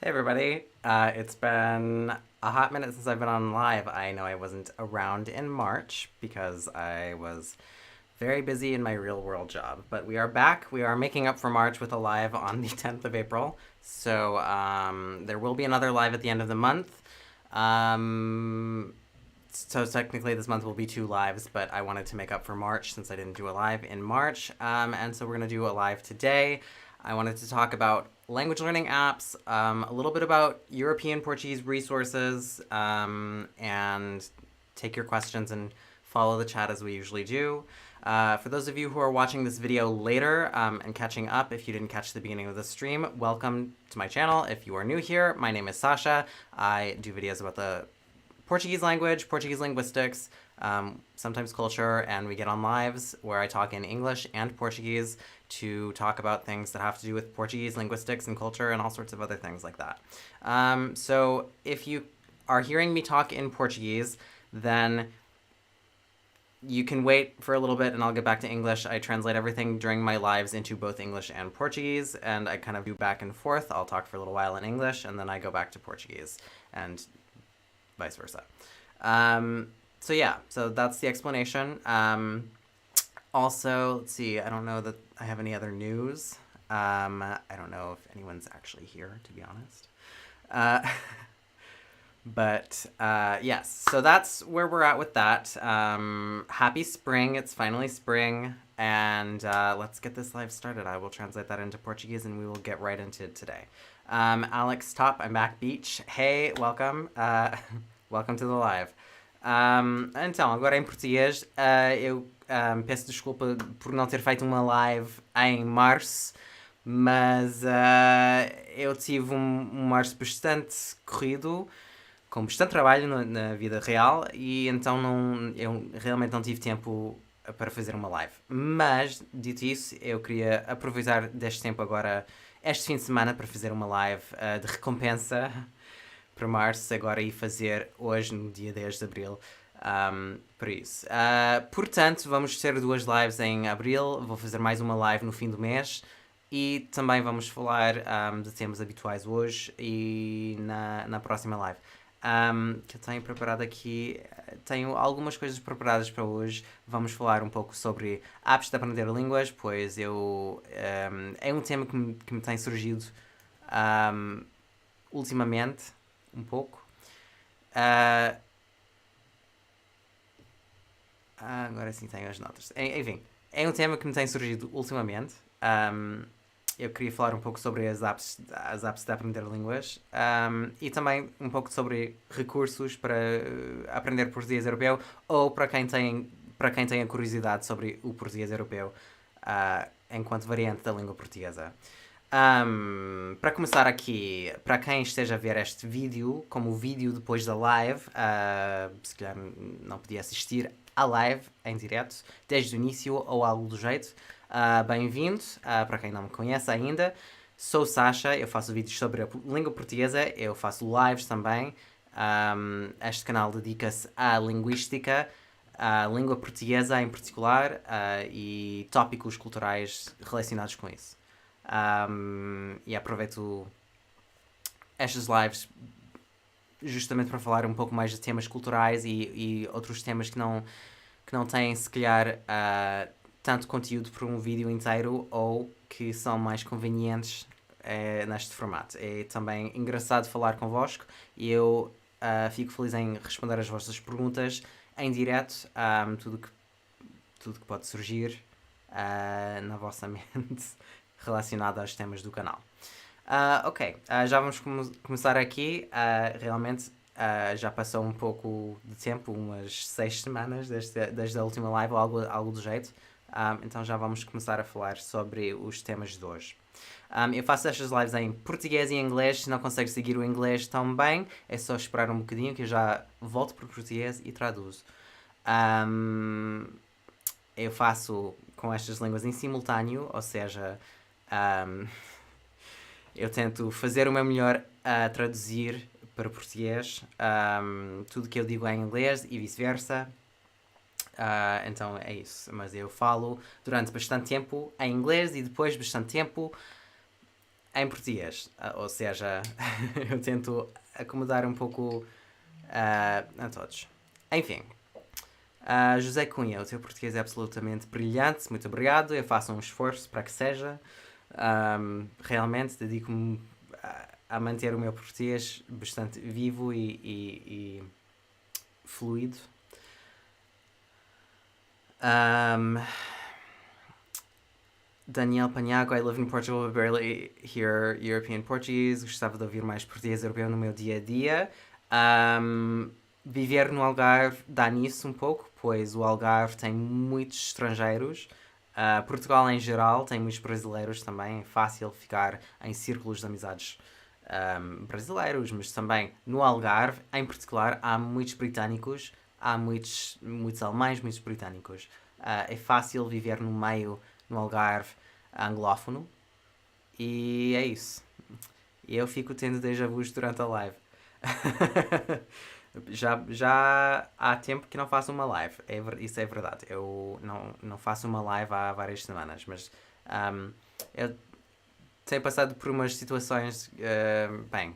Hey everybody, it's been a hot minute since I've been on live. I know I wasn't around in March because I was very busy in my real world job, but we are back. We are making up for March with a live on the 10th of April. So there will be another live at the end of the month. So technically this month will be two lives, but I wanted to make up for March since I didn't do a live in March. And so we're going to do a live today. I wanted to talk about language learning apps, a little bit about European Portuguese resources, and take your questions and follow the chat as we usually do. For those of you who are watching this video later and catching up, if you didn't catch the beginning of the stream, welcome to my channel. If you are new here, my name is Sasha. I do videos about the Portuguese language, Portuguese linguistics, sometimes culture, and we get on lives where I talk in English and Portuguese to talk about things that have to do with Portuguese linguistics and culture and all sorts of other things like that. So if you are hearing me talk in Portuguese, then you can wait for a little bit and I'll get back to English. I translate everything during my lives into both English and Portuguese, and I kind of do back and forth. I'll talk for a little while in English, and then I go back to Portuguese, and vice versa. So yeah, so that's the explanation. Also, let's see, I don't know that I have any other news. I don't know if anyone's actually here, to be honest. But yes, so that's where we're at with that. Happy spring, it's finally spring, and let's get this live started. I will translate that into Portuguese and we will get right into it today. Alex Top, I'm back beach. Hey, welcome. Welcome to the live. Então, agora em português, eu peço desculpa por não ter feito uma live em março, mas eu tive um março bastante corrido, com bastante trabalho na vida real, e então eu realmente não tive tempo para fazer uma live. Mas, dito isso, eu queria aproveitar deste tempo agora, este fim de semana, para fazer uma live de recompensa para março, agora e fazer hoje, no dia 10 de abril, por isso. Portanto, vamos ter duas lives em abril, vou fazer mais uma live no fim do mês, e também vamos falar de temas habituais hoje e na próxima live. Que eu tenho preparado aqui, tenho algumas coisas preparadas para hoje. Vamos falar um pouco sobre apps de aprender línguas, pois é um tema que me tem surgido ultimamente, um pouco. Agora sim tenho as notas. Enfim, é um tema que me tem surgido ultimamente. Eu queria falar um pouco sobre as apps de aprender línguas e também um pouco sobre recursos para aprender português europeu, ou para quem tem a curiosidade sobre o português europeu enquanto variante da língua portuguesa. Para começar aqui, para quem esteja a ver este vídeo, como o vídeo depois da live, se calhar não podia assistir à live em direto desde o início ou algo do jeito, bem-vindo. Para quem não me conhece ainda, sou Sasha, eu faço vídeos sobre a língua portuguesa, eu faço lives também. Este canal dedica-se à linguística, à língua portuguesa em particular, e tópicos culturais relacionados com isso. E aproveito estas lives justamente para falar um pouco mais de temas culturais e outros temas que não têm, se calhar, tanto conteúdo para um vídeo inteiro, ou que são mais convenientes neste formato. É também engraçado falar convosco e eu fico feliz em responder as vossas perguntas em direto, tudo que pode surgir na vossa mente relacionado aos temas do canal. Ok, já vamos começar aqui. Realmente já passou um pouco de tempo, umas 6 semanas desde a última live, ou algo do jeito. Então já vamos começar a falar sobre os temas de hoje. Eu faço estas lives em português e inglês. Se não consegues seguir o inglês tão bem, é só esperar um bocadinho que eu já volto para o português e traduzo. Eu faço com estas línguas em simultâneo, ou seja, eu tento fazer o meu melhor a traduzir para português tudo que eu digo em inglês e vice-versa. Então é isso, mas eu falo durante bastante tempo em inglês e depois bastante tempo em português. Ou seja, eu tento acomodar um pouco a todos. Enfim. José Cunha, o teu português é absolutamente brilhante, muito obrigado. Eu faço um esforço para que seja. Realmente dedico-me a manter o meu português bastante vivo e fluido. Daniel Paniago, I live in Portugal but barely hear European Portuguese. Gostava de ouvir mais português europeu no meu dia a dia. Viver no Algarve dá nisso um pouco, pois o Algarve tem muitos estrangeiros. Portugal em geral tem muitos brasileiros também. É fácil ficar em círculos de amizades brasileiros, mas também no Algarve, em particular, há muitos britânicos, há muitos alemães, muitos britânicos. É fácil viver no meio, no Algarve, anglófono, e é isso. E eu fico tendo déjà vus durante a live. já há tempo que não faço uma live, isso é verdade. Eu não faço uma live há várias semanas, mas eu tenho passado por umas situações, bem,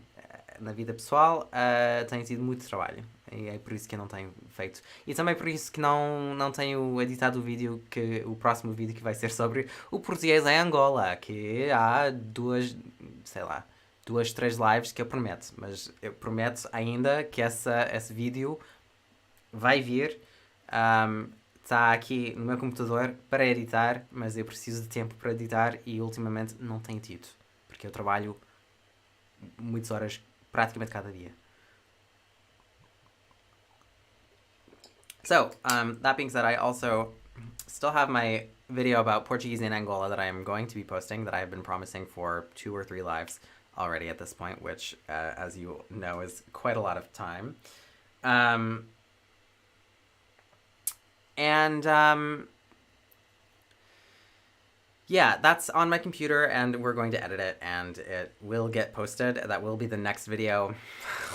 na vida pessoal, tenho tido muito trabalho. E é por isso que eu não tenho feito. E também por isso que não tenho editado o próximo vídeo que vai ser sobre o português em Angola, que há duas, três lives que eu prometo. Mas eu prometo ainda que esse vídeo vai vir. Está aqui no meu computador para editar, mas eu preciso de tempo para editar e ultimamente não tenho tido. Porque eu trabalho muitas horas praticamente cada dia. So, that being said, I also still have my video about Portuguese in Angola that I am going to be posting, that I have been promising for 2 or 3 lives already at this point, which, as you know, is quite a lot of time. Yeah, that's on my computer, and we're going to edit it, and it will get posted. That will be the next video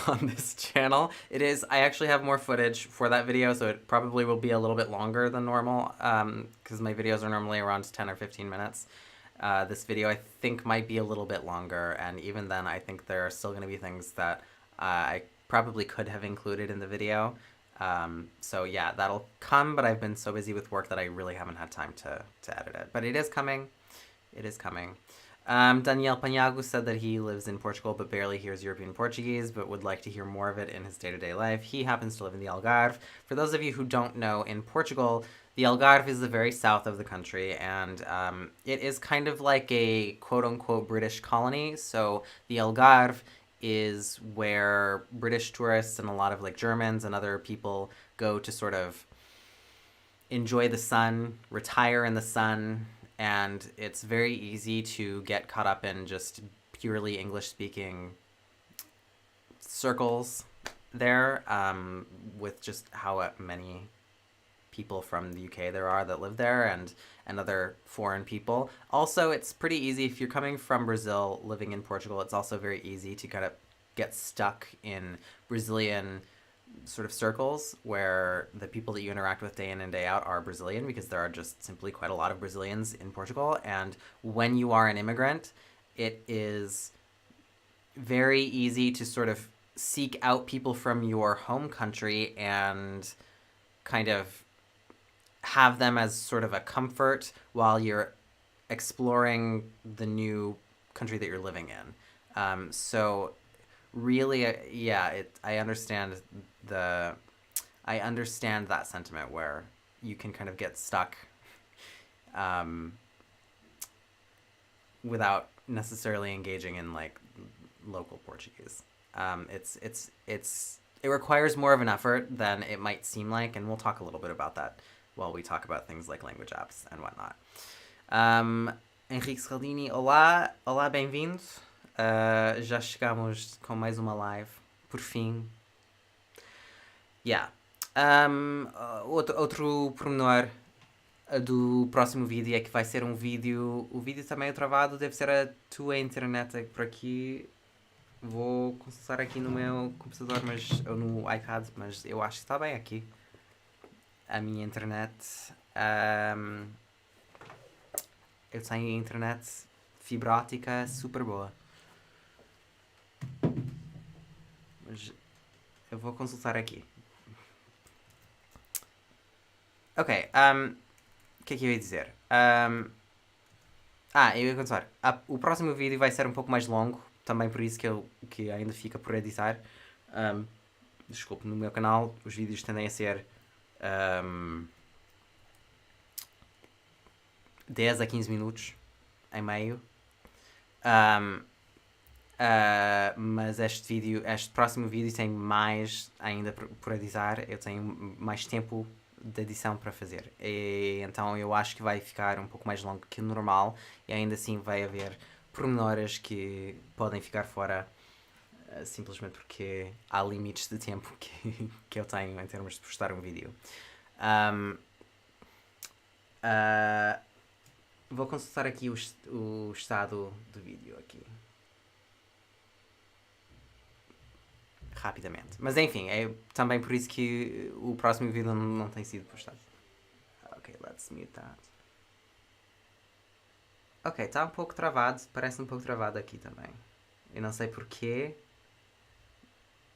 on this channel. I actually have more footage for that video, so it probably will be a little bit longer than normal, because my videos are normally around 10 or 15 minutes. This video, I think, might be a little bit longer, and even then, I think there are still going to be things that I probably could have included in the video. So yeah, that'll come, but I've been so busy with work that I really haven't had time to edit it. But it is coming. It is coming. Daniel Paniago said that he lives in Portugal but barely hears European Portuguese, but would like to hear more of it in his day-to-day life. He happens to live in the Algarve. For those of you who don't know, in Portugal, the Algarve is the very south of the country, and it is kind of like a quote-unquote British colony. So the Algarve is where British tourists and a lot of like Germans and other people go to sort of enjoy the sun, retire in the sun, and it's very easy to get caught up in just purely English-speaking circles there, with just how many people from the UK there are that live there, and other foreign people. Also, it's pretty easy if you're coming from Brazil, living in Portugal. It's also very easy to kind of get stuck in Brazilian sort of circles where the people that you interact with day in and day out are Brazilian, because there are just simply quite a lot of Brazilians in Portugal. And when you are an immigrant, it is very easy to sort of seek out people from your home country and kind of have them as sort of a comfort while you're exploring the new country that you're living in. So really, I understand that sentiment where you can kind of get stuck without necessarily engaging in like local Portuguese. It requires more of an effort than it might seem like, and we'll talk a little bit about that while we talk about things like language apps and whatnot. Henrique Scaldini, olá, bem-vindo. Já chegamos com mais uma live, por fim. Outro pormenor do próximo vídeo é que vai ser um vídeo. O vídeo também é travado, deve ser a tua internet por aqui. Vou consultar aqui no meu computador, ou no iPad, mas eu acho que está bem aqui. A minha internet. Eu tenho internet fibra óptica super boa. Mas eu vou consultar aqui. Ok, o que é que eu ia dizer? Eu ia continuar. O próximo vídeo vai ser um pouco mais longo, também por isso que ainda fica por editar. Desculpe, no meu canal os vídeos tendem a ser 10 a 15 minutos em meio. Mas este próximo vídeo tem mais ainda por editar. Eu tenho mais tempo de edição para fazer. E, então eu acho que vai ficar um pouco mais longo que o normal. E ainda assim vai haver pormenores que podem ficar fora simplesmente porque há limites de tempo que eu tenho em termos de postar um vídeo. Vou consultar aqui o estado do vídeo aqui. Rapidamente. Mas enfim, é também por isso que o próximo vídeo não tem sido postado. Ok, let's mute that. Ok, está um pouco travado. Parece um pouco travado aqui também. Eu não sei porquê.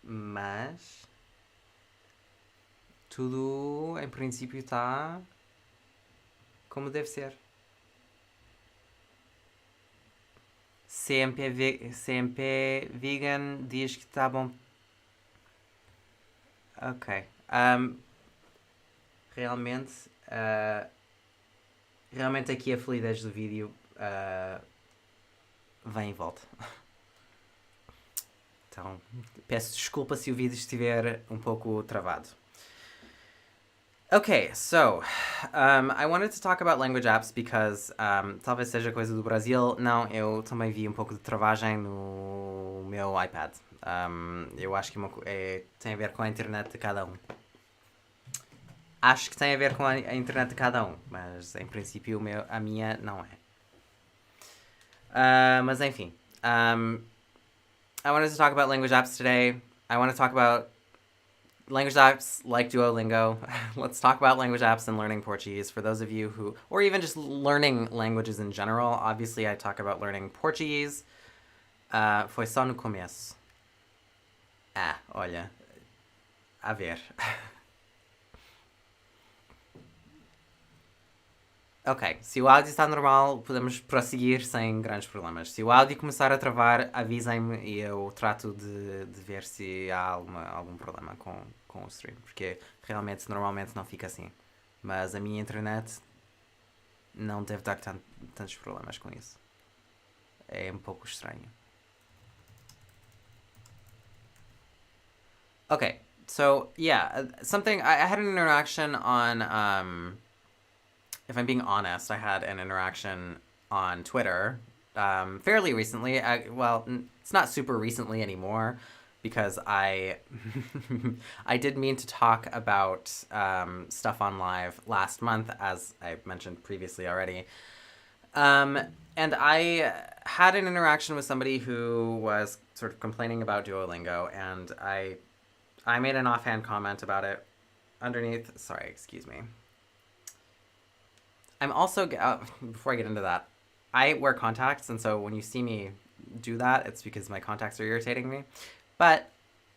Mas... tudo, em princípio, está... como deve ser. CMP Vegan diz que está bom. Ok. Realmente... realmente aqui a fluidez do vídeo vem e volta. Então, peço desculpa se o vídeo estiver um pouco travado. Okay, so I wanted to talk about language apps because talvez seja coisa do Brasil. Não, eu também vi um pouco de travagem no meu iPad. Eu acho que tem a ver com a internet de cada um. Acho que tem a ver com a internet de cada um, mas em princípio a minha não é. Mas enfim. I wanted to talk about language apps today. I want to talk about language apps like Duolingo. Let's talk about language apps and learning Portuguese for those of you who, or even just learning languages in general. Obviously, I talk about learning Portuguese. Foi só no começo. Olha. A ver. Ok, se o áudio está normal, podemos prosseguir sem grandes problemas. Se o áudio começar a travar, avisem-me e eu trato de ver se há algum problema com o stream. Porque realmente, normalmente não fica assim. Mas a minha internet não deve dar tantos problemas com isso. É um pouco estranho. Okay, so yeah, I had an interaction on... if I'm being honest, I had an interaction on Twitter fairly recently. It's not super recently anymore because I did mean to talk about stuff on live last month, as I mentioned previously already. And I had an interaction with somebody who was sort of complaining about Duolingo, and I made an offhand comment about it underneath. Sorry, excuse me. I'm also, before I get into that, I wear contacts, and so when you see me do that, it's because my contacts are irritating me. But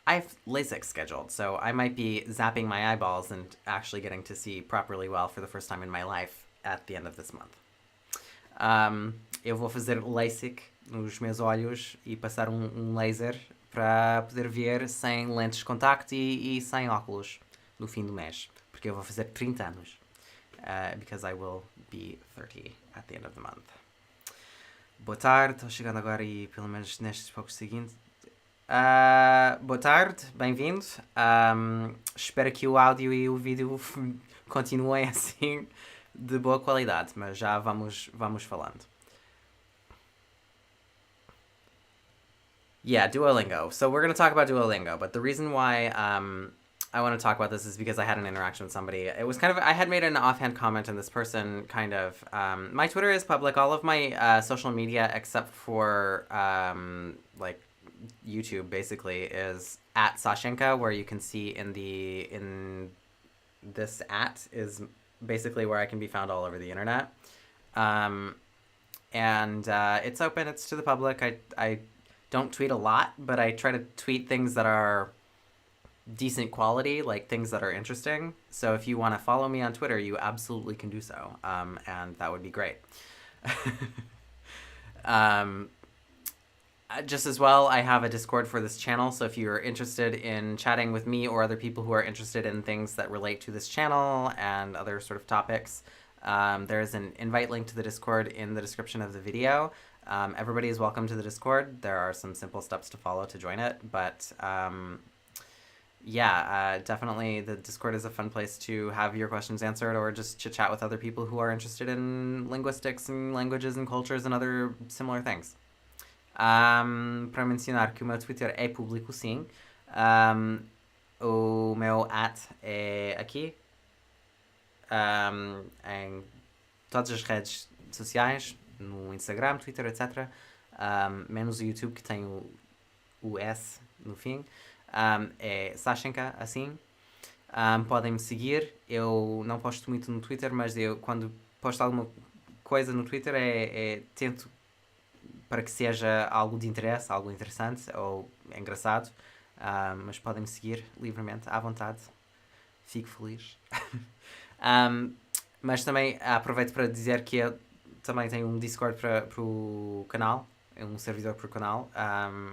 I have LASIK scheduled, so I might be zapping my eyeballs and actually getting to see properly well for the first time in my life at the end of this month. Eu vou fazer LASIK nos meus olhos e passar laser para poder ver sem lentes de contacto e sem óculos no fim do mês, porque eu vou fazer 30 anos. Because I will be 30 at the end of the month. Boa tarde, estou chegando agora e pelo menos nestes poucos seguintes. Boa tarde, bem-vindo. Espero que o áudio e o vídeo continuem assim de boa qualidade, mas já vamos falando. Yeah, Duolingo. So we're going to talk about Duolingo, but the reason why I want to talk about this is because I had an interaction with somebody. It was I had made an offhand comment, and this person my Twitter is public. All of my social media, except for like YouTube, basically, is at Sashenka, where you can see in this is basically where I can be found all over the internet. and it's open. It's to the public. I don't tweet a lot, but I try to tweet things that are decent quality, like things that are interesting. So if you want to follow me on Twitter, you absolutely can do so, and that would be great. um, just as well, I have a Discord for this channel, so if you're interested in chatting with me or other people who are interested in things that relate to this channel and other sort of topics, there's an invite link to the Discord in the description of the video. Everybody is welcome to the Discord. There are some simple steps to follow to join it, but definitely the Discord is a fun place to have your questions answered or just chit-chat with other people who are interested in linguistics and languages and cultures and other similar things. Para mencionar que o meu Twitter é público, sim. O meu é aqui. Em todas as redes sociais, no Instagram, Twitter, etc. Menos o YouTube, que tem o S no fim. É Sashenka, assim. Podem me seguir. Eu não posto muito no Twitter, mas eu, quando posto alguma coisa no Twitter, tento para que seja algo de interesse, algo interessante ou engraçado. Mas podem me seguir livremente, à vontade. Fico feliz. Mas também aproveito para dizer que eu também tenho um Discord para o canal, um servidor para o canal,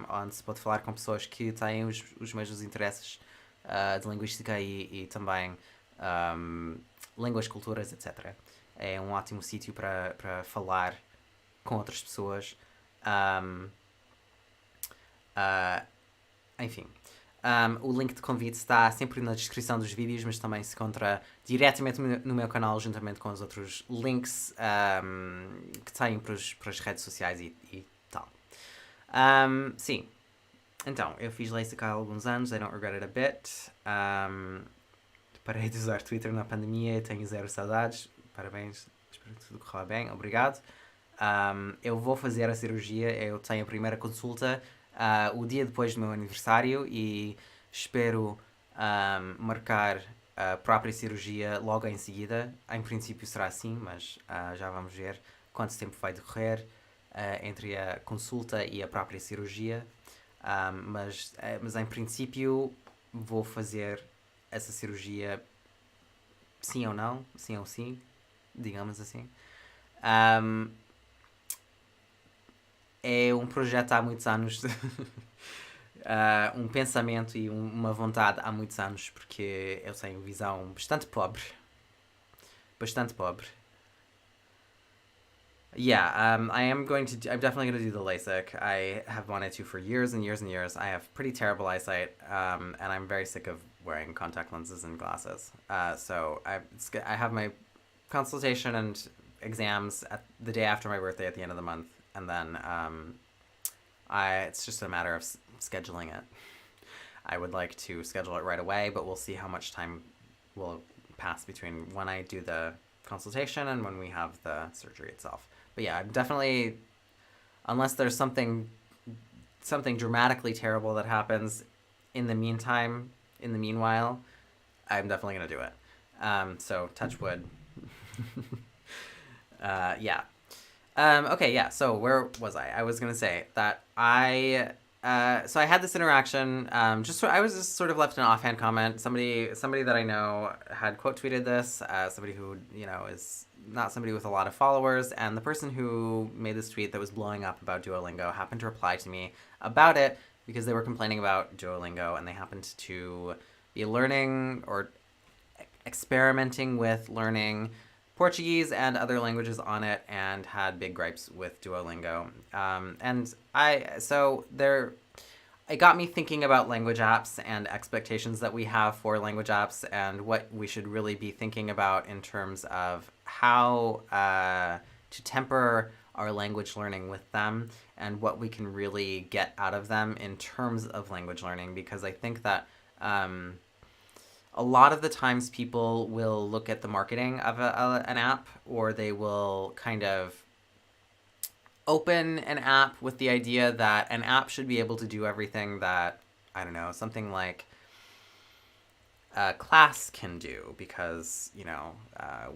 onde se pode falar com pessoas que têm os mesmos interesses de linguística e também línguas, culturas, etc. É um ótimo sítio para falar com outras pessoas. Enfim. O link de convite está sempre na descrição dos vídeos, mas também se encontra diretamente no meu canal, juntamente com os outros links que têm para as redes sociais e tal. Sim. Então, eu fiz LASIK há alguns anos, I don't regret it a bit. Parei de usar Twitter na pandemia, tenho zero saudades. Parabéns, espero que tudo corra bem, obrigado. Eu vou fazer a cirurgia, eu tenho a primeira consulta o dia depois do meu aniversário e espero marcar a própria cirurgia logo em seguida. Em princípio será assim, mas já vamos ver quanto tempo vai decorrer entre a consulta e a própria cirurgia. Mas em princípio vou fazer essa cirurgia sim ou não, sim ou sim, digamos assim. É um projeto há muitos anos, um pensamento e uma vontade há muitos anos, porque eu tenho visão bastante pobre. Bastante pobre. Yeah, I'm definitely going to do the LASIK. I have wanted to for years and years and years. I have pretty terrible eyesight, and I'm very sick of wearing contact lenses and glasses. So I have my consultation and exams the day after my birthday at the end of the month. And then it's just a matter of scheduling it. I would like to schedule it right away, but we'll see how much time will pass between when I do the consultation and when we have the surgery itself. But yeah, I'm definitely, unless there's something dramatically terrible that happens in the meanwhile, I'm definitely going to do it. So touch wood. Yeah. Okay, yeah, so where was I? I was going to say that I had this interaction, I was just sort of left an offhand comment. Somebody that I know had quote tweeted this, somebody who, is not somebody with a lot of followers, and the person who made this tweet that was blowing up about Duolingo happened to reply to me about it because they were complaining about Duolingo, and they happened to be learning or experimenting with learning Portuguese and other languages on it, and had big gripes with Duolingo. It got me thinking about language apps and expectations that we have for language apps and what we should really be thinking about in terms of how to temper our language learning with them and what we can really get out of them in terms of language learning, because I think that a lot of the times people will look at the marketing of an app, or they will kind of open an app with the idea that an app should be able to do everything that, I don't know, something like a class can do, because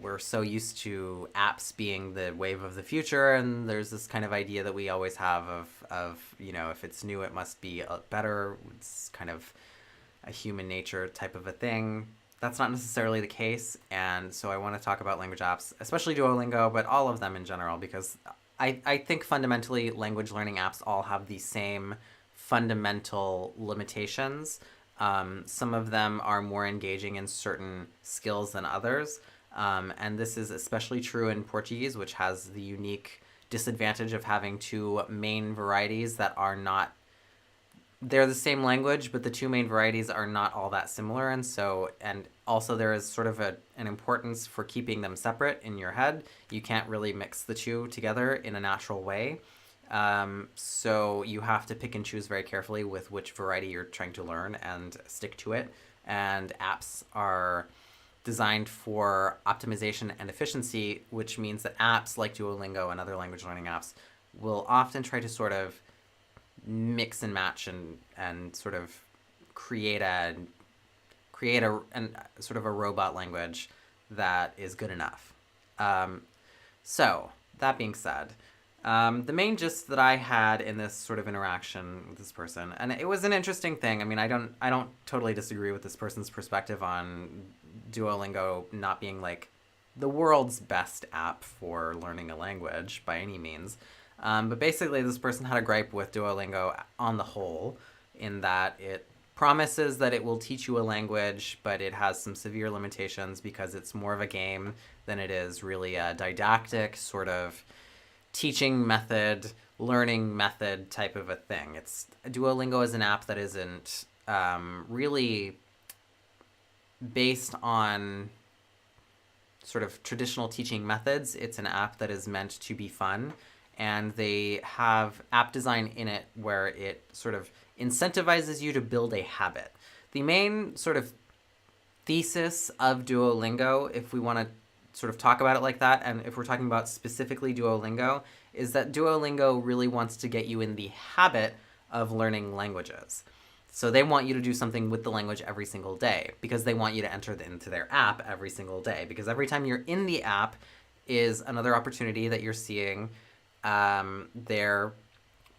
we're so used to apps being the wave of the future, and there's this kind of idea that we always have of if it's new it must be better. It's kind of a human nature type of a thing. That's not necessarily the case, and so I want to talk about language apps, especially Duolingo, but all of them in general, because I think fundamentally language learning apps all have the same fundamental limitations. Some of them are more engaging in certain skills than others. And this is especially true in Portuguese, which has the unique disadvantage of having two main varieties that are not, they're the same language, but the two main varieties are not all that similar. And also there is sort of an importance for keeping them separate in your head. You can't really mix the two together in a natural way. So you have to pick and choose very carefully with which variety you're trying to learn and stick to it. And apps are designed for optimization and efficiency, which means that apps like Duolingo and other language learning apps will often try to sort of mix and match and sort of create a sort of a robot language that is good enough. So that being said, the main gist that I had in this sort of interaction with this person, and it was an interesting thing. I mean, I don't totally disagree with this person's perspective on Duolingo not being like the world's best app for learning a language by any means. But basically, this person had a gripe with Duolingo on the whole, in that it promises that it will teach you a language, but it has some severe limitations because it's more of a game than it is really a didactic sort of teaching method, learning method type of a thing. Duolingo is an app that isn't really based on sort of traditional teaching methods. It's an app that is meant to be fun, and they have app design in it where it sort of incentivizes you to build a habit. The main sort of thesis of Duolingo, if we want to sort of talk about it like that, and if we're talking about specifically Duolingo, is that Duolingo really wants to get you in the habit of learning languages. So they want you to do something with the language every single day, because they want you to enter into their app every single day, because every time you're in the app is another opportunity that you're seeing their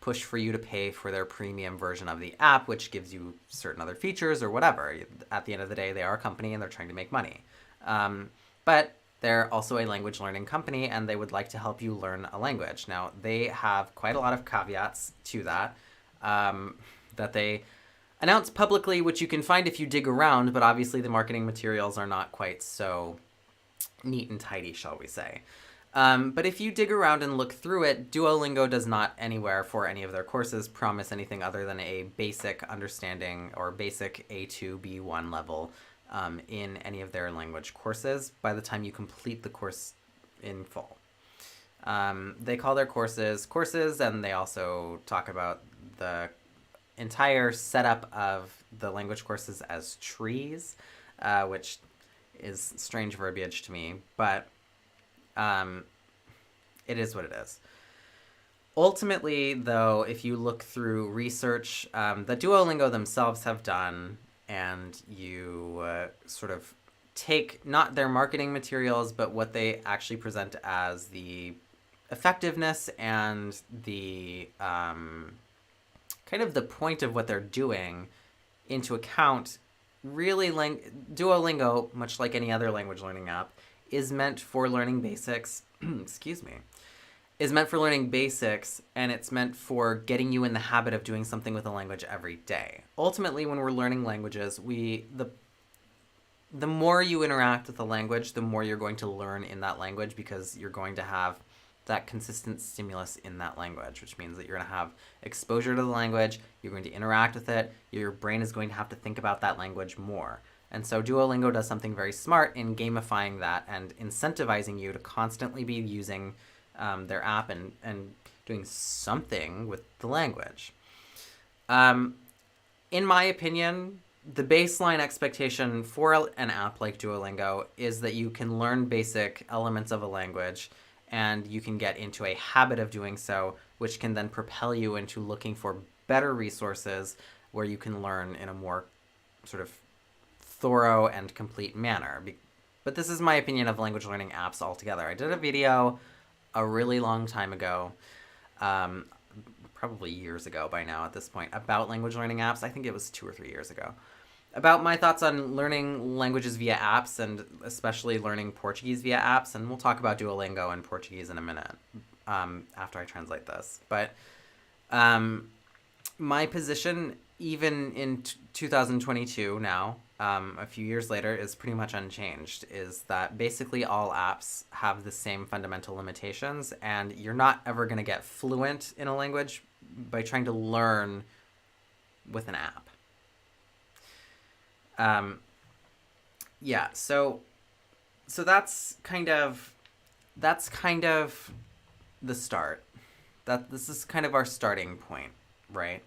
push for you to pay for their premium version of the app, which gives you certain other features or whatever. At the end of the day, they are a company and they're trying to make money. But they're also a language learning company, and they would like to help you learn a language. Now, they have quite a lot of caveats to that, that they announce publicly, which you can find if you dig around, but obviously the marketing materials are not quite so neat and tidy, shall we say. But if you dig around and look through it, Duolingo does not anywhere for any of their courses promise anything other than a basic understanding or basic A2, B1 level in any of their language courses by the time you complete the course in full. They call their courses, and they also talk about the entire setup of the language courses as trees, which is strange verbiage to me, but it is what it is. Ultimately, though, if you look through research that Duolingo themselves have done, and you sort of take not their marketing materials, but what they actually present as the effectiveness and the kind of the point of what they're doing into account, really Duolingo, much like any other language learning app, is meant for learning basics, excuse me, is meant for learning basics, and it's meant for getting you in the habit of doing something with a language every day. Ultimately, when we're learning languages, the more you interact with the language, the more you're going to learn in that language, because you're going to have that consistent stimulus in that language, which means that you're going to have exposure to the language, you're going to interact with it, your brain is going to have to think about that language more. And so Duolingo does something very smart in gamifying that and incentivizing you to constantly be using their app and doing something with the language. In my opinion, the baseline expectation for an app like Duolingo is that you can learn basic elements of a language, and you can get into a habit of doing so, which can then propel you into looking for better resources where you can learn in a more sort of thorough and complete manner. But this is my opinion of language learning apps altogether. I did a video a really long time ago, probably years ago by now at this point, about language learning apps. I think it was 2 or 3 years ago. About my thoughts on learning languages via apps, and especially learning Portuguese via apps. And we'll talk about Duolingo and Portuguese in a minute after I translate this. But my position, even in 2022 now, a few years later, is pretty much unchanged, is that basically all apps have the same fundamental limitations, and you're not ever going to get fluent in a language by trying to learn with an app. Yeah, so that's kind of the start. This is kind of our starting point, right?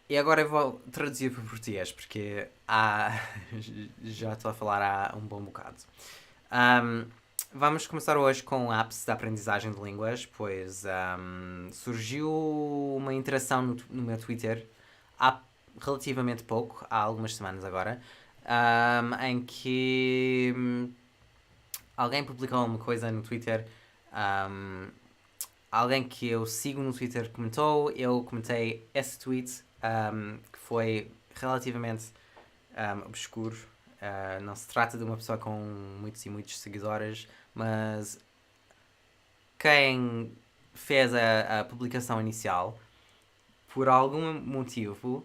E agora eu vou traduzir para português, porque já estou a falar há um bom bocado. Vamos começar hoje com apps de aprendizagem de línguas, pois surgiu uma interação no meu Twitter há relativamente pouco, há algumas semanas agora, em que alguém publicou uma coisa no Twitter, alguém que eu sigo no Twitter comentou, eu comentei esse tweet, que foi relativamente obscuro. Não se trata de uma pessoa com muitos e muitos seguidores, mas quem fez a publicação inicial, por algum motivo,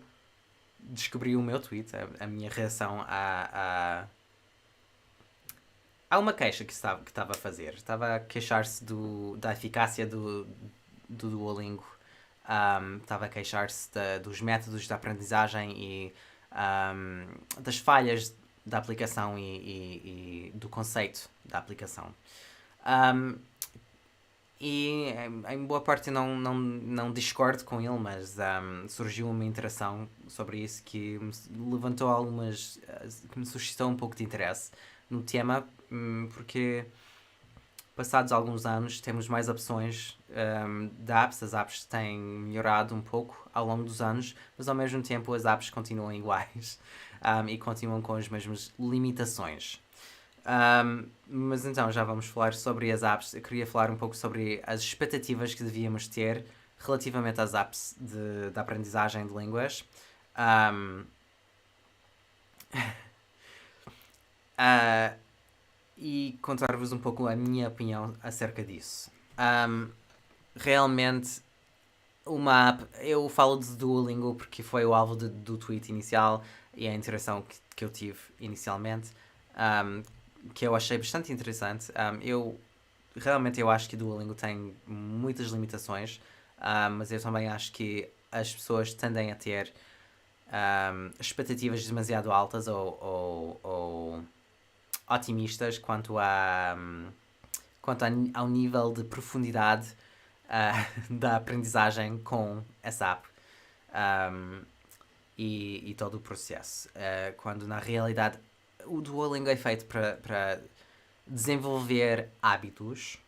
descobriu o meu tweet, a minha reação a uma queixa que estava a fazer. Estava a queixar-se da eficácia do Duolingo. Estava a queixar-se dos métodos de aprendizagem e das falhas da aplicação e do conceito da aplicação. E em boa parte não discordo com ele, mas surgiu uma interação sobre isso que me levantou que me suscitou um pouco de interesse no tema, porque passados alguns anos temos mais opções de apps. As apps têm melhorado um pouco ao longo dos anos, mas ao mesmo tempo as apps continuam iguais e continuam com as mesmas limitações. Mas então já vamos falar sobre as apps. Eu queria falar um pouco sobre as expectativas que devíamos ter relativamente às apps de aprendizagem de línguas. E contar-vos um pouco a minha opinião acerca disso. Realmente, uma app, eu falo de Duolingo porque foi o alvo do tweet inicial e a interação que eu tive inicialmente, que eu achei bastante interessante. Eu acho que Duolingo tem muitas limitações, mas eu também acho que as pessoas tendem a ter expectativas demasiado altas ou otimistas quanto ao nível de profundidade da aprendizagem com essa app e todo o processo. Quando na realidade o Duolingo é feito para desenvolver hábitos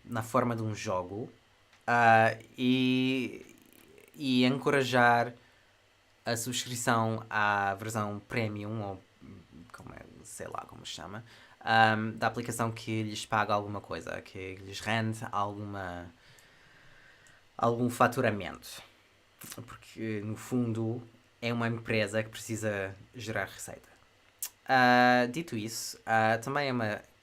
na forma de um jogo e encorajar a subscrição à versão premium, ou sei lá como se chama, da aplicação que lhes paga alguma coisa, que lhes rende algum faturamento. Porque, no fundo, é uma empresa que precisa gerar receita. Dito isso, também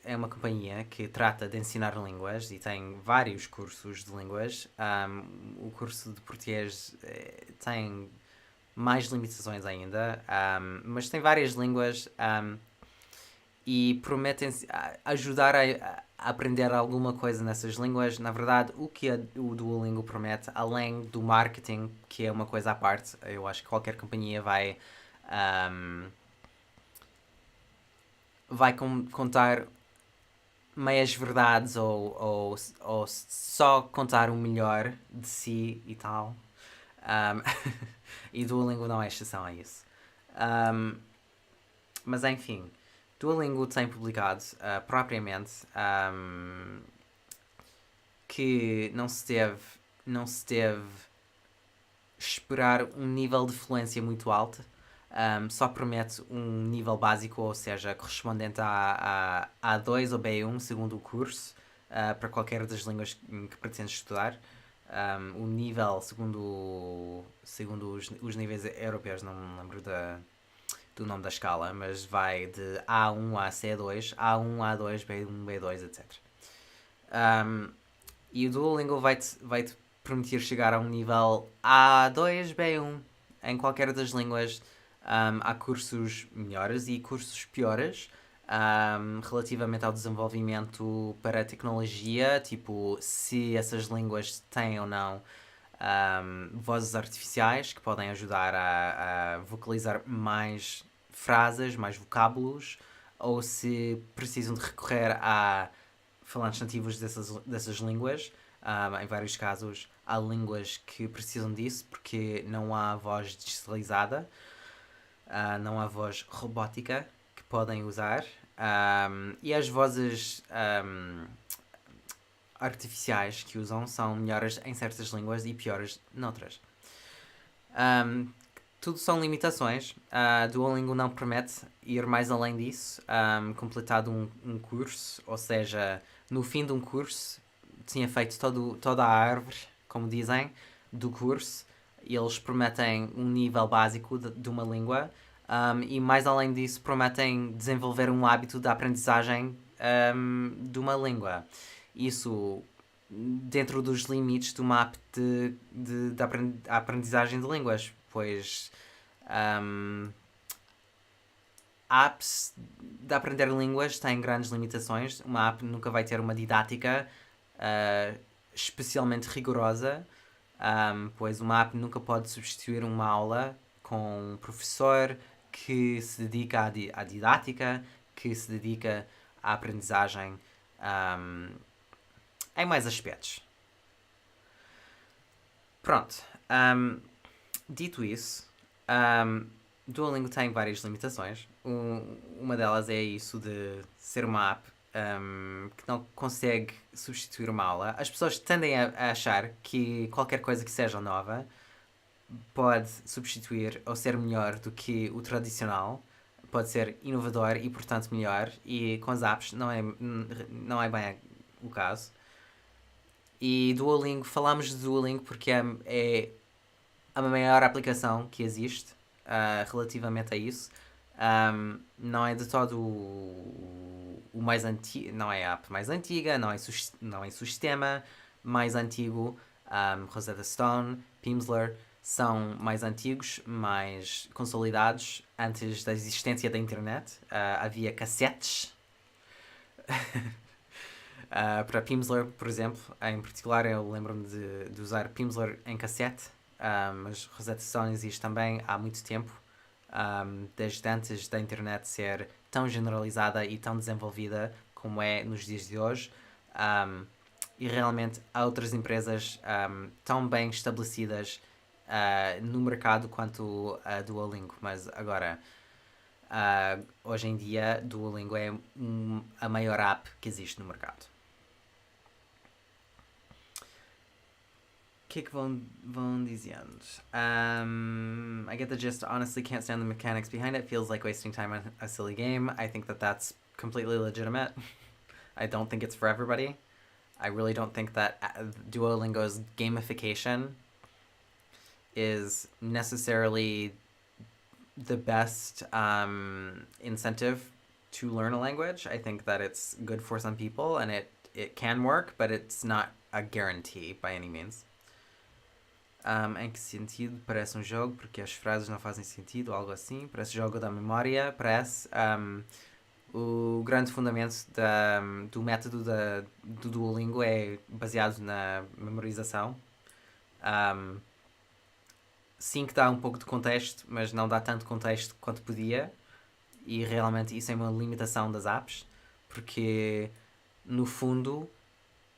é uma companhia que trata de ensinar línguas e tem vários cursos de línguas. O curso de português tem mais limitações ainda, mas tem várias línguas e prometem ajudar a aprender alguma coisa nessas línguas. Na verdade, o que o Duolingo promete, além do marketing, que é uma coisa à parte, eu acho que qualquer companhia vai contar meias verdades ou só contar o melhor de si e tal. E Duolingo não é exceção a isso. Mas enfim, Duolingo tem publicado propriamente que não se deve esperar um nível de fluência muito alto só promete um nível básico, ou seja, correspondente a A2 ou B1, segundo o curso, para qualquer das línguas que pretendes estudar. O nível, segundo os níveis europeus, não me lembro do nome da escala, mas vai de A1 a C2, A1, A2, B1, B2, etc. E o Duolingo vai-te permitir chegar a um nível A2, B1 em qualquer das línguas. Há cursos melhores e cursos piores relativamente ao desenvolvimento para a tecnologia, tipo se essas línguas têm ou não vozes artificiais que podem ajudar a vocalizar mais frases, mais vocábulos, ou se precisam de recorrer a falantes nativos dessas línguas. Em vários casos, há línguas que precisam disso porque não há voz digitalizada, não há voz robótica que podem usar. E as vozes artificiais que usam são melhores em certas línguas e piores noutras. Tudo são limitações. Duolingo não permite ir mais além disso. Completado um curso, ou seja, no fim de um curso, tinha feito toda a árvore, como dizem, do curso. E eles prometem um nível básico de uma língua. E mais além disso, prometem desenvolver um hábito de aprendizagem de uma língua. Isso dentro dos limites de uma app de aprendizagem de línguas, pois apps de aprender línguas têm grandes limitações. Uma app nunca vai ter uma didática especialmente rigorosa, pois uma app nunca pode substituir uma aula com um professor que se dedica à didática, que se dedica à aprendizagem em mais aspectos. Pronto. Dito isso, Duolingo tem várias limitações. Uma delas é isso de ser uma app que não consegue substituir uma aula. As pessoas tendem a achar que qualquer coisa que seja nova pode substituir ou ser melhor do que o tradicional, pode ser inovador e portanto melhor, e com as apps não é bem o caso. E Duolingo, falamos de Duolingo porque é a maior aplicação que existe relativamente a isso. Não é de todo o mais antigo, não é a app mais antiga, não é o sistema mais antigo. Rosetta Stone, Pimsleur são mais antigos, mais consolidados. Antes da existência da internet havia cassetes. Para Pimsleur, por exemplo, em particular, eu lembro-me de usar Pimsleur em cassete, mas Rosetta Stone existe também há muito tempo, desde antes da internet ser tão generalizada e tão desenvolvida como é nos dias de hoje. E realmente há outras empresas tão bem estabelecidas no mercado quanto a Duolingo, mas agora, hoje em dia, Duolingo é a maior app que existe no mercado. O que é que vão dizendo? I get the gist. Honestly, can't stand the mechanics behind it. Feels like wasting time on a silly game. I think that's completely legitimate. I don't think it's for everybody. I really don't think that Duolingo's gamification is necessarily the best incentive to learn a language. I think that it's good for some people and it can work, but it's not a guarantee by any means. Em que sentido? Parece um jogo porque as frases não fazem sentido, algo assim. Parece jogo da memória, parece. O grande fundamento do método do Duolingo é baseado na memorização. Sim que dá um pouco de contexto, mas não dá tanto contexto quanto podia. E realmente isso é uma limitação das apps, porque no fundo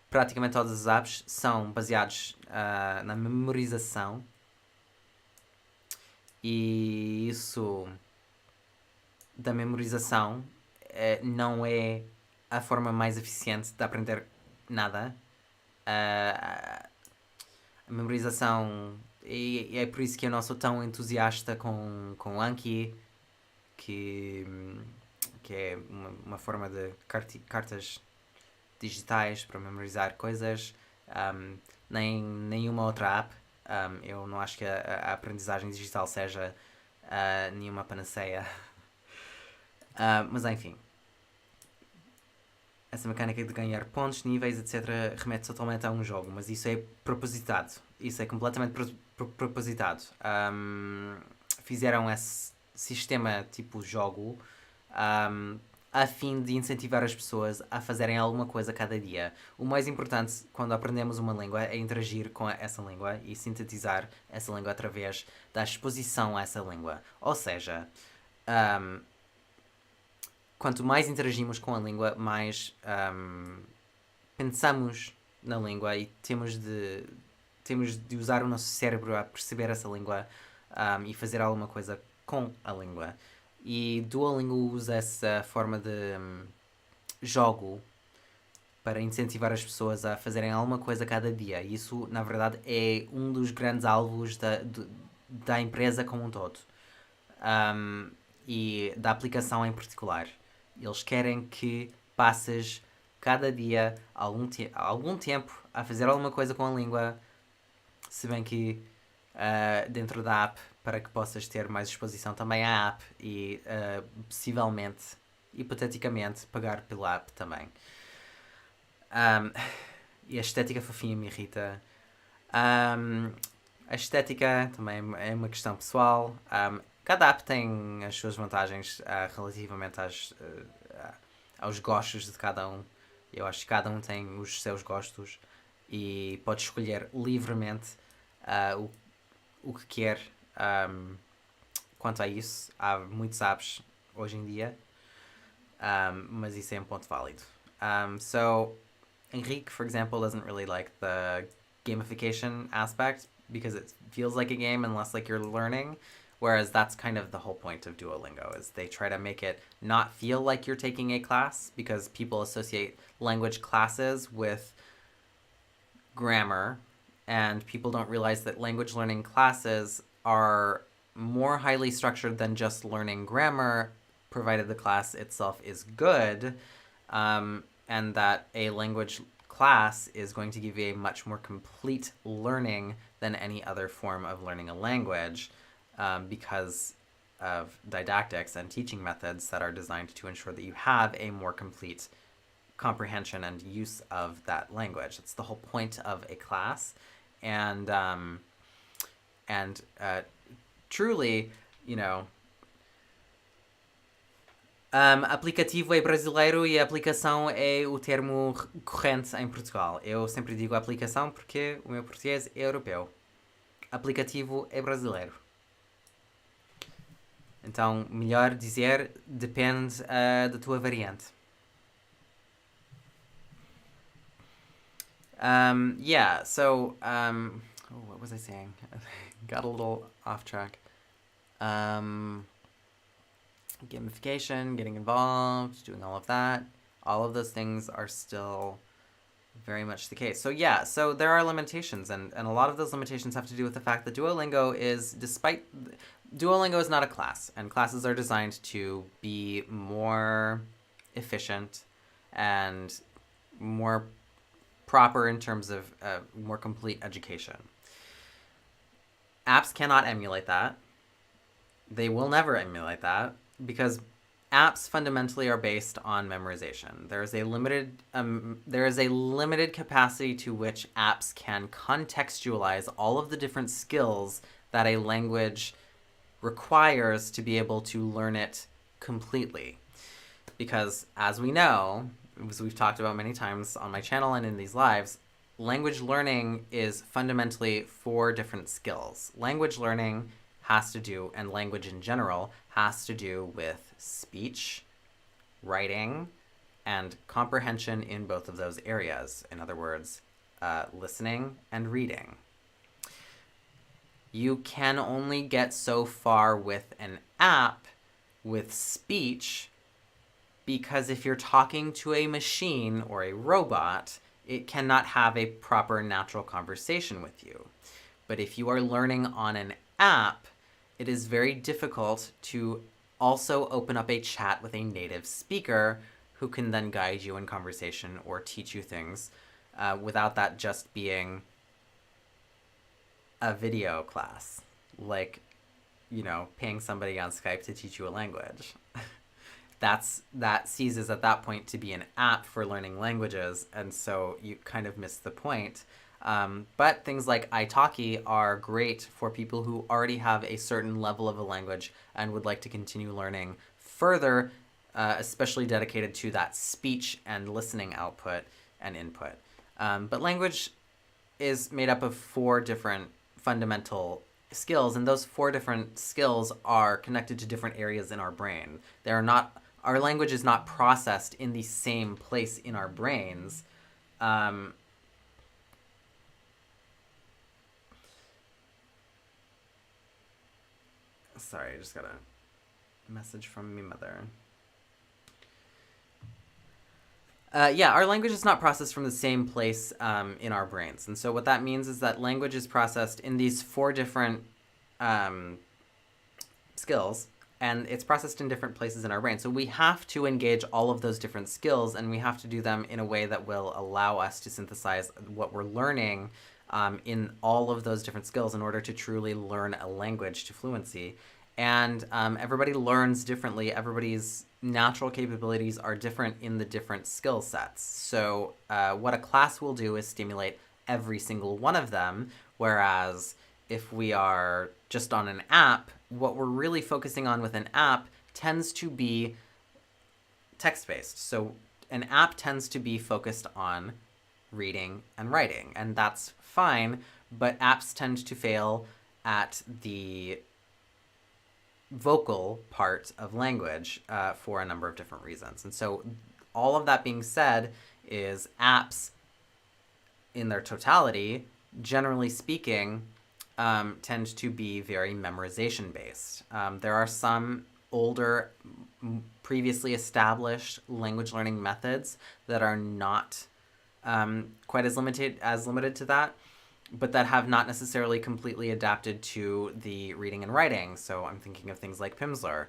praticamente todas as apps são baseadas na memorização, e isso da memorização não é a forma mais eficiente de aprender nada. A memorização E é por isso que eu não sou tão entusiasta com Anki, que, que é uma forma de cartas digitais para memorizar coisas, nem nenhuma outra app. Eu não acho que a aprendizagem digital seja nenhuma panaceia. Mas enfim, essa mecânica de ganhar pontos, níveis, etc., remete totalmente a um jogo, mas isso é propositado. Isso é completamente propositado. Fizeram esse sistema tipo jogo a fim de incentivar as pessoas a fazerem alguma coisa cada dia. O mais importante quando aprendemos uma língua é interagir com essa língua e sintetizar essa língua através da exposição a essa língua. Ou seja, quanto mais interagimos com a língua, mais pensamos na língua e temos de usar o nosso cérebro a perceber essa língua e fazer alguma coisa com a língua. E Duolingo usa essa forma de jogo para incentivar as pessoas a fazerem alguma coisa cada dia. E isso, na verdade, é um dos grandes alvos da empresa como um todo. E da aplicação em particular. Eles querem que passes cada dia algum tempo a fazer alguma coisa com a língua, se bem que dentro da app, para que possas ter mais exposição também à app e possivelmente, hipoteticamente, pagar pela app também. E a estética fofinha me irrita. A estética também é uma questão pessoal. Cada app tem as suas vantagens relativamente aos gostos de cada um. Eu acho que cada um tem os seus gostos e pode escolher livremente o que quer quanto a isso. Há muitos apps hoje em dia, mas isso é um ponto válido. So, Enrique, for example, doesn't really like the gamification aspect because it feels like a game and less like you're learning. Whereas that's kind of the whole point of Duolingo, is they try to make it not feel like you're taking a class, because people associate language classes with grammar, and people don't realize that language learning classes are more highly structured than just learning grammar, provided the class itself is good, and that a language class is going to give you a much more complete learning than any other form of learning a language. Because of didactics and teaching methods that are designed to ensure that you have a more complete comprehension and use of that language. It's the whole point of a class, and truly, you know, aplicativo é brasileiro e aplicação é o termo corrente em Portugal. Eu sempre digo aplicação porque o meu português é europeu. Aplicativo é brasileiro. Então, melhor dizer, depende da tua variante. Yeah, so, what was I saying? Got a little off track. Gamification, getting involved, doing all of that. All of those things are still very much the case. So yeah, so there are limitations, and a lot of those limitations have to do with the fact that Duolingo is not a class, and classes are designed to be more efficient and more proper in terms of more complete education. Apps cannot emulate that. They will never emulate that, because apps fundamentally are based on memorization. There is a limited capacity to which apps can contextualize all of the different skills that a language requires to be able to learn it completely. Because, as we know, as we've talked about many times on my channel and in these lives, language learning is fundamentally 4 different skills. Language learning has to do, and language in general, has to do with speech, writing, and comprehension in both of those areas. In other words, listening and reading. You can only get so far with an app with speech, because if you're talking to a machine or a robot, it cannot have a proper natural conversation with you. But if you are learning on an app, it is very difficult to also open up a chat with a native speaker who can then guide you in conversation or teach you things without that just being a video class, like, paying somebody on Skype to teach you a language. That ceases at that point to be an app for learning languages, and so you kind of miss the point. But things like italki are great for people who already have a certain level of a language and would like to continue learning further, especially dedicated to that speech and listening output and input. But language is made up of 4 different fundamental skills, and those 4 different skills are connected to different areas in our brain. Our language is not processed in the same place in our brains. Sorry, I just got a message from my mother. Our language is not processed from the same place in our brains. And so what that means is that language is processed in these 4 different skills, and it's processed in different places in our brain. So we have to engage all of those different skills, and we have to do them in a way that will allow us to synthesize what we're learning in all of those different skills in order to truly learn a language to fluency. And everybody learns differently. Everybody's natural capabilities are different in the different skill sets. So what a class will do is stimulate every single one of them, whereas if we are just on an app, what we're really focusing on with an app tends to be text-based. So an app tends to be focused on reading and writing, and that's fine, but apps tend to fail at the vocal part of language for a number of different reasons. And so all of that being said is apps in their totality, generally speaking, tend to be very memorization based. There are some older, previously established language learning methods that are not quite as limited to that, but that have not necessarily completely adapted to the reading and writing. So I'm thinking of things like Pimsleur.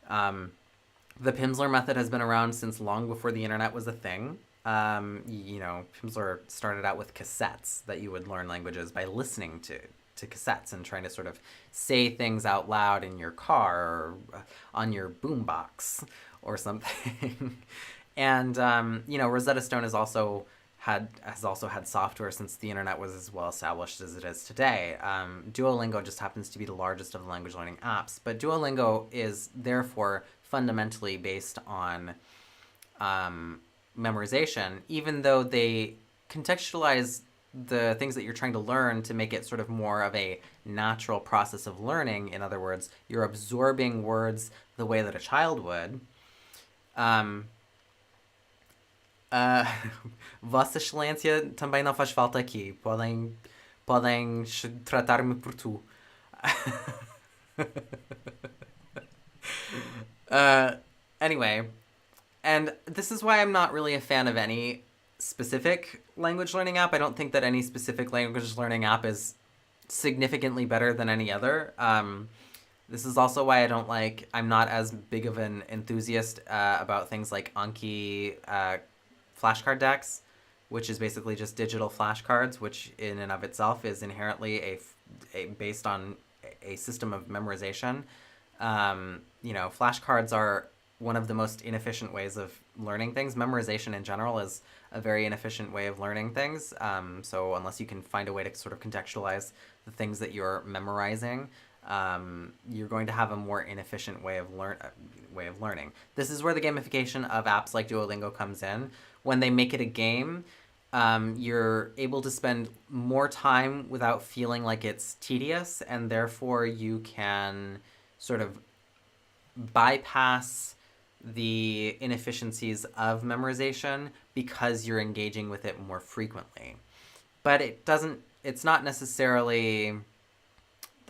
The Pimsleur method has been around since long before the internet was a thing. Pimsleur started out with cassettes that you would learn languages by listening to cassettes and trying to sort of say things out loud in your car or on your boombox or something. And Rosetta Stone has also had software since the internet was as well established as it is today. Duolingo just happens to be the largest of the language learning apps, but Duolingo is therefore fundamentally based on memorization, even though they contextualize the things that you're trying to learn to make it sort of more of a natural process of learning. In other words, you're absorbing words the way that a child would. Vossa Excelência também não faz falta aqui. Podem tratar-me por tu. Anyway, and this is why I'm not really a fan of any specific language learning app. I don't think that any specific language learning app is significantly better than any other. This is also why I'm not as big of an enthusiast about things like Anki flashcard decks, which is basically just digital flashcards, which in and of itself is inherently based on a system of memorization. Flashcards are one of the most inefficient ways of learning things. Memorization in general is a very inefficient way of learning things. So unless you can find a way to sort of contextualize the things that you're memorizing, you're going to have a more inefficient way of learning. This is where the gamification of apps like Duolingo comes in. When they make it a game, you're able to spend more time without feeling like it's tedious, and therefore you can sort of bypass the inefficiencies of memorization because you're engaging with it more frequently. But that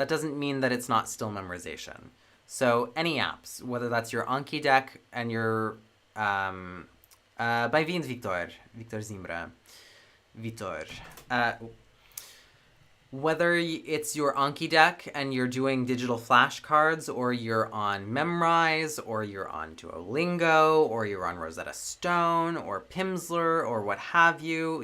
doesn't mean that it's not still memorization. So any apps, whether that's your Anki deck and your bem-vindo, Victor. Victor Zimbra. Vitor. Bem-vindo, Victor. Bem-vindo, Victor. Bem-vindo, Victor. Bem-vindo, Victor. Bem-vindo, Victor. Bem-vindo, Victor. Bem-vindo, Victor. Bem-vindo, Victor. Bem-vindo, Victor. Bem-vindo, Victor. Whether it's your Anki deck and you're doing digital flashcards, or you're on Memrise, or you're on Duolingo, or you're on Rosetta Stone, or Pimsleur, or what have you,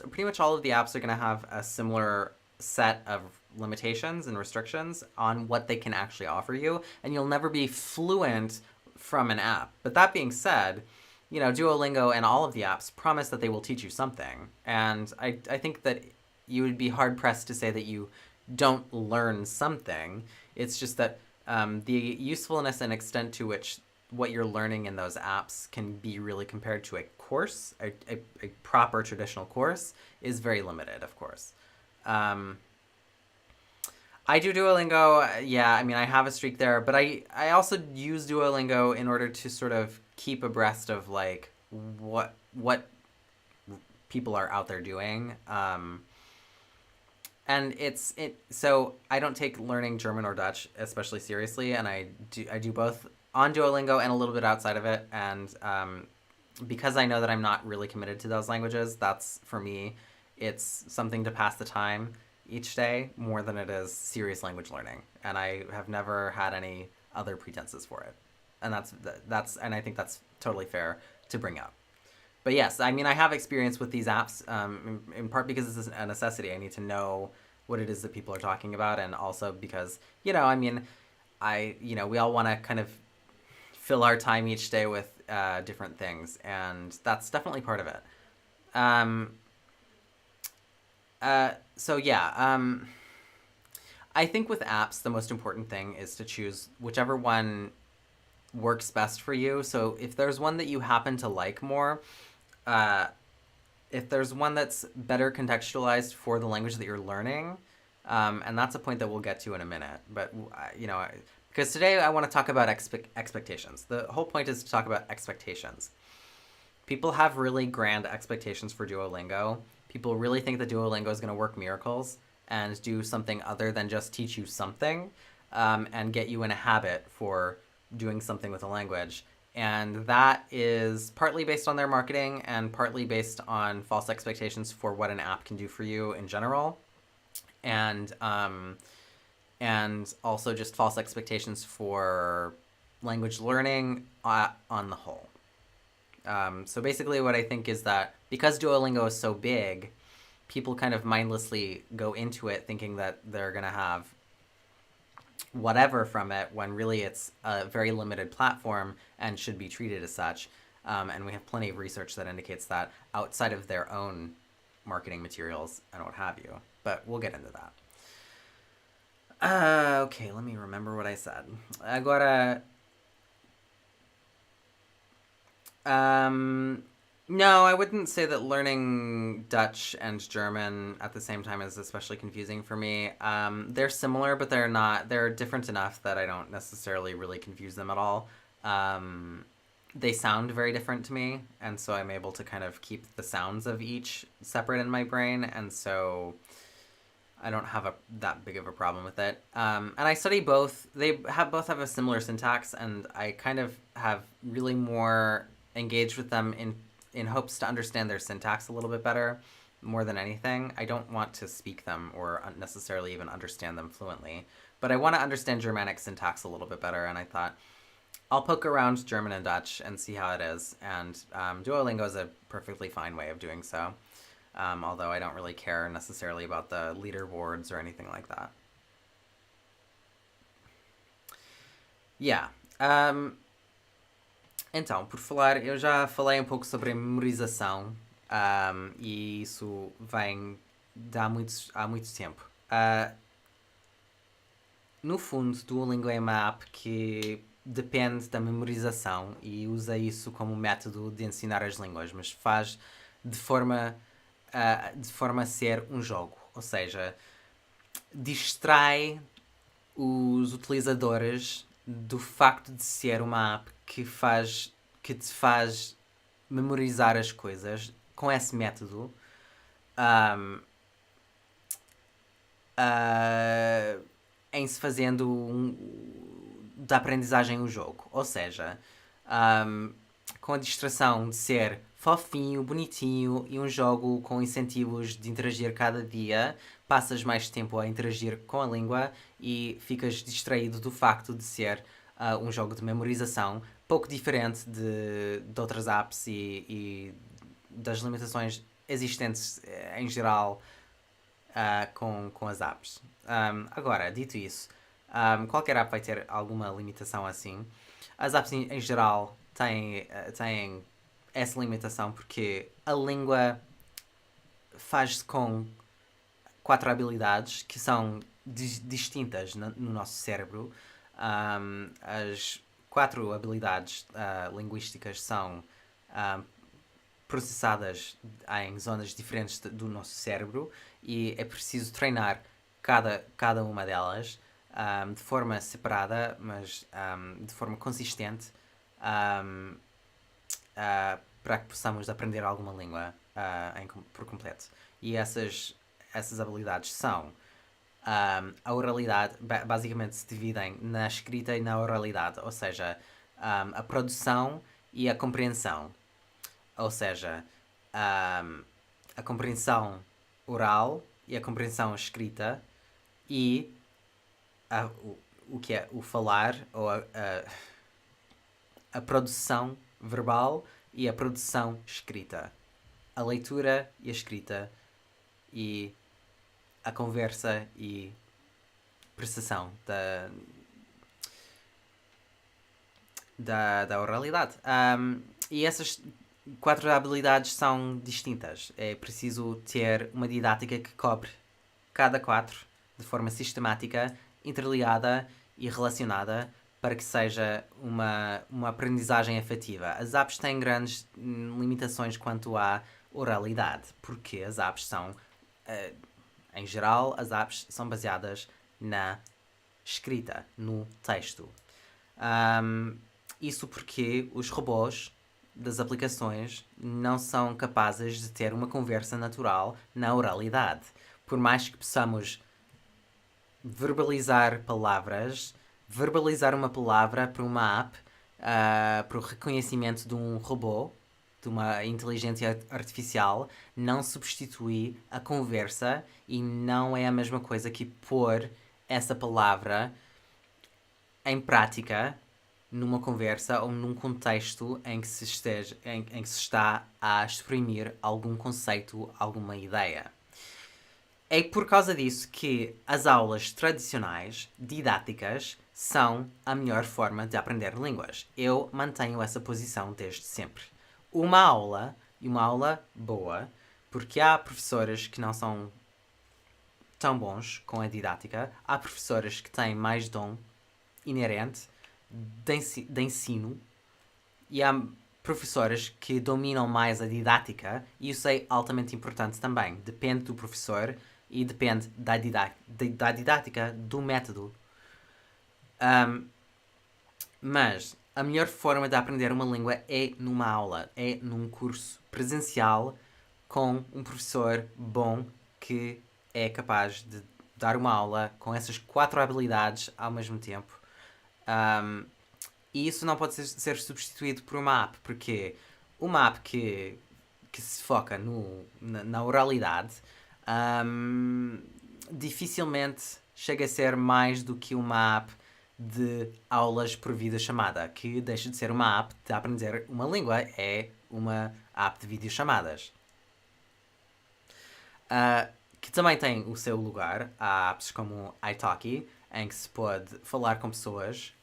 pretty much all of the apps are going to have a similar set of limitations and restrictions on what they can actually offer you, and you'll never be fluent from an app. But that being said, Duolingo and all of the apps promise that they will teach you something, and I think that you would be hard-pressed to say that you don't learn something. It's just that the usefulness and extent to which what you're learning in those apps can be really compared to a course, a proper traditional course, is very limited, of course. I do Duolingo, yeah, I mean, I have a streak there, but I also use Duolingo in order to sort of keep abreast of, like, what people are out there doing. And so I don't take learning German or Dutch especially seriously, and I do both on Duolingo and a little bit outside of it, and because I know that I'm not really committed to those languages, that's, for me, it's something to pass the time each day more than it is serious language learning, and I have never had any other pretenses for it, and and I think that's totally fair to bring up. But yes, I mean, I have experience with these apps, in part because it's a necessity. I need to know what it is that people are talking about, and also because, I mean, we all want to kind of fill our time each day with different things, and that's definitely part of it. So yeah, I think with apps, the most important thing is to choose whichever one works best for you. So if there's one that you happen to like more, if there's one that's better contextualized for the language that you're learning, and that's a point that we'll get to in a minute, but because today I want to talk about expectations. The whole point is to talk about expectations. People have really grand expectations for Duolingo. People really think that Duolingo is going to work miracles and do something other than just teach you something, and get you in a habit for doing something with a language. And that is partly based on their marketing and partly based on false expectations for what an app can do for you in general. And also just false expectations for language learning on the whole. So basically what I think is that because Duolingo is so big, people kind of mindlessly go into it thinking that they're going to have whatever from it, when really it's a very limited platform and should be treated as such. And we have plenty of research that indicates that outside of their own marketing materials and what have you. But we'll get into that. Okay, let me remember what I said. Agora... No, I wouldn't say that learning Dutch and German at the same time is especially confusing for me. They're similar, but they're not. They're different enough that I don't necessarily really confuse them at all. They sound very different to me, and so I'm able to kind of keep the sounds of each separate in my brain, and so I don't have that big of a problem with it. And I study both. They both have a similar syntax, and I kind of have really more engaged with them in hopes to understand their syntax a little bit better, more than anything. I don't want to speak them or necessarily even understand them fluently, but I want to understand Germanic syntax a little bit better, and I thought I'll poke around German and Dutch and see how it is, and Duolingo is a perfectly fine way of doing so, although I don't really care necessarily about the leaderboards or anything like that. Yeah. Então, por falar, eu já falei um pouco sobre a memorização, e isso vem de há muito tempo. No fundo, Duolingo é uma app que depende da memorização e usa isso como método de ensinar as línguas, mas faz de forma a ser um jogo, ou seja, distrai os utilizadores do facto de ser uma app que te faz memorizar as coisas com esse método, em se fazendo da aprendizagem um jogo. Ou seja, com a distração de ser fofinho, bonitinho e um jogo com incentivos de interagir cada dia, passas mais tempo a interagir com a língua e ficas distraído do facto de ser um jogo de memorização, pouco diferente de outras apps e das limitações existentes em geral com as apps. Agora, dito isso, qualquer app vai ter alguma limitação assim. As apps em geral têm essa limitação porque a língua faz-se com 4 habilidades que são distintas no nosso cérebro. As 4 habilidades linguísticas são processadas em zonas diferentes do nosso cérebro e é preciso treinar cada uma delas de forma separada, mas de forma consistente para que possamos aprender alguma língua por completo. E essas habilidades são a oralidade, basicamente se dividem na escrita e na oralidade, ou seja, a produção e a compreensão. Ou seja, a compreensão oral e a compreensão escrita e o que é o falar ou a produção verbal e a produção escrita. A leitura e a escrita e a conversa e prestação da oralidade. E essas 4 habilidades são distintas. É preciso ter uma didática que cobre cada 4 de forma sistemática, interligada e relacionada para que seja uma aprendizagem afetiva. As apps têm grandes limitações quanto à oralidade, porque as apps são, em geral, as apps são baseadas na escrita, no texto. Isso porque os robôs das aplicações não são capazes de ter uma conversa natural na oralidade. Por mais que possamos verbalizar palavras, verbalizar uma palavra para uma app, para o reconhecimento de um robô, de uma inteligência artificial, não substitui a conversa e não é a mesma coisa que pôr essa palavra em prática numa conversa ou num contexto em que se está a exprimir algum conceito, alguma ideia. É por causa disso que as aulas tradicionais, didáticas, são a melhor forma de aprender línguas. Eu mantenho essa posição desde sempre. Uma aula, e uma aula boa, porque há professores que não são tão bons com a didática, há professores que têm mais dom inerente de ensino e há professores que dominam mais a didática e isso é altamente importante também. Depende do professor e depende da didática, do método. Mas a melhor forma de aprender uma língua é numa aula, é num curso presencial com um professor bom que é capaz de dar uma aula com essas 4 habilidades ao mesmo tempo. E isso não pode ser substituído por uma app, porque uma app que se foca na oralidade dificilmente chega a ser mais do que uma app de aulas por videochamada, que deixa de ser uma app de aprender uma língua, é uma app de videochamadas. Que também tem o seu lugar. Há apps como italki, em que se pode falar com pessoas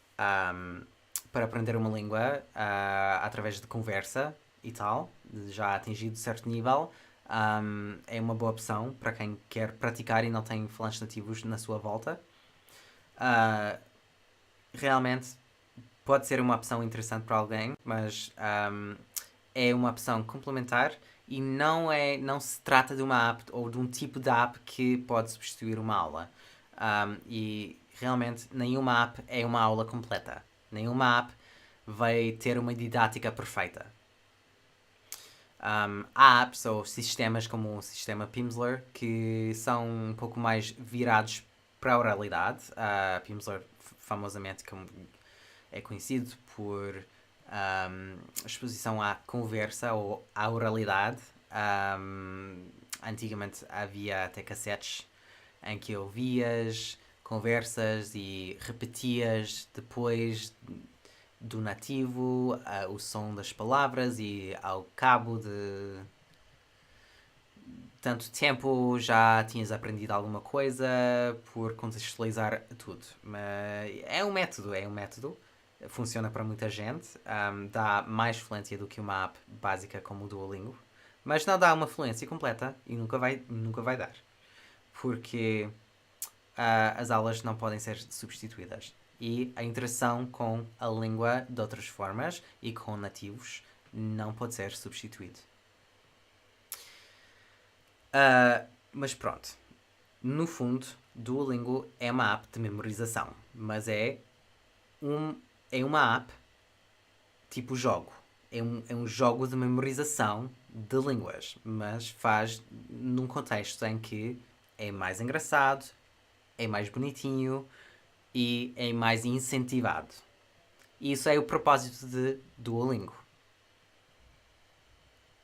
para aprender uma língua através de conversa e tal, já atingido certo nível. É uma boa opção para quem quer praticar e não tem falantes nativos na sua volta. Realmente pode ser uma opção interessante para alguém, mas é uma opção complementar e não se trata de uma app ou de um tipo de app que pode substituir uma aula. E realmente nenhuma app é uma aula completa. Nenhuma app vai ter uma didática perfeita. Há apps ou sistemas como o sistema Pimsleur que são um pouco mais virados para a oralidade. Pimsleur famosamente é conhecido por exposição à conversa ou à oralidade. Antigamente havia até cassetes em que ouvias conversas e repetias depois do nativo o som das palavras e ao cabo de tanto tempo já tinhas aprendido alguma coisa por contextualizar tudo. Mas é um método. Funciona para muita gente. Dá mais fluência do que uma app básica como o Duolingo. Mas não dá uma fluência completa e nunca vai dar. Porque as aulas não podem ser substituídas. E a interação com a língua de outras formas e com nativos não pode ser substituído. Mas pronto, no fundo, Duolingo é uma app de memorização, mas é uma app tipo jogo. É um jogo de memorização de línguas, mas faz num contexto em que é mais engraçado, é mais bonitinho e é mais incentivado. E isso é o propósito de Duolingo.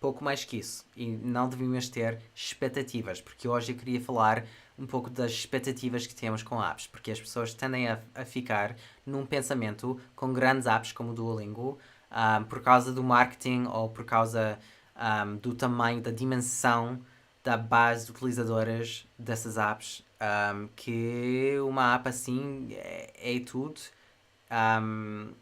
Pouco mais que isso. E não devíamos ter expectativas, porque hoje eu queria falar um pouco das expectativas que temos com apps, porque as pessoas tendem a ficar num pensamento com grandes apps como o Duolingo, por causa do marketing ou por causa do tamanho, da dimensão da base de utilizadoras dessas apps, que uma app assim é tudo. Um,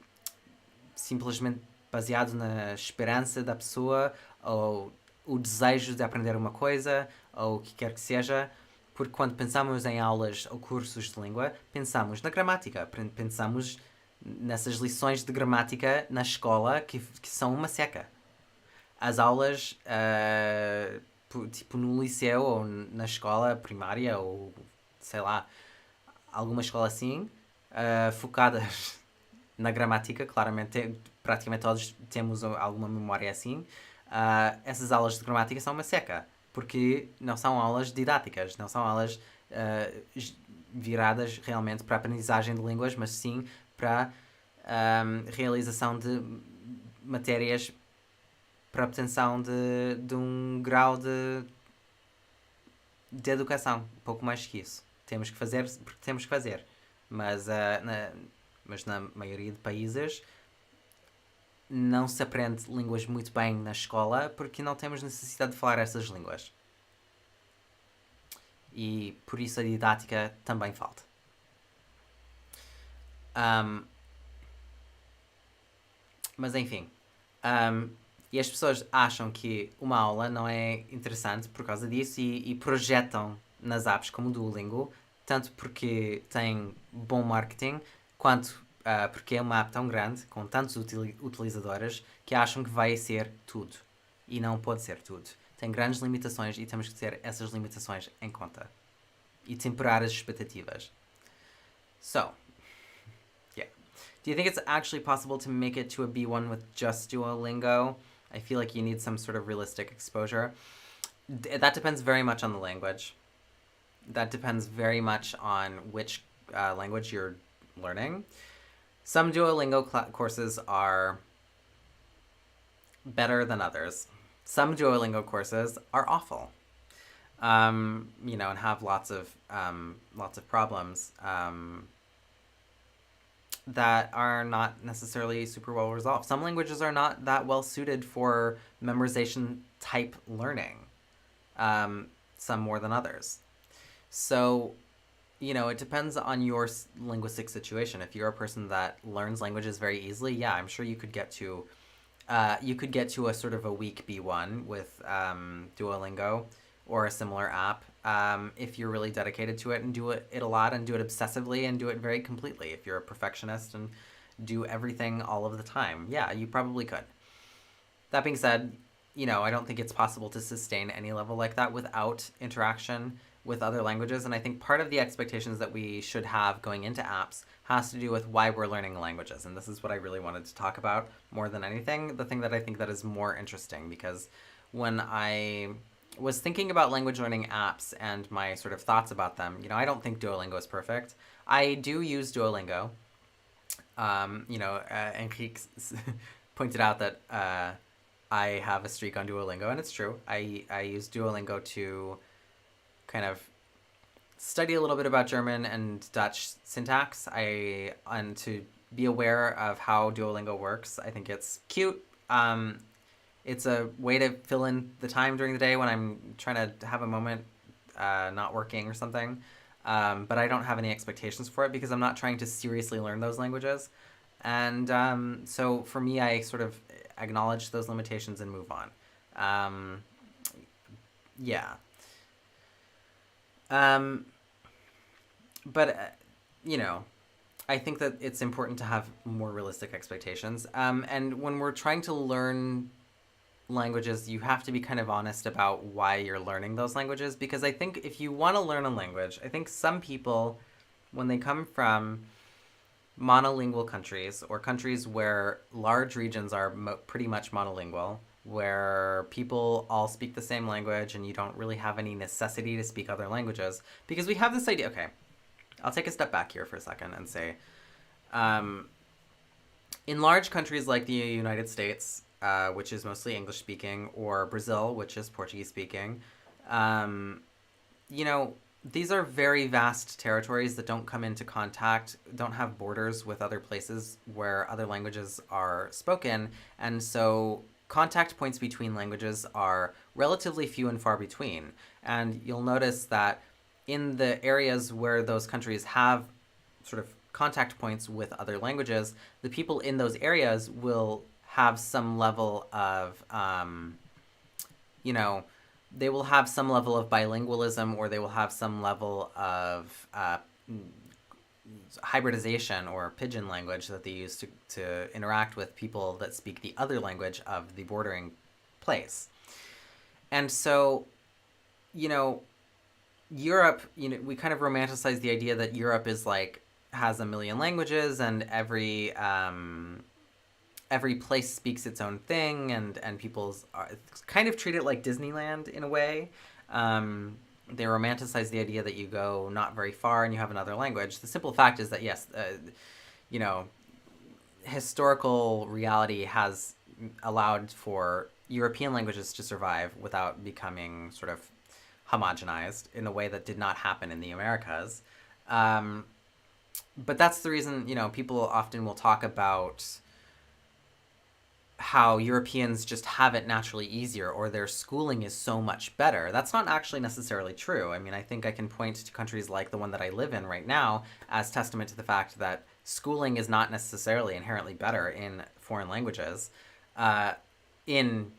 Simplesmente baseado na esperança da pessoa ou o desejo de aprender uma coisa ou o que quer que seja, porque quando pensamos em aulas ou cursos de língua, pensamos na gramática, pensamos nessas lições de gramática na escola que são uma seca. As aulas, tipo no liceu ou na escola primária ou sei lá, alguma escola assim, focadas na gramática, claramente, praticamente todos temos alguma memória assim. Essas aulas de gramática são uma seca, porque não são aulas didáticas, não são aulas viradas realmente para a aprendizagem de línguas, mas sim para realização de matérias para a obtenção de um grau de educação, um pouco mais que isso. Temos que fazer porque temos que fazer, mas na maioria de países não se aprende línguas muito bem na escola porque não temos necessidade de falar essas línguas. E por isso a didática também falta. Mas enfim. E as pessoas acham que uma aula não é interessante por causa disso e projetam nas apps como o Duolingo, tanto porque tem bom marketing, quanto porque é uma app tão grande, com tantos utilizadoras, que acham que vai ser tudo. E não pode ser tudo. Tem grandes limitações e temos que ter essas limitações em conta. E temperar as expectativas. So, yeah. Do you think it's actually possible to make it to a B1 with just Duolingo? I feel like you need some sort of realistic exposure. That depends very much on the language. That depends very much on which language you're learning. Some Duolingo courses are better than others. Some Duolingo courses are awful. And have lots of problems that are not necessarily super well resolved. Some languages are not that well suited for memorization type learning, some more than others. So, it depends on your linguistic situation. If you're a person that learns languages very easily, yeah, I'm sure you could get to a sort of a weak B1 with Duolingo or a similar app, if you're really dedicated to it and do it a lot and do it obsessively and do it very completely. If you're a perfectionist and do everything all of the time, yeah, you probably could. That being said, I don't think it's possible to sustain any level like that without interaction with other languages. And I think part of the expectations that we should have going into apps has to do with why we're learning languages. And this is what I really wanted to talk about more than anything. The thing that I think that is more interesting, because when I was thinking about language learning apps and my sort of thoughts about them, I don't think Duolingo is perfect. I do use Duolingo. Enrique pointed out that I have a streak on Duolingo, and it's true. I use Duolingo to kind of study a little bit about German and Dutch syntax. And to be aware of how Duolingo works. I think it's cute. It's a way to fill in the time during the day when I'm trying to have a moment not working or something. But I don't have any expectations for it because I'm not trying to seriously learn those languages. And so for me, I sort of acknowledge those limitations and move on. Yeah. But, I think that it's important to have more realistic expectations. And when we're trying to learn languages, you have to be kind of honest about why you're learning those languages. Because I think if you want to learn a language, I think some people, when they come from monolingual countries or countries where large regions are pretty much monolingual, where people all speak the same language and you don't really have any necessity to speak other languages, because we have this idea. Okay, I'll take a step back here for a second and say, in large countries like the United States, which is mostly English speaking, or Brazil, which is Portuguese speaking, these are very vast territories that don't come into contact, don't have borders with other places where other languages are spoken. And so contact points between languages are relatively few and far between. And you'll notice that in the areas where those countries have sort of contact points with other languages, the people in those areas will have some level of, they will have some level of bilingualism, or they will have some level of hybridization or pidgin language that they use to interact with people that speak the other language of the bordering place. And so, Europe, we kind of romanticize the idea that Europe is has a million languages, and every place speaks its own thing, and people kind of treat it like Disneyland in a way. They romanticize the idea that you go not very far and you have another language. The simple fact is that, yes, historical reality has allowed for European languages to survive without becoming sort of homogenized in a way that did not happen in the Americas. But that's the reason, people often will talk about how Europeans just have it naturally easier, or their schooling is so much better. That's not actually necessarily true. I mean, I think I can point to countries like the one that I live in right now as testament to the fact that schooling is not necessarily inherently better in foreign languages in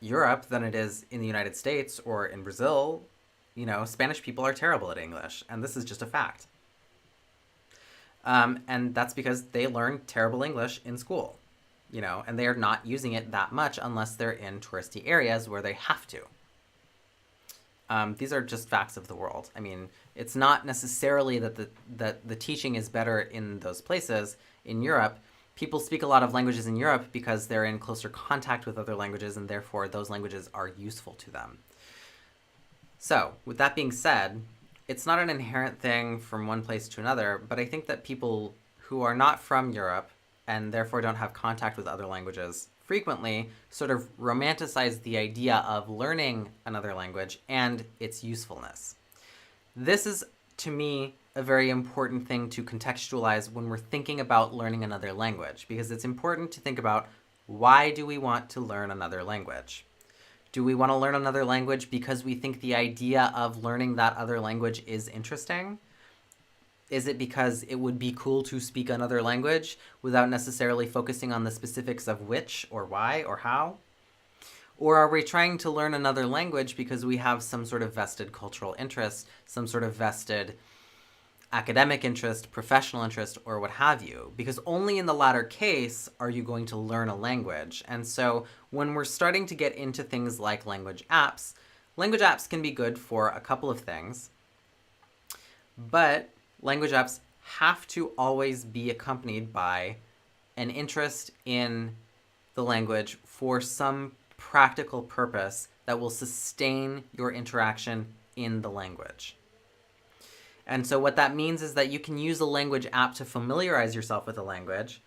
Europe than it is in the United States or in Brazil. Spanish people are terrible at English, and this is just a fact. And that's because they learn terrible English in school. And they are not using it that much unless they're in touristy areas where they have to. These are just facts of the world. I mean, it's not necessarily that the teaching is better in those places. In Europe, people speak a lot of languages in Europe because they're in closer contact with other languages, and therefore those languages are useful to them. So, with that being said, it's not an inherent thing from one place to another, but I think that people who are not from Europe and therefore don't have contact with other languages frequently sort of romanticize the idea of learning another language and its usefulness. This is, to me, a very important thing to contextualize when we're thinking about learning another language, because it's important to think about, why do we want to learn another language? Do we want to learn another language because we think the idea of learning that other language is interesting? Is it because it would be cool to speak another language without necessarily focusing on the specifics of which or why or how? Or are we trying to learn another language because we have some sort of vested cultural interest, some sort of vested academic interest, professional interest, or what have you? Because only in the latter case are you going to learn a language. And so when we're starting to get into things like language apps can be good for a couple of things, but language apps have to always be accompanied by an interest in the language for some practical purpose that will sustain your interaction in the language. And so what that means is that you can use a language app to familiarize yourself with a language,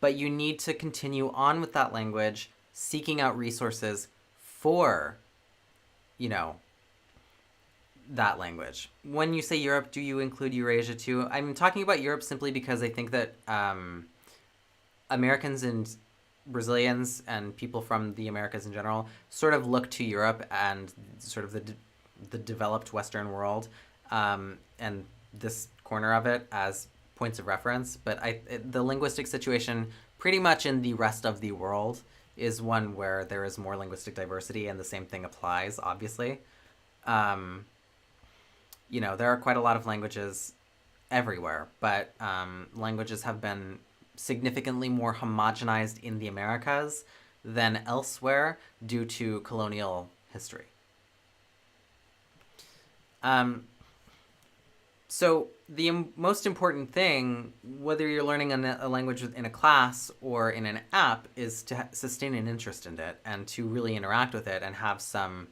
but you need to continue on with that language, seeking out resources for, that language. When you say Europe, do you include Eurasia too? I'm talking about Europe simply because I think that Americans and Brazilians and people from the Americas in general sort of look to Europe and sort of the developed Western world and this corner of it as points of reference. But the linguistic situation pretty much in the rest of the world is one where there is more linguistic diversity, and the same thing applies, obviously. There are quite a lot of languages everywhere, but languages have been significantly more homogenized in the Americas than elsewhere due to colonial history. So the most important thing, whether you're learning a language in a class or in an app, is to sustain an interest in it and to really interact with it and have some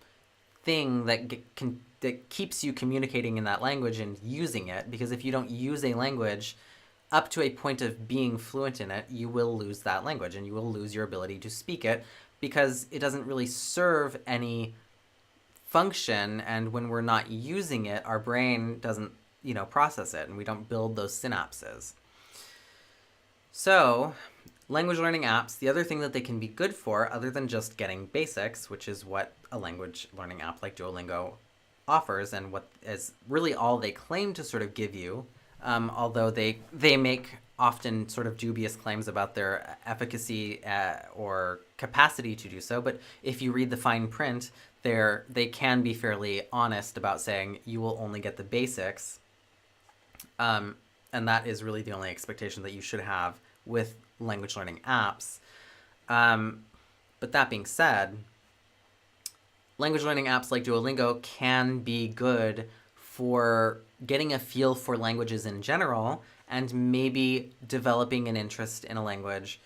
thing that keeps you communicating in that language and using it. Because if you don't use a language up to a point of being fluent in it, you will lose that language and you will lose your ability to speak it because it doesn't really serve any function. And when we're not using it, our brain doesn't, process it, and we don't build those synapses. So language learning apps, the other thing that they can be good for, other than just getting basics, which is what a language learning app like Duolingo offers and what is really all they claim to sort of give you, although they make often sort of dubious claims about their efficacy or capacity to do so. But if you read the fine print, they can be fairly honest about saying you will only get the basics. And that is really the only expectation that you should have with language learning apps. But that being said, language learning apps like Duolingo can be good for getting a feel for languages in general and maybe developing an interest in a language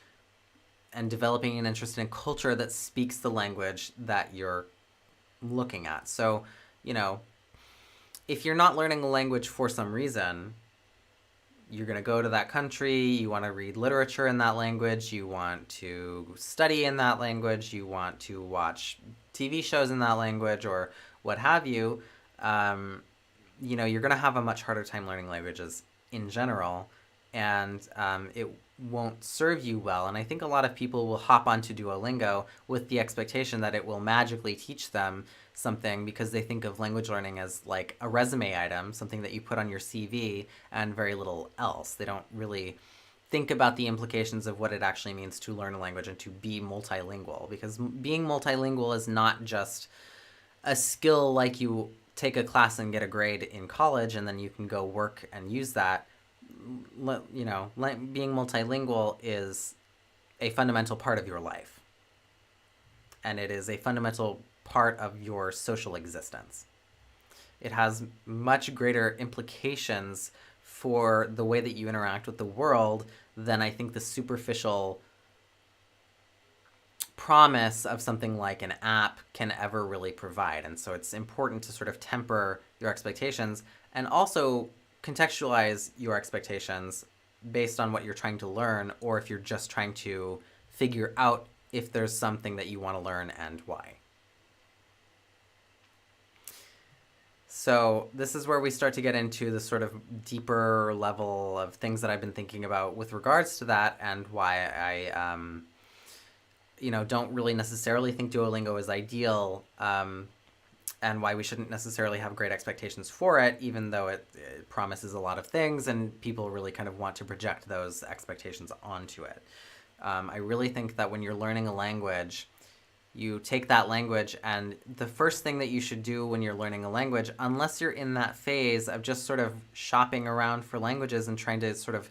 and developing an interest in a culture that speaks the language that you're looking at. So, if you're not learning a language for some reason, you're going to go to that country, you want to read literature in that language, you want to study in that language, you want to watch TV shows in that language or what have you, you're going to have a much harder time learning languages in general, and it won't serve you well. And I think a lot of people will hop onto Duolingo with the expectation that it will magically teach them something because they think of language learning as like a resume item, something that you put on your CV and very little else. They don't really think about the implications of what it actually means to learn a language and to be multilingual, because being multilingual is not just a skill like you take a class and get a grade in college and then you can go work and use that. Being multilingual is a fundamental part of your life, and it is a fundamental part of your social existence. It has much greater implications for the way that you interact with the world than I think the superficial promise of something like an app can ever really provide. And so it's important to sort of temper your expectations and also contextualize your expectations based on what you're trying to learn, or if you're just trying to figure out if there's something that you want to learn and why. So this is where we start to get into the sort of deeper level of things that I've been thinking about with regards to that, and why I don't really necessarily think Duolingo is ideal, and why we shouldn't necessarily have great expectations for it, even though it promises a lot of things and people really kind of want to project those expectations onto it. I really think that when you're learning a language, you take that language, and the first thing that you should do when you're learning a language, unless you're in that phase of just sort of shopping around for languages and trying to sort of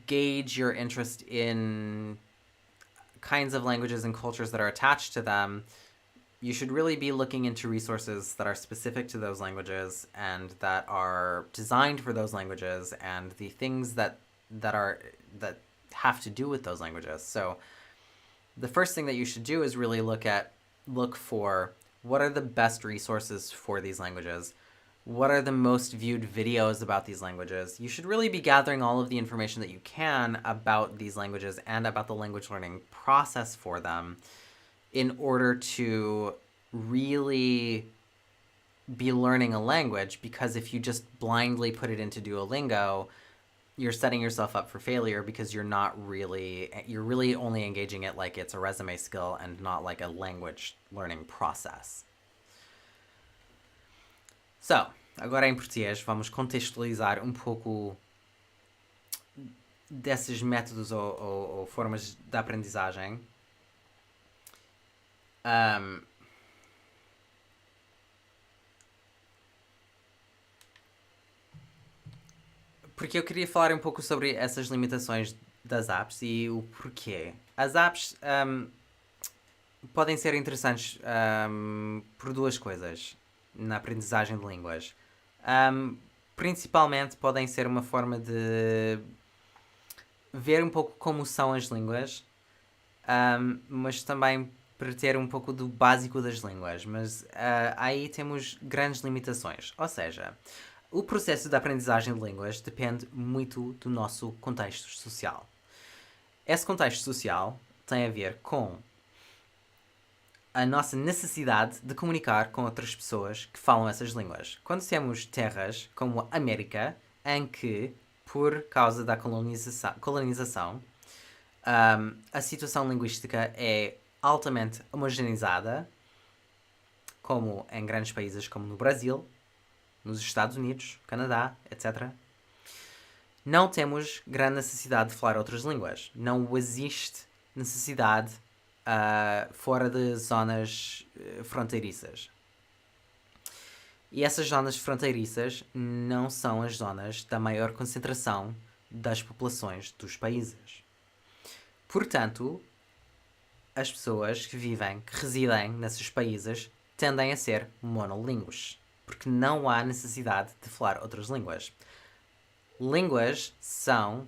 gauge your interest in kinds of languages and cultures that are attached to them, you should really be looking into resources that are specific to those languages and that are designed for those languages and the things that have to do with those languages. So the first thing that you should do is really look for what are the best resources for these languages. What are the most viewed videos about these languages? You should really be gathering all of the information that you can about these languages and about the language learning process for them in order to really be learning a language, because if you just blindly put it into Duolingo, you're setting yourself up for failure, because you're really only engaging it like it's a resume skill and not like a language learning process. So, agora em português vamos contextualizar um pouco desses métodos ou formas de aprendizagem. Porque eu queria falar um pouco sobre essas limitações das apps e o porquê. As apps podem ser interessantes por duas coisas na aprendizagem de línguas. Principalmente podem ser uma forma de ver um pouco como são as línguas, mas também para ter um pouco do básico das línguas. Mas aí temos grandes limitações. Ou seja, o processo de aprendizagem de línguas depende muito do nosso contexto social. Esse contexto social tem a ver com a nossa necessidade de comunicar com outras pessoas que falam essas línguas. Quando temos terras como a América, em que, por causa da colonização, a situação linguística é altamente homogeneizada, como em grandes países como no Brasil, nos Estados Unidos, Canadá, etc., não temos grande necessidade de falar outras línguas. Não existe necessidade fora de zonas fronteiriças. E essas zonas fronteiriças não são as zonas da maior concentração das populações dos países. Portanto, as pessoas que residem nesses países, tendem a ser monolíngues, porque não há necessidade de falar outras línguas. Línguas são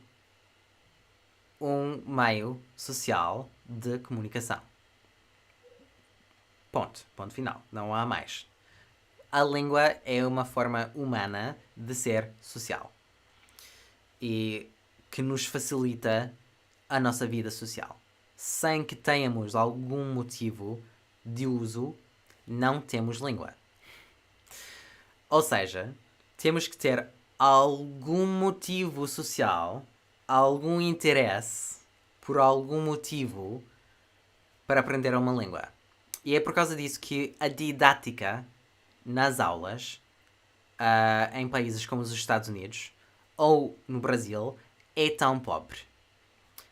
um meio social de comunicação. Ponto final. Não há mais. A língua é uma forma humana de ser social e que nos facilita a nossa vida social. Sem que tenhamos algum motivo de uso, não temos língua. Ou seja, temos que ter algum motivo social, algum interesse por algum motivo para aprender uma língua. E é por causa disso que a didática nas aulas, em países como os Estados Unidos ou no Brasil, é tão pobre.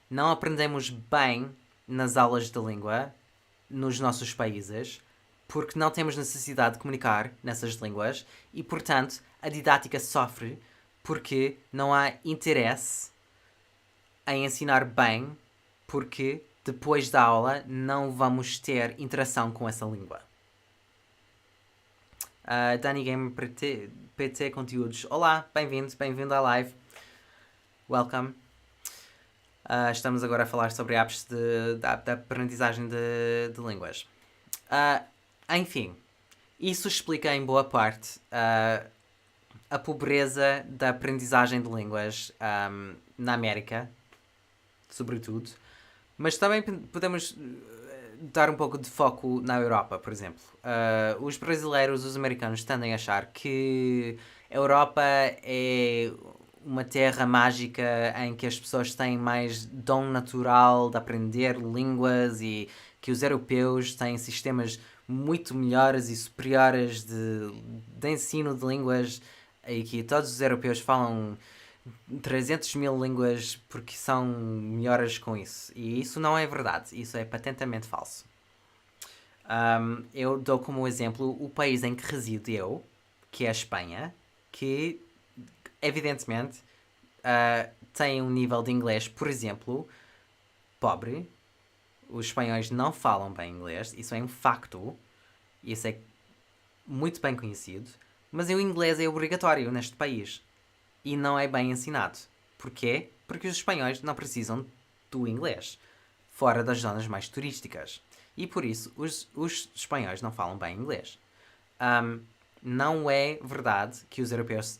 Não aprendemos bem nas aulas de língua nos nossos países porque não temos necessidade de comunicar nessas línguas e, portanto, a didática sofre porque não há interesse em ensinar bem, porque depois da aula não vamos ter interação com essa língua. Dani Game PT Conteúdos. Olá, bem-vindo à live. Welcome. Estamos agora a falar sobre apps da aprendizagem de línguas. Enfim, isso explica em boa parte a pobreza da aprendizagem de línguas na América, sobretudo, mas também podemos dar um pouco de foco na Europa, por exemplo. Os brasileiros, os americanos tendem a achar que a Europa é uma terra mágica em que as pessoas têm mais dom natural de aprender línguas e que os europeus têm sistemas muito melhores e superiores de ensino de línguas e que todos os europeus falam 300 mil línguas porque são melhores com isso. E isso não é verdade. Isso é patentemente falso. Eu dou como exemplo o país em que resido eu, que é a Espanha, que evidentemente tem um nível de inglês, por exemplo, pobre. Os espanhóis não falam bem inglês. Isso é um facto. Isso é muito bem conhecido. Mas o inglês é obrigatório neste país. E não é bem ensinado. Porquê? Porque os espanhóis não precisam do inglês fora das zonas mais turísticas. E por isso os espanhóis não falam bem inglês. Não é verdade que os europeus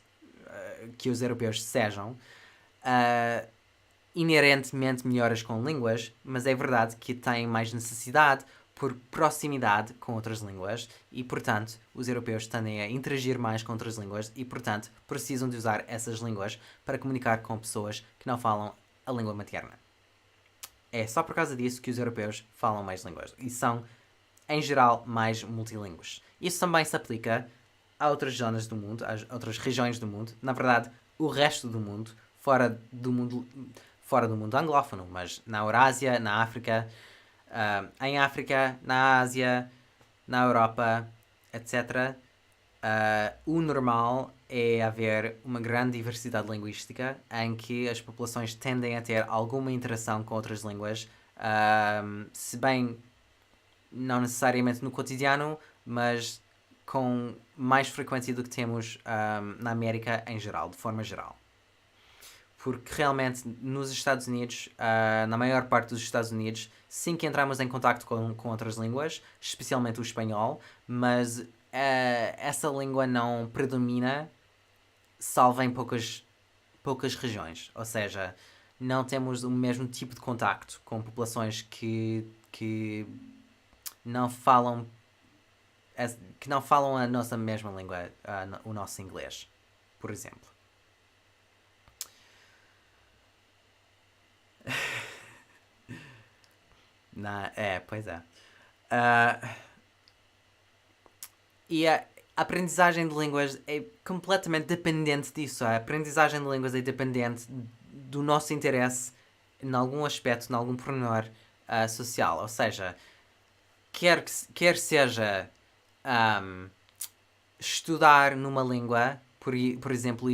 sejam inerentemente melhores com línguas, mas é verdade que têm mais necessidade por proximidade com outras línguas e, portanto, os europeus tendem a interagir mais com outras línguas e, portanto, precisam de usar essas línguas para comunicar com pessoas que não falam a língua materna. É só por causa disso que os europeus falam mais línguas e são, em geral, mais multilingües. Isso também se aplica a outras zonas do mundo, a outras regiões do mundo. Na verdade, o resto do mundo, fora do mundo anglófono, mas na Eurásia, na África, em África, na Ásia, na Europa, etc. O normal é haver uma grande diversidade linguística em que as populações tendem a ter alguma interação com outras línguas, se bem não necessariamente no cotidiano, mas com mais frequência do que temos na América em geral, de forma geral. Porque realmente nos Estados Unidos, na maior parte dos Estados Unidos, sim que entramos em contacto com outras línguas, especialmente o espanhol, mas essa língua não predomina, salvo em poucas regiões. Ou seja, não temos o mesmo tipo de contacto com populações que não falam a nossa mesma língua, o nosso inglês, por exemplo. Pois é. E a aprendizagem de línguas é completamente dependente disso. A aprendizagem de línguas é dependente do nosso interesse em algum aspecto, em algum pormenor social. Ou seja, quer seja estudar numa língua, por exemplo,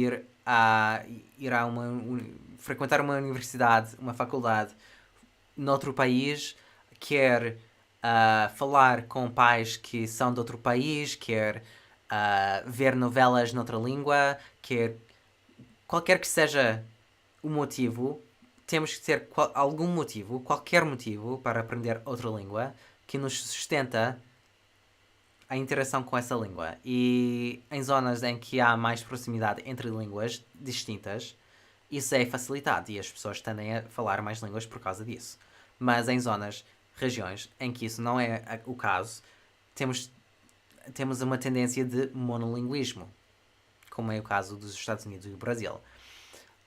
frequentar uma universidade, uma faculdade noutro país, quer falar com pais que são de outro país, quer ver novelas noutra língua, qualquer que seja o motivo, temos que ter algum motivo, qualquer motivo para aprender outra língua que nos sustenta a interação com essa língua. E em zonas em que há mais proximidade entre línguas distintas, isso é facilitado e as pessoas tendem a falar mais línguas por causa disso. Mas em regiões em que isso não é o caso, temos uma tendência de monolinguismo, como é o caso dos Estados Unidos e do Brasil.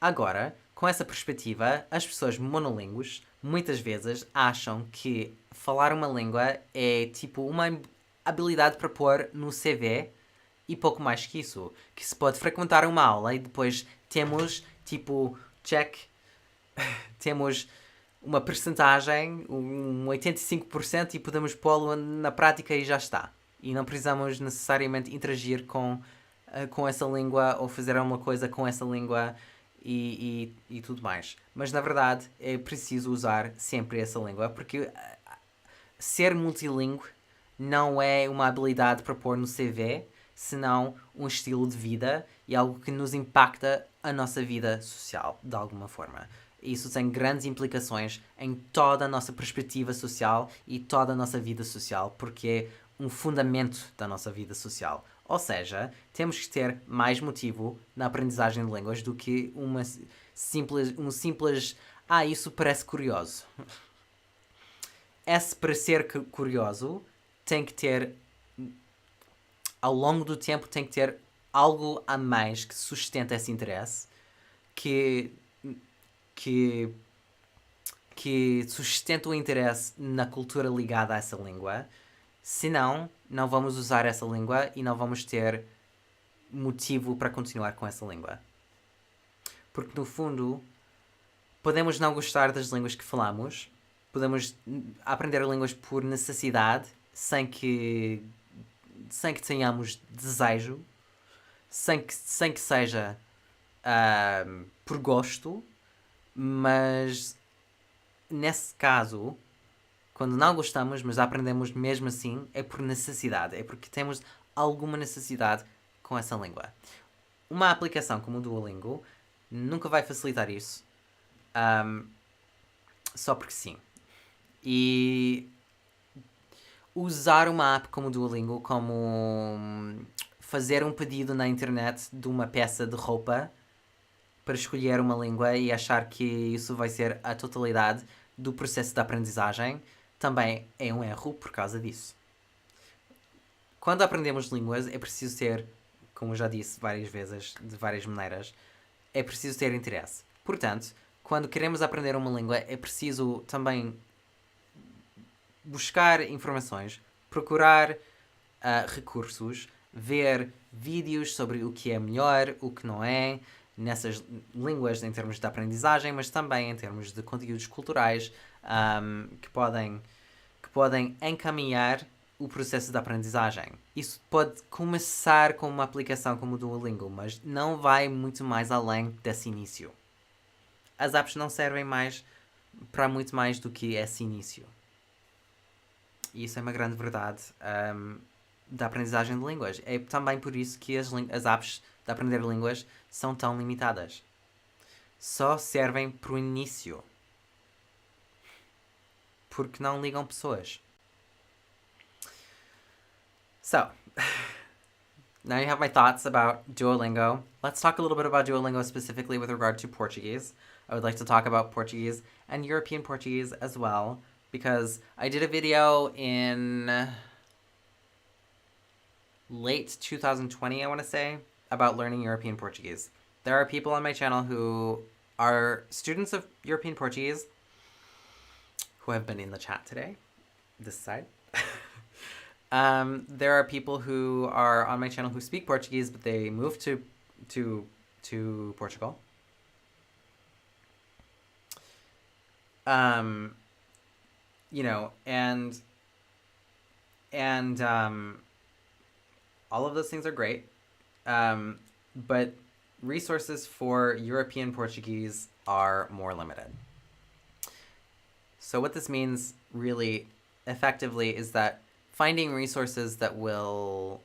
Agora, com essa perspectiva, as pessoas monolíngues muitas vezes acham que falar uma língua é tipo uma habilidade para pôr no CV e pouco mais que isso. Que se pode frequentar uma aula e depois temos tipo check, temos uma percentagem, um 85% e podemos pô-lo na prática e já está. E não precisamos necessariamente interagir com essa língua ou fazer alguma coisa com essa língua e tudo mais. Mas na verdade é preciso usar sempre essa língua porque ser multilingüe não é uma habilidade para pôr no CV, senão um estilo de vida e algo que nos impacta a nossa vida social, de alguma forma. Isso tem grandes implicações em toda a nossa perspectiva social e toda a nossa vida social, porque é um fundamento da nossa vida social. Ou seja, temos que ter mais motivo na aprendizagem de línguas do que um simples isso parece curioso. Esse parecer curioso tem que ter, ao longo do tempo, tem que ter algo a mais que sustenta esse interesse, que sustenta o interesse na cultura ligada a essa língua. Senão, não vamos usar essa língua e não vamos ter motivo para continuar com essa língua. Porque, no fundo, podemos não gostar das línguas que falamos, podemos aprender línguas por necessidade, sem que tenhamos desejo, sem que seja por gosto, mas nesse caso, quando não gostamos, mas aprendemos mesmo assim, é por necessidade, é porque temos alguma necessidade com essa língua. Uma aplicação como o Duolingo nunca vai facilitar isso, só porque sim. E usar uma app como o Duolingo, como fazer um pedido na internet de uma peça de roupa para escolher uma língua e achar que isso vai ser a totalidade do processo de aprendizagem, também é um erro por causa disso. Quando aprendemos línguas, é preciso ter, como eu já disse várias vezes, de várias maneiras, é preciso ter interesse. Portanto, quando queremos aprender uma língua, é preciso também buscar informações, procurar recursos, ver vídeos sobre o que é melhor, o que não é, nessas línguas em termos de aprendizagem, mas também em termos de conteúdos culturais que podem encaminhar o processo de aprendizagem. Isso pode começar com uma aplicação como o Duolingo, mas não vai muito mais além desse início. As apps não servem mais para muito mais do que esse início. E isso é uma grande verdade da aprendizagem de línguas. É também por isso que as apps de aprender línguas são tão limitadas. Só servem para o início. Porque não ligam pessoas. So, now you have my thoughts about Duolingo. Let's talk a little bit about Duolingo specifically with regard to Portuguese. I would like to talk about Portuguese and European Portuguese as well, because I did a video in late 2020, I want to say, about learning European Portuguese. There are people on my channel who are students of European Portuguese who have been in the chat today, this side. There are people who are on my channel who speak Portuguese, but they moved to Portugal. You know, and all of those things are great, but resources for European Portuguese are more limited. So what this means really effectively is that finding resources that will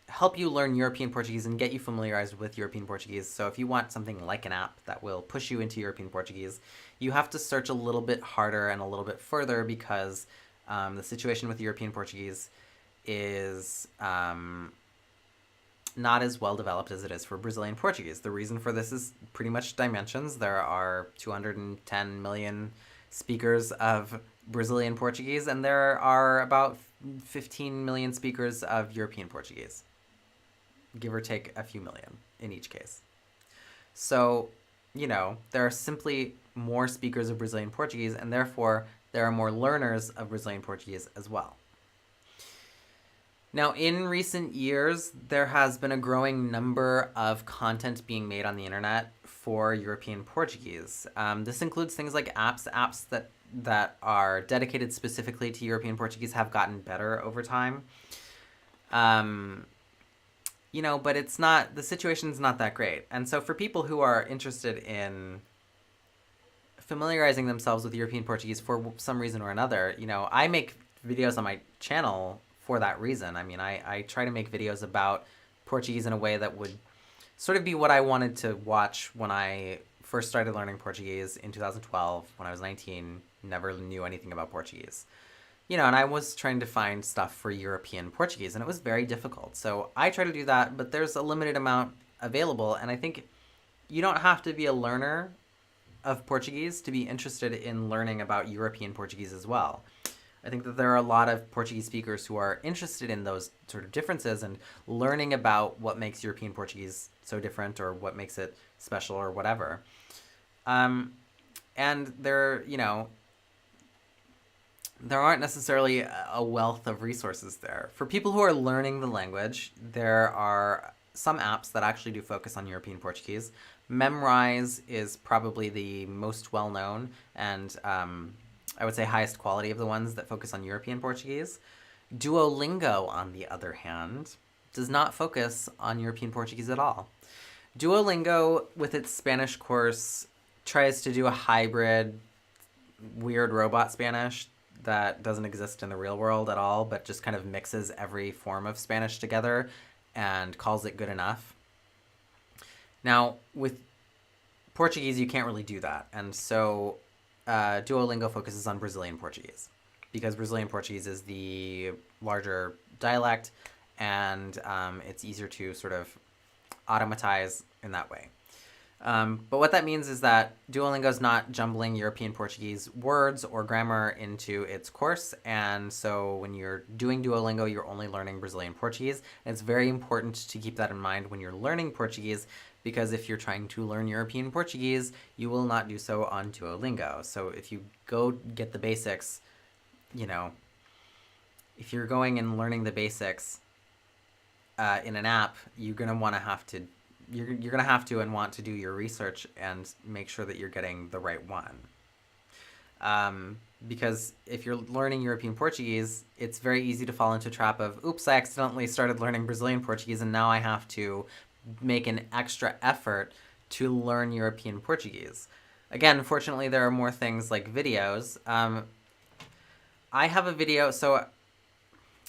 help you learn European Portuguese and get you familiarized with European Portuguese. So if you want something like an app that will push you into European Portuguese, you have to search a little bit harder and a little bit further, because the situation with European Portuguese is not as well developed as it is for Brazilian Portuguese. The reason for this is pretty much dimensions. There are 210 million speakers of Brazilian Portuguese, and there are about 15 million speakers of European Portuguese, give or take a few million in each case. So, you know, there are simply more speakers of Brazilian Portuguese, and therefore there are more learners of Brazilian Portuguese as well. Now, in recent years, there has been a growing number of content being made on the internet for European Portuguese. This includes things like apps. Apps that are dedicated specifically to European Portuguese have gotten better over time. You know, but the situation's not that great. And so for people who are interested in familiarizing themselves with European Portuguese for some reason or another, you know, I make videos on my channel for that reason. I mean, I try to make videos about Portuguese in a way that would sort of be what I wanted to watch when I first started learning Portuguese in 2012, when I was 19, never knew anything about Portuguese. You know, and I was trying to find stuff for European Portuguese, and it was very difficult. So I try to do that, but there's a limited amount available, and I think you don't have to be a learner of Portuguese to be interested in learning about European Portuguese as well. I think that there are a lot of Portuguese speakers who are interested in those sort of differences and learning about what makes European Portuguese so different, or what makes it special, or whatever. And there aren't necessarily a wealth of resources there. For people who are learning the language, there are some apps that actually do focus on European Portuguese. Memrise is probably the most well-known and I would say highest quality of the ones that focus on European Portuguese. Duolingo, on the other hand, does not focus on European Portuguese at all. Duolingo, with its Spanish course, tries to do a hybrid, weird robot Spanish that doesn't exist in the real world at all, but just kind of mixes every form of Spanish together and calls it good enough. Now, with Portuguese, you can't really do that. And so Duolingo focuses on Brazilian Portuguese, because Brazilian Portuguese is the larger dialect, and it's easier to sort of automatize in that way. But what that means is that Duolingo is not jumbling European Portuguese words or grammar into its course. And so when you're doing Duolingo, you're only learning Brazilian Portuguese. And it's very important to keep that in mind when you're learning Portuguese, because if you're trying to learn European Portuguese, you will not do so on Duolingo. So if you go get the basics, if you're going and learning the basics in an app, you're gonna have to and want to do your research and make sure that you're getting the right one. Because if you're learning European Portuguese, it's very easy to fall into a trap of, oops, I accidentally started learning Brazilian Portuguese and now I have to make an extra effort to learn European Portuguese. Again, fortunately, there are more things like videos. I have a video, so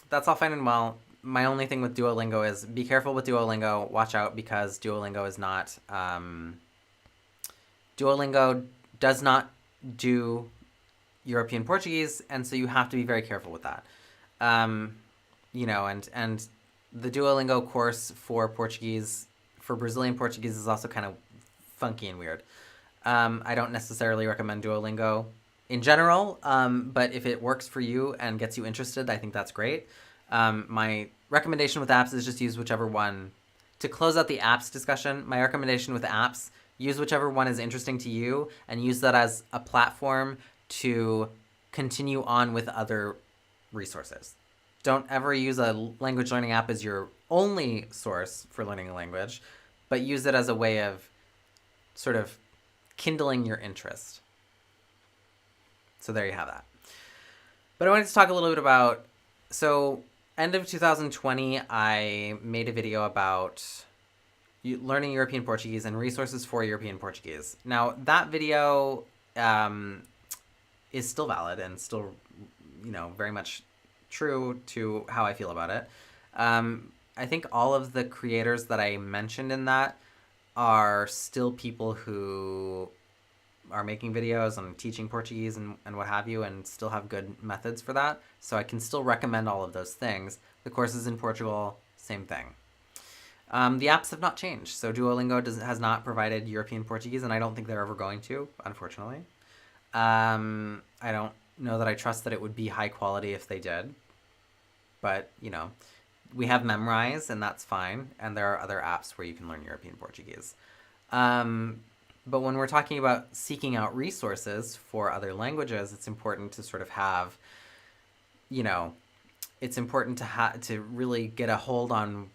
that's all fine and well. My only thing with Duolingo is be careful with Duolingo. Watch out, because Duolingo is not... Duolingo does not do European Portuguese, and so you have to be very careful with that. And the Duolingo course for Brazilian Portuguese is also kind of funky and weird. I don't necessarily recommend Duolingo in general, but if it works for you and gets you interested, I think that's great. My recommendation with apps is just use whichever one. To close out the apps discussion, my recommendation with apps, use whichever one is interesting to you and use that as a platform to continue on with other resources. Don't ever use a language learning app as your only source for learning a language, but use it as a way of sort of kindling your interest. So there you have that. But I wanted to talk a little bit about... So end of 2020, I made a video about learning European Portuguese and resources for European Portuguese. Now, that video is still valid and still, very much true to how I feel about it. I think all of the creators that I mentioned in that are still people who are making videos on teaching Portuguese and what have you, and still have good methods for that. So I can still recommend all of those things. The courses in Portugal, same thing. The apps have not changed. So Duolingo has not provided European Portuguese, and I don't think they're ever going to, unfortunately. I don't know that I trust that it would be high quality if they did. But, we have Memrise, and that's fine. And there are other apps where you can learn European Portuguese. But when we're talking about seeking out resources for other languages, it's important to sort of have, it's important to really get a hold on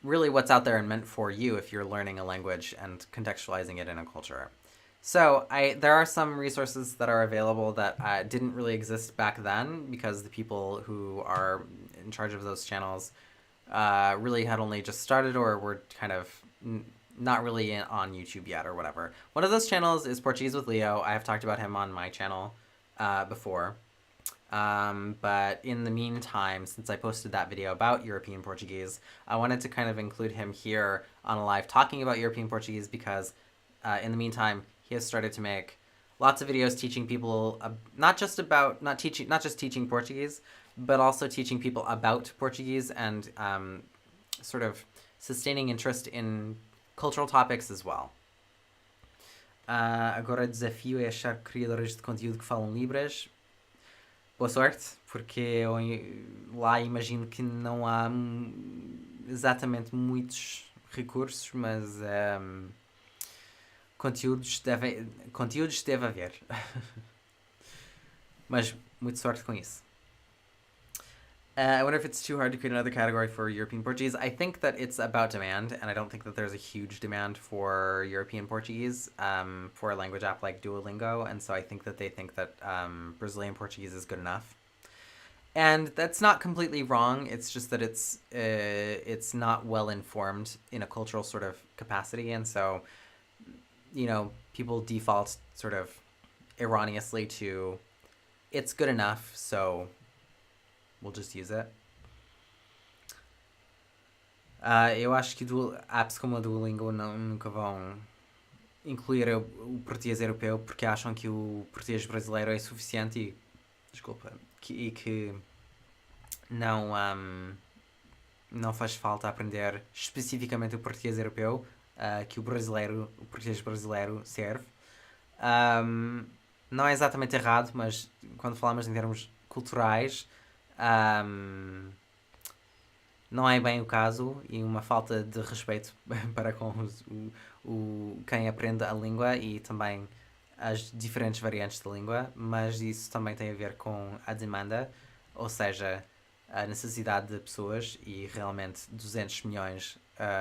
really what's out there and meant for you if you're learning a language and contextualizing it in a culture. So there are some resources that are available that didn't really exist back then, because the people who are in charge of those channels really had only just started or were kind of not really on YouTube yet or whatever. One of those channels is Portuguese with Leo. I have talked about him on my channel before. But in the meantime, since I posted that video about European Portuguese, I wanted to kind of include him here on a live talking about European Portuguese, because in the meantime, he has started to make lots of videos teaching people not just teaching Portuguese, but also teaching people about Portuguese and sort of sustaining interest in cultural topics as well. Agora o desafio é achar criadores de conteúdo que falam Libras. Boa sorte, porque lá imagino que não há exatamente muitos recursos, mas conteúdos deve haver. Mas muita sorte com isso. I wonder if it's too hard to create another category for European Portuguese. I think that it's about demand, and I don't think that there's a huge demand for European Portuguese for a language app like Duolingo, and so I think that they think that Brazilian Portuguese is good enough. And that's not completely wrong. It's just that it's not well informed in a cultural sort of capacity, and so people default sort of erroneously to it's good enough, so we'll just use it. Eu acho que apps como a Duolingo nunca vão incluir o português europeu, porque acham que o português brasileiro é suficiente e que não faz falta aprender especificamente o português europeu. que o português brasileiro serve. Um, não é exatamente errado, mas quando falamos em termos culturais, um, não é bem o caso e uma falta de respeito para com quem aprende a língua e também as diferentes variantes da língua, mas isso também tem a ver com a demanda, ou seja, a necessidade de pessoas, e realmente 200 milhões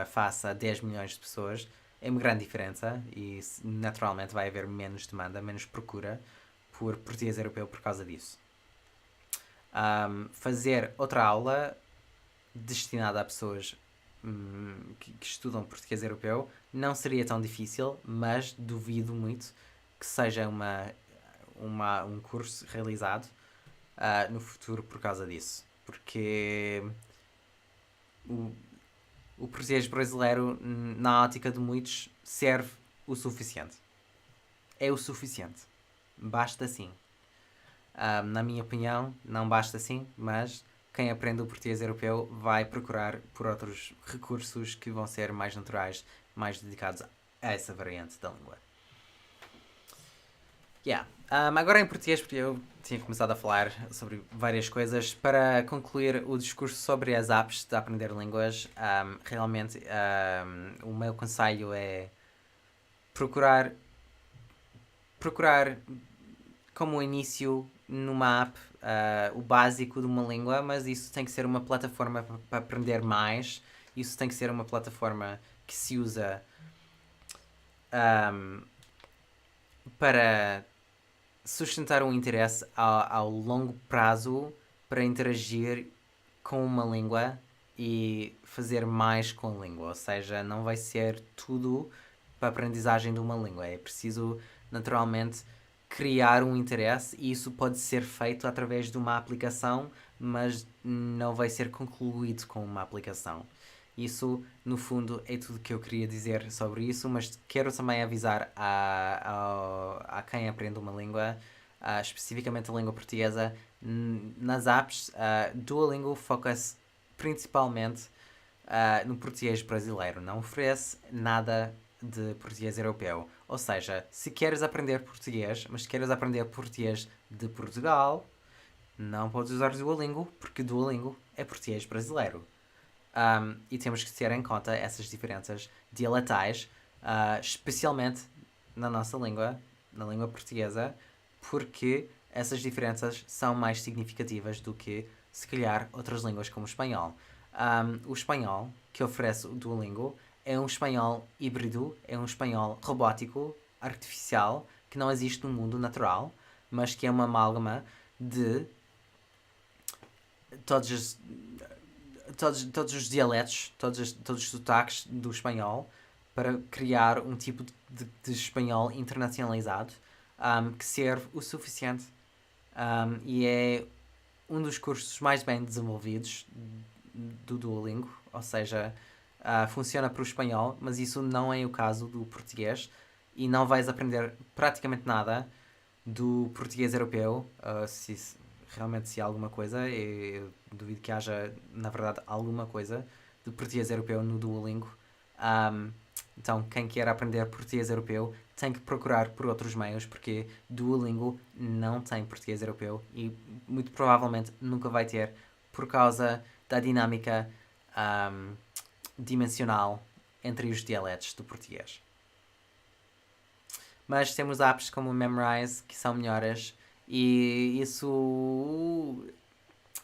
face a 10 milhões de pessoas é uma grande diferença e naturalmente vai haver menos demanda, menos procura por português europeu por causa disso. Fazer outra aula destinada a pessoas que estudam português europeu não seria tão difícil, mas duvido muito que seja um curso realizado no futuro por causa disso. Porque o português brasileiro, na ótica de muitos, serve o suficiente. É o suficiente. Basta assim. Na minha opinião, não basta assim, mas quem aprende o português europeu vai procurar por outros recursos que vão ser mais naturais, mais dedicados a essa variante da língua. Agora em português, porque eu tinha começado a falar sobre várias coisas, para concluir o discurso sobre as apps de aprender línguas, realmente o meu conselho é procurar como início numa app o básico de uma língua, mas isso tem que ser uma plataforma para aprender mais, isso tem que ser uma plataforma que se usa para sustentar um interesse ao longo prazo, para interagir com uma língua e fazer mais com a língua, ou seja, não vai ser tudo para a aprendizagem de uma língua, é preciso naturalmente criar um interesse e isso pode ser feito através de uma aplicação, mas não vai ser concluído com uma aplicação. Isso, no fundo, é tudo que eu queria dizer sobre isso, mas quero também avisar a quem aprende uma língua, especificamente a língua portuguesa, nas apps, Duolingo foca-se principalmente no português brasileiro, não oferece nada de português europeu. Ou seja, se queres aprender português, mas queres aprender português de Portugal, não podes usar Duolingo, porque Duolingo é português brasileiro. E temos que ter em conta essas diferenças dialetais, especialmente na nossa língua, na língua portuguesa, porque essas diferenças são mais significativas do que, se calhar, outras línguas como o espanhol. O espanhol que oferece o Duolingo é um espanhol híbrido, é um espanhol robótico, artificial, que não existe no mundo natural, mas que é uma amálgama de todos os dialetos, todos os sotaques do espanhol, para criar um tipo de espanhol internacionalizado que serve o suficiente e é um dos cursos mais bem desenvolvidos do Duolingo, ou seja, funciona para o espanhol, mas isso não é o caso do português e não vais aprender praticamente nada do português europeu, se há alguma coisa, eu duvido que haja, na verdade, alguma coisa de português europeu no Duolingo. Então, quem quer aprender português europeu tem que procurar por outros meios, porque Duolingo não tem português europeu e muito provavelmente nunca vai ter, por causa da dinâmica dimensional entre os dialetos do português. Mas temos apps como o Memrise que são melhores e isso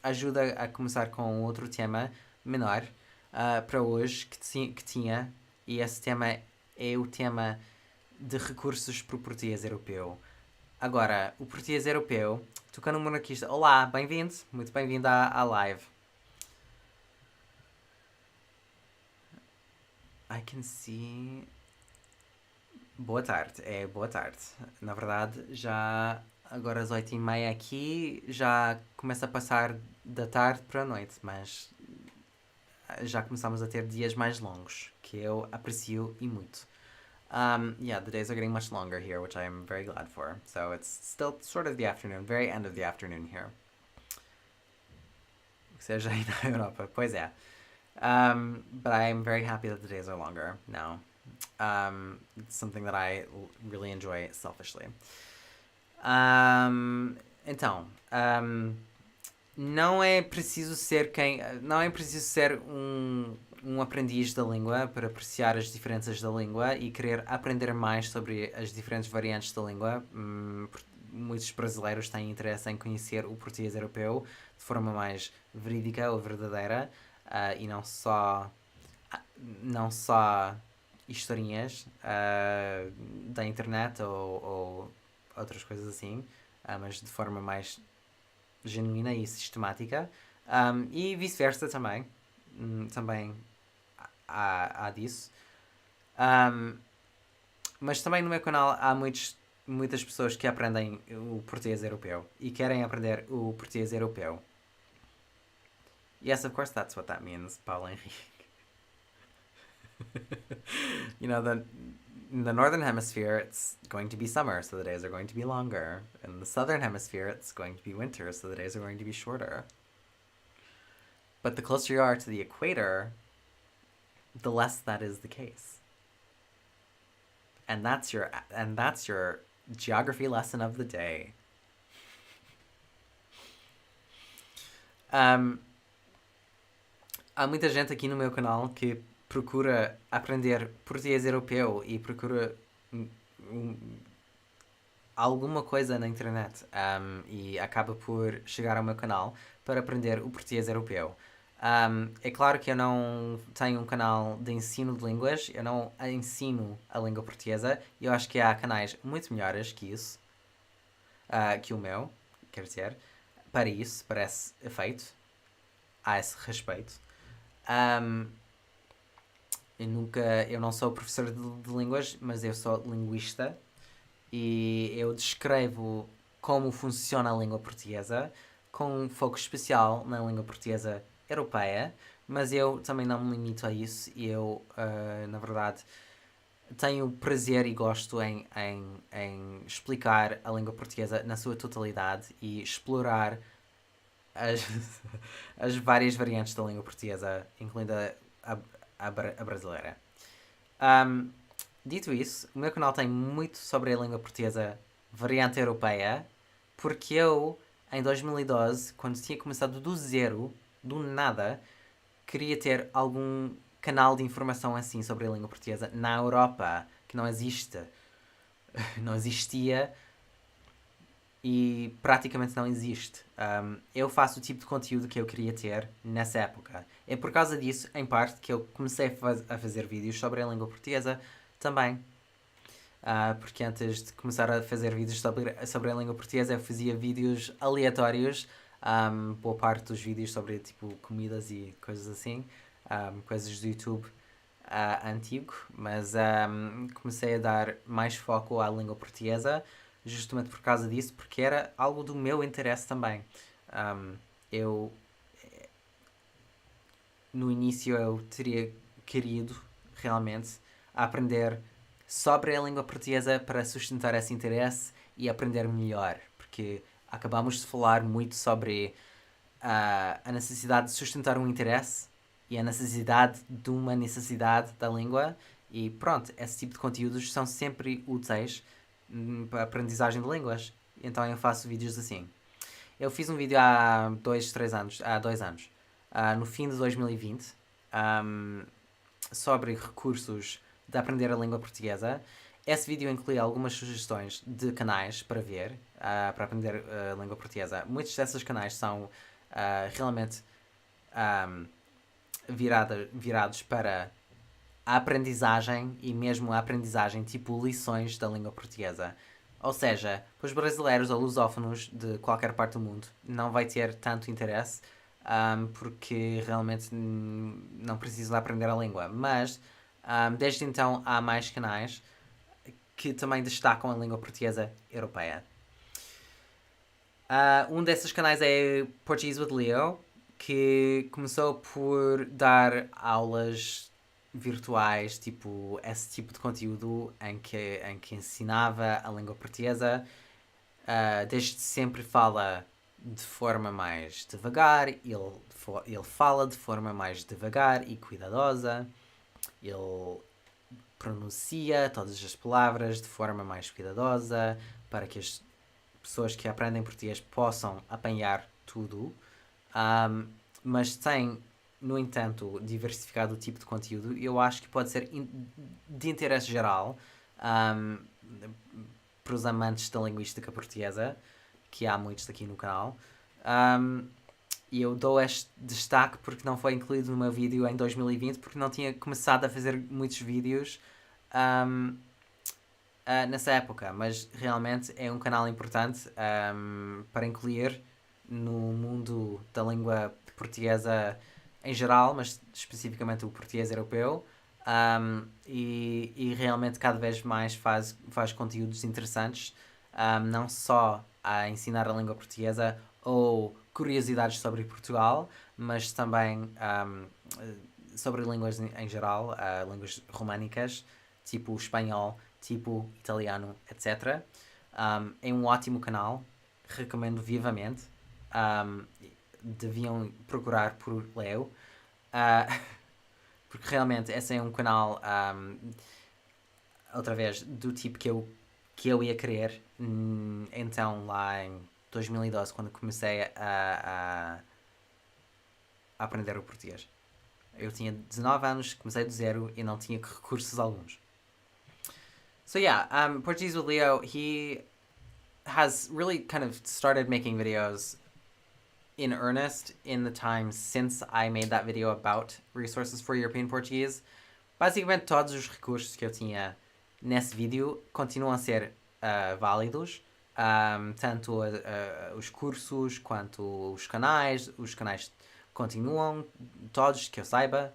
ajuda a começar com outro tema menor para hoje que tinha, e esse tema é o tema de recursos para o português europeu. Agora, o português europeu, tocando monarquista. Olá, bem-vindo, muito bem-vindo à live. I can see. Boa tarde, boa tarde. Na verdade, já agora às 8h30 aqui, já começa a passar da tarde para a noite, mas já começamos a ter dias mais longos, que eu aprecio e muito. The days are getting much longer here, which I am very glad for. So it's still sort of the afternoon, very end of the afternoon here. Ou seja, aí na Europa, pois é. But I am very happy that the days are longer now. It's something that I really enjoy selfishly. Então, não é preciso ser um aprendiz da língua para apreciar as diferenças da língua e querer aprender mais sobre as diferentes variantes da língua. Muitos brasileiros têm interesse em conhecer o português europeu de forma mais verídica ou verdadeira, e não só historinhas da internet ou outras coisas assim, mas de forma mais genuína e sistemática. E vice-versa também. Também há disso. Mas também no meu canal há muitas pessoas que aprendem o português europeu e querem aprender o português europeu. Yes, of course that's what that means, Paulo Henrique. In the northern hemisphere, it's going to be summer, so the days are going to be longer. In the southern hemisphere, it's going to be winter, so the days are going to be shorter. But the closer you are to the equator, the less that is the case. And that's your geography lesson of the day. Há muita gente aqui no meu canal que procura aprender português europeu e procura alguma coisa na internet, e acaba por chegar ao meu canal para aprender o português europeu. É claro que eu não tenho um canal de ensino de línguas, eu não ensino a língua portuguesa, e eu acho que há canais muito melhores que isso, que o meu, quer dizer, para isso, para esse efeito, a esse respeito. Eu não sou professor de línguas, mas eu sou linguista e eu descrevo como funciona a língua portuguesa, com um foco especial na língua portuguesa europeia, mas eu também não me limito a isso e eu, na verdade, tenho prazer e gosto em explicar a língua portuguesa na sua totalidade e explorar as várias variantes da língua portuguesa, incluindo a brasileira. Dito isso, o meu canal tem muito sobre a língua portuguesa variante europeia, porque eu, em 2012, quando tinha começado do zero, do nada, queria ter algum canal de informação assim sobre a língua portuguesa na Europa, que não existe. Não existia e praticamente não existe. Eu faço o tipo de conteúdo que eu queria ter nessa época. É por causa disso, em parte, que eu comecei a fazer vídeos sobre a língua portuguesa também. Porque antes de começar a fazer vídeos sobre a língua portuguesa, eu fazia vídeos aleatórios. Boa parte dos vídeos sobre tipo comidas e coisas assim. Coisas do YouTube antigo. Mas comecei a dar mais foco à língua portuguesa justamente por causa disso, porque era algo do meu interesse também. No início eu teria querido realmente aprender sobre a língua portuguesa para sustentar esse interesse e aprender melhor, porque acabamos de falar muito sobre a necessidade de sustentar um interesse e a necessidade de uma necessidade da língua, e pronto, esse tipo de conteúdos são sempre úteis para a aprendizagem de línguas. Então eu faço vídeos assim. Eu fiz um vídeo há 2 anos, no fim de 2020, sobre recursos de aprender a língua portuguesa. Esse vídeo inclui algumas sugestões de canais para ver, para aprender a língua portuguesa. Muitos desses canais são realmente virados para a aprendizagem e mesmo a aprendizagem tipo lições da língua portuguesa. Ou seja, para os brasileiros ou lusófonos de qualquer parte do mundo não vai ter tanto interesse, porque realmente não precisam de aprender a língua. Mas desde então há mais canais que também destacam a língua portuguesa europeia. Um desses canais é Portuguese with Leo, que começou por dar aulas virtuais, tipo esse tipo de conteúdo em que ensinava a língua portuguesa. Desde sempre fala de forma mais devagar, ele fala de forma mais devagar e cuidadosa. Ele pronuncia todas as palavras de forma mais cuidadosa, para que as pessoas que aprendem português possam apanhar tudo, mas sem, no entanto, diversificar o tipo de conteúdo. Eu acho que pode ser de interesse geral para os amantes da linguística portuguesa, que há muitos aqui no canal. E eu dou este destaque porque não foi incluído no meu vídeo em 2020, porque não tinha começado a fazer muitos vídeos nessa época, mas realmente é um canal importante para incluir no mundo da língua portuguesa em geral, mas especificamente o português europeu. E realmente cada vez mais faz conteúdos interessantes, não só a ensinar a língua portuguesa ou curiosidades sobre Portugal, mas também sobre línguas em geral, línguas românicas, tipo o espanhol, tipo italiano, etc. É um ótimo canal, recomendo vivamente. Deviam procurar por Leo, porque realmente esse é um canal, outra vez, do tipo que eu ia querer. Então, lá em 2012, quando comecei a aprender o português. Eu tinha 19 anos, comecei do zero e não tinha recursos alguns. So yeah, Portuguese with Leo, he has really kind of started making videos in earnest in the time since I made that video about resources for European Portuguese. Basicamente, todos os recursos que eu tinha nesse vídeo continuam a ser válidos. Tanto os cursos quanto os canais. Os canais continuam, todos que eu saiba,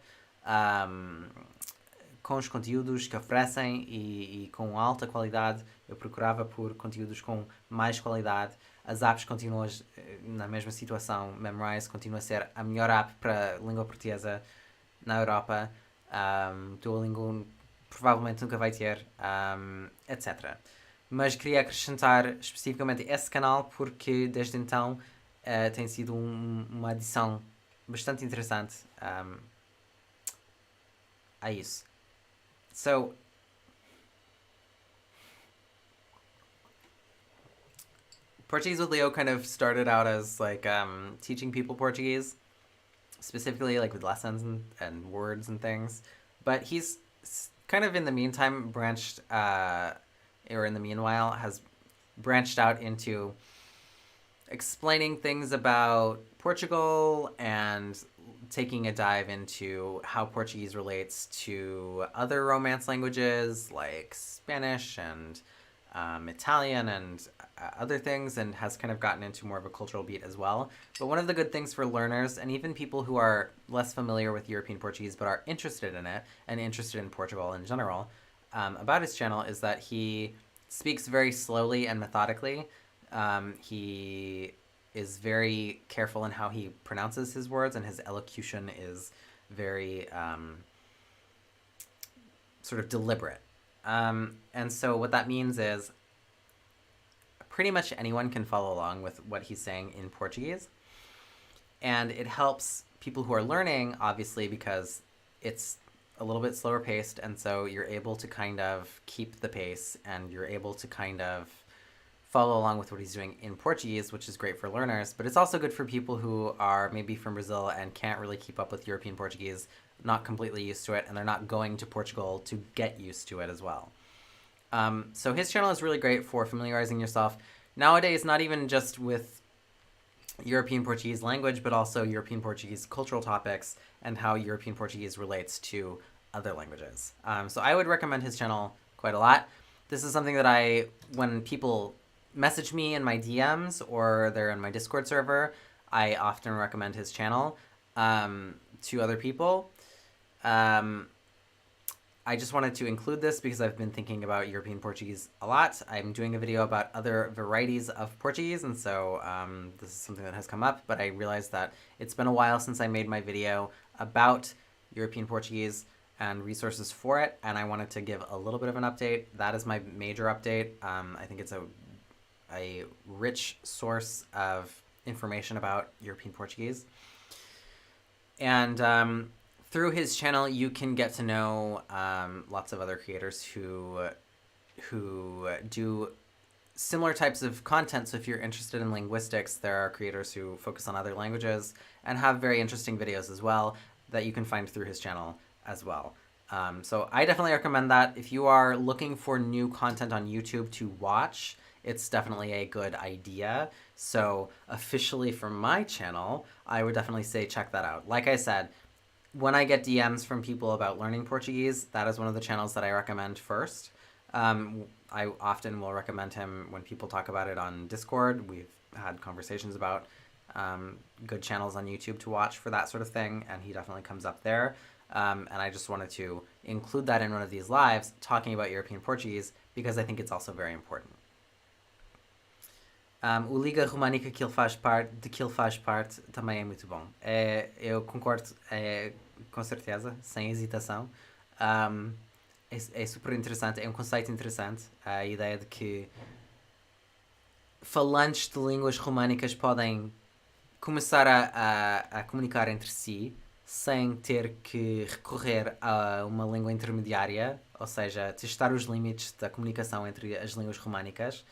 com os conteúdos que oferecem e com alta qualidade. Eu procurava por conteúdos com mais qualidade. As apps continuam na mesma situação. Memrise continua a ser a melhor app para língua portuguesa na Europa. Duolingo provavelmente nunca vai ter, etc. Mas queria acrescentar especificamente esse canal porque desde então tem sido uma adição bastante interessante a isso. So, Portuguese with Leo kind of started out as like teaching people Portuguese, specifically like with lessons and words and things. But he's kind of in the meantime branched, or in the meanwhile, has branched out into explaining things about Portugal and taking a dive into how Portuguese relates to other Romance languages like Spanish and Italian and other things, and has kind of gotten into more of a cultural beat as well. But one of the good things for learners and even people who are less familiar with European Portuguese but are interested in it and interested in Portugal in general, about his channel is that he speaks very slowly and methodically. He is very careful in how he pronounces his words, and his elocution is very sort of deliberate. And so what that means is pretty much anyone can follow along with what he's saying in Portuguese. And it helps people who are learning, obviously, because it's a little bit slower paced, and so you're able to kind of keep the pace, and you're able to kind of follow along with what he's doing in Portuguese, which is great for learners. But it's also good for people who are maybe from Brazil and can't really keep up with European Portuguese, not completely used to it, and they're not going to Portugal to get used to it as well. So his channel is really great for familiarizing yourself nowadays, not even just with European Portuguese language, but also European Portuguese cultural topics and how European Portuguese relates to other languages. So I would recommend his channel quite a lot. This is something that when people message me in my DMs or they're in my Discord server, I often recommend his channel to other people. I just wanted to include this because I've been thinking about European Portuguese a lot. I'm doing a video about other varieties of Portuguese, and so this is something that has come up, but I realized that it's been a while since I made my video about European Portuguese and resources for it, and I wanted to give a little bit of an update. That is my major update. I think it's a rich source of information about European Portuguese. And through his channel, you can get to know lots of other creators who do similar types of content. So if you're interested in linguistics, there are creators who focus on other languages and have very interesting videos as well that you can find through his channel as well. So I definitely recommend that. If you are looking for new content on YouTube to watch, it's definitely a good idea. So officially for my channel, I would definitely say check that out. Like I said, when I get DMs from people about learning Portuguese, that is one of the channels that I recommend first. I often will recommend him when people talk about it on Discord. We've had conversations about good channels on YouTube to watch for that sort of thing, and he definitely comes up there. And I just wanted to include that in one of these lives, talking about European Portuguese, because I think it's also very important. O Liga Românica que ele faz parte, de que ele faz parte também é muito bom. Eu concordo com certeza, sem hesitação. É super interessante, é um conceito interessante, a ideia de que falantes de línguas românicas podem começar a comunicar entre si sem ter que recorrer a uma língua intermediária, ou seja, testar os limites da comunicação entre as línguas românicas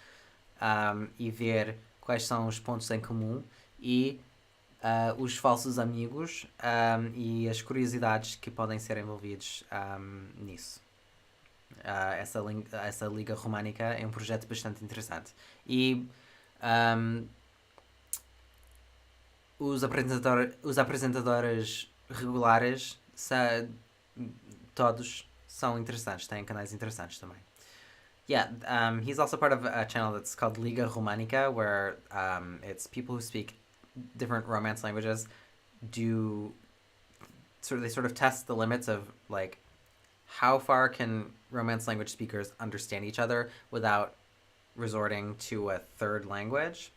e ver quais são os pontos em comum e os falsos amigos e as curiosidades que podem ser envolvidos nisso. Essa Liga Românica é um projeto bastante interessante. E os apresentadores regulares, todos são interessantes, têm canais interessantes também. Yeah, he's also part of a channel that's called Liga Românica, where it's people who speak different Romance languages they sort of test the limits of like how far can Romance language speakers understand each other without resorting to a third language,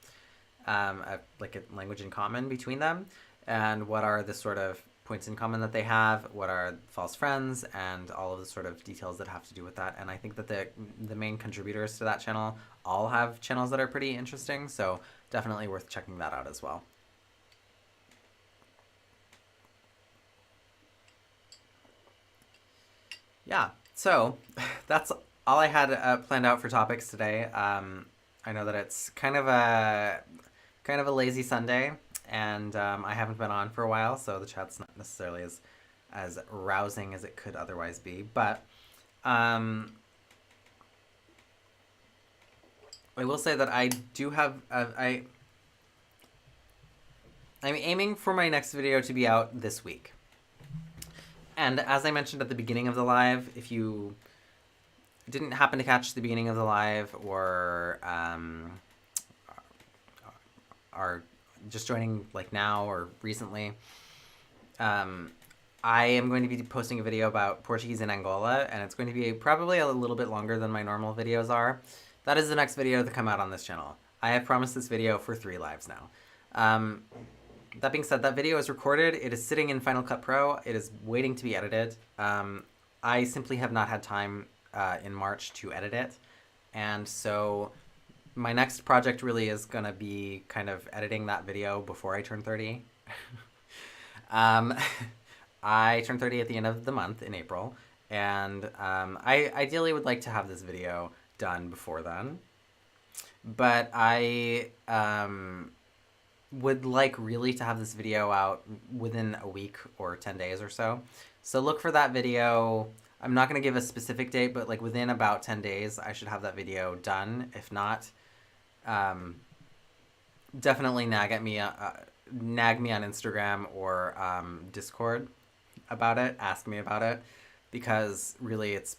like a language in common between them, and what are the sort of points in common that they have, what are false friends, and all of the sort of details that have to do with that. And I think that the main contributors to that channel all have channels that are pretty interesting, so definitely worth checking that out as well. Yeah, so that's all I had planned out for topics today. I know that it's kind of a lazy Sunday, and I haven't been on for a while, so the chat's not necessarily as rousing as it could otherwise be. But I will say that I do have I'm aiming for my next video to be out this week. And as I mentioned at the beginning of the live, if you didn't happen to catch the beginning of the live or are just joining like now or recently, I am going to be posting a video about Portuguese in Angola, and it's going to be probably a little bit longer than my normal videos are. That is the next video to come out on this channel. I have promised this video for 3 lives now. That being said, that video is recorded. It is sitting in Final Cut Pro. It is waiting to be edited. I simply have not had time in March to edit it. And so my next project really is going to be kind of editing that video before I turn 30. I turn 30 at the end of the month in April. And I ideally would like to have this video done before then. But I would like really to have this video out within a week or 10 days or so. So look for that video. I'm not going to give a specific date, but like within about 10 days, I should have that video done. If not, definitely nag me on Instagram or Discord about it. Ask me about it, because really it's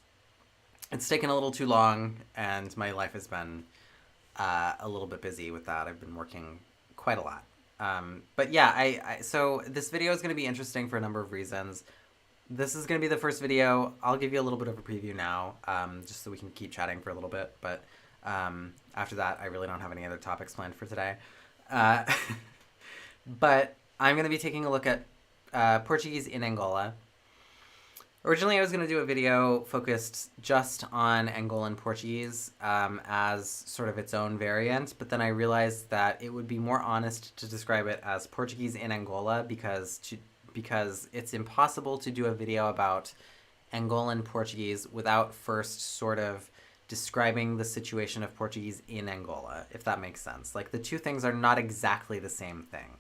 taken a little too long, and my life has been a little bit busy with that. I've been working quite a lot. But yeah, so this video is going to be interesting for a number of reasons. This is going to be the first video. I'll give you a little bit of a preview now, just so we can keep chatting for a little bit. But after that, I really don't have any other topics planned for today. But I'm going to be taking a look at Portuguese in Angola. Originally, I was going to do a video focused just on Angolan Portuguese as sort of its own variant, but then I realized that it would be more honest to describe it as Portuguese in Angola, because because it's impossible to do a video about Angolan Portuguese without first sort of describing the situation of Portuguese in Angola, if that makes sense. Like, the two things are not exactly the same thing.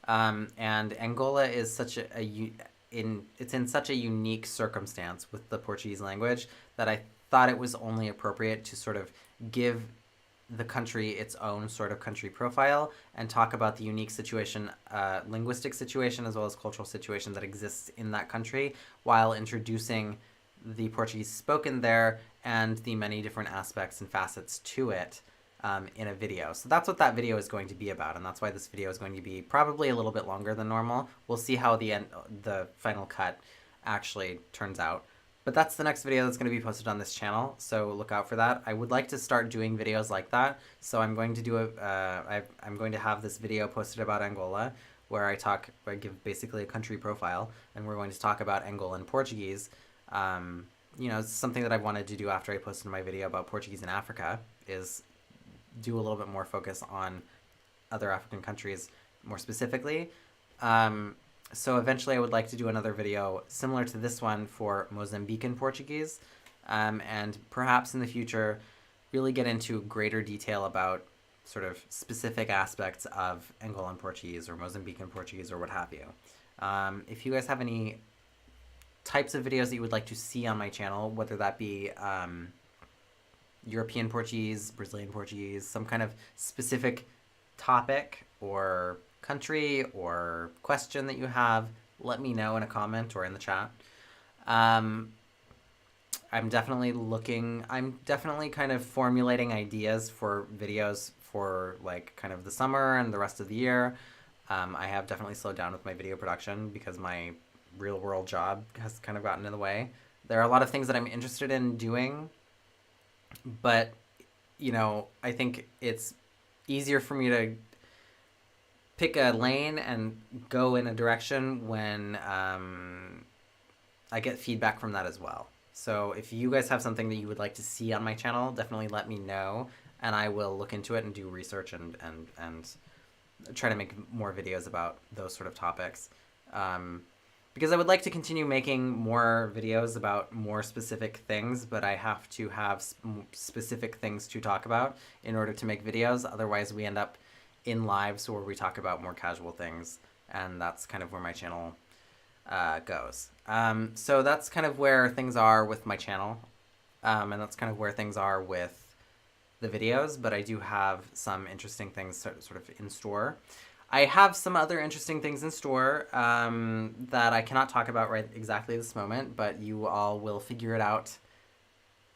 And Angola is such it's in such a unique circumstance with the Portuguese language that I thought it was only appropriate to sort of give the country its own sort of country profile and talk about the unique situation, linguistic situation as well as cultural situation that exists in that country, while introducing the Portuguese spoken there and the many different aspects and facets to it in a video. So that's what that video is going to be about, and that's why this video is going to be probably a little bit longer than normal. We'll see how the final cut actually turns out. But that's the next video that's going to be posted on this channel, so look out for that. I would like to start doing videos like that, so I'm going to do I'm going to have this video posted about Angola, where I give basically a country profile, and we're going to talk about Angolan Portuguese. You know, something that I've wanted to do after I posted my video about Portuguese in Africa is do a little bit more focus on other African countries more specifically. So eventually I would like to do another video similar to this one for Mozambican Portuguese, and perhaps in the future really get into greater detail about sort of specific aspects of Angolan Portuguese or Mozambican Portuguese or what have you. If you guys have any types of videos that you would like to see on my channel, whether that be European Portuguese, Brazilian Portuguese, some kind of specific topic or country or question that you have, let me know in a comment or in the chat. I'm definitely kind of formulating ideas for videos for like kind of the summer and the rest of the year. I have definitely slowed down with my video production because my real world job has kind of gotten in the way. There are a lot of things that I'm interested in doing, but you know, I think it's easier for me to pick a lane and go in a direction when I get feedback from that as well. So if you guys have something that you would like to see on my channel, definitely let me know, and I will look into it and do research and try to make more videos about those sort of topics. Because I would like to continue making more videos about more specific things, but I have to have specific things to talk about in order to make videos. Otherwise, we end up in lives where we talk about more casual things, and that's kind of where my channel goes. So that's kind of where things are with my channel, and that's kind of where things are with the videos, but I do have some interesting things sort of in store. I have some other interesting things in store that I cannot talk about right exactly this moment, but you all will figure it out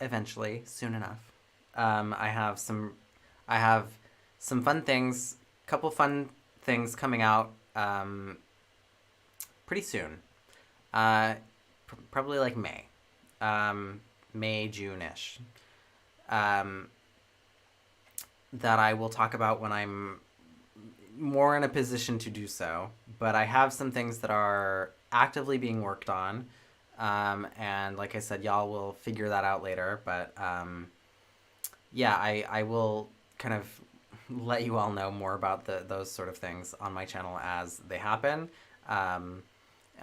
eventually, soon enough. I have some fun things, couple fun things coming out pretty soon. Probably like May, June-ish. That I will talk about when I'm more in a position to do so, but I have some things that are actively being worked on, and like I said, y'all will figure that out later, but yeah, I will kind of let you all know more about those sort of things on my channel as they happen, and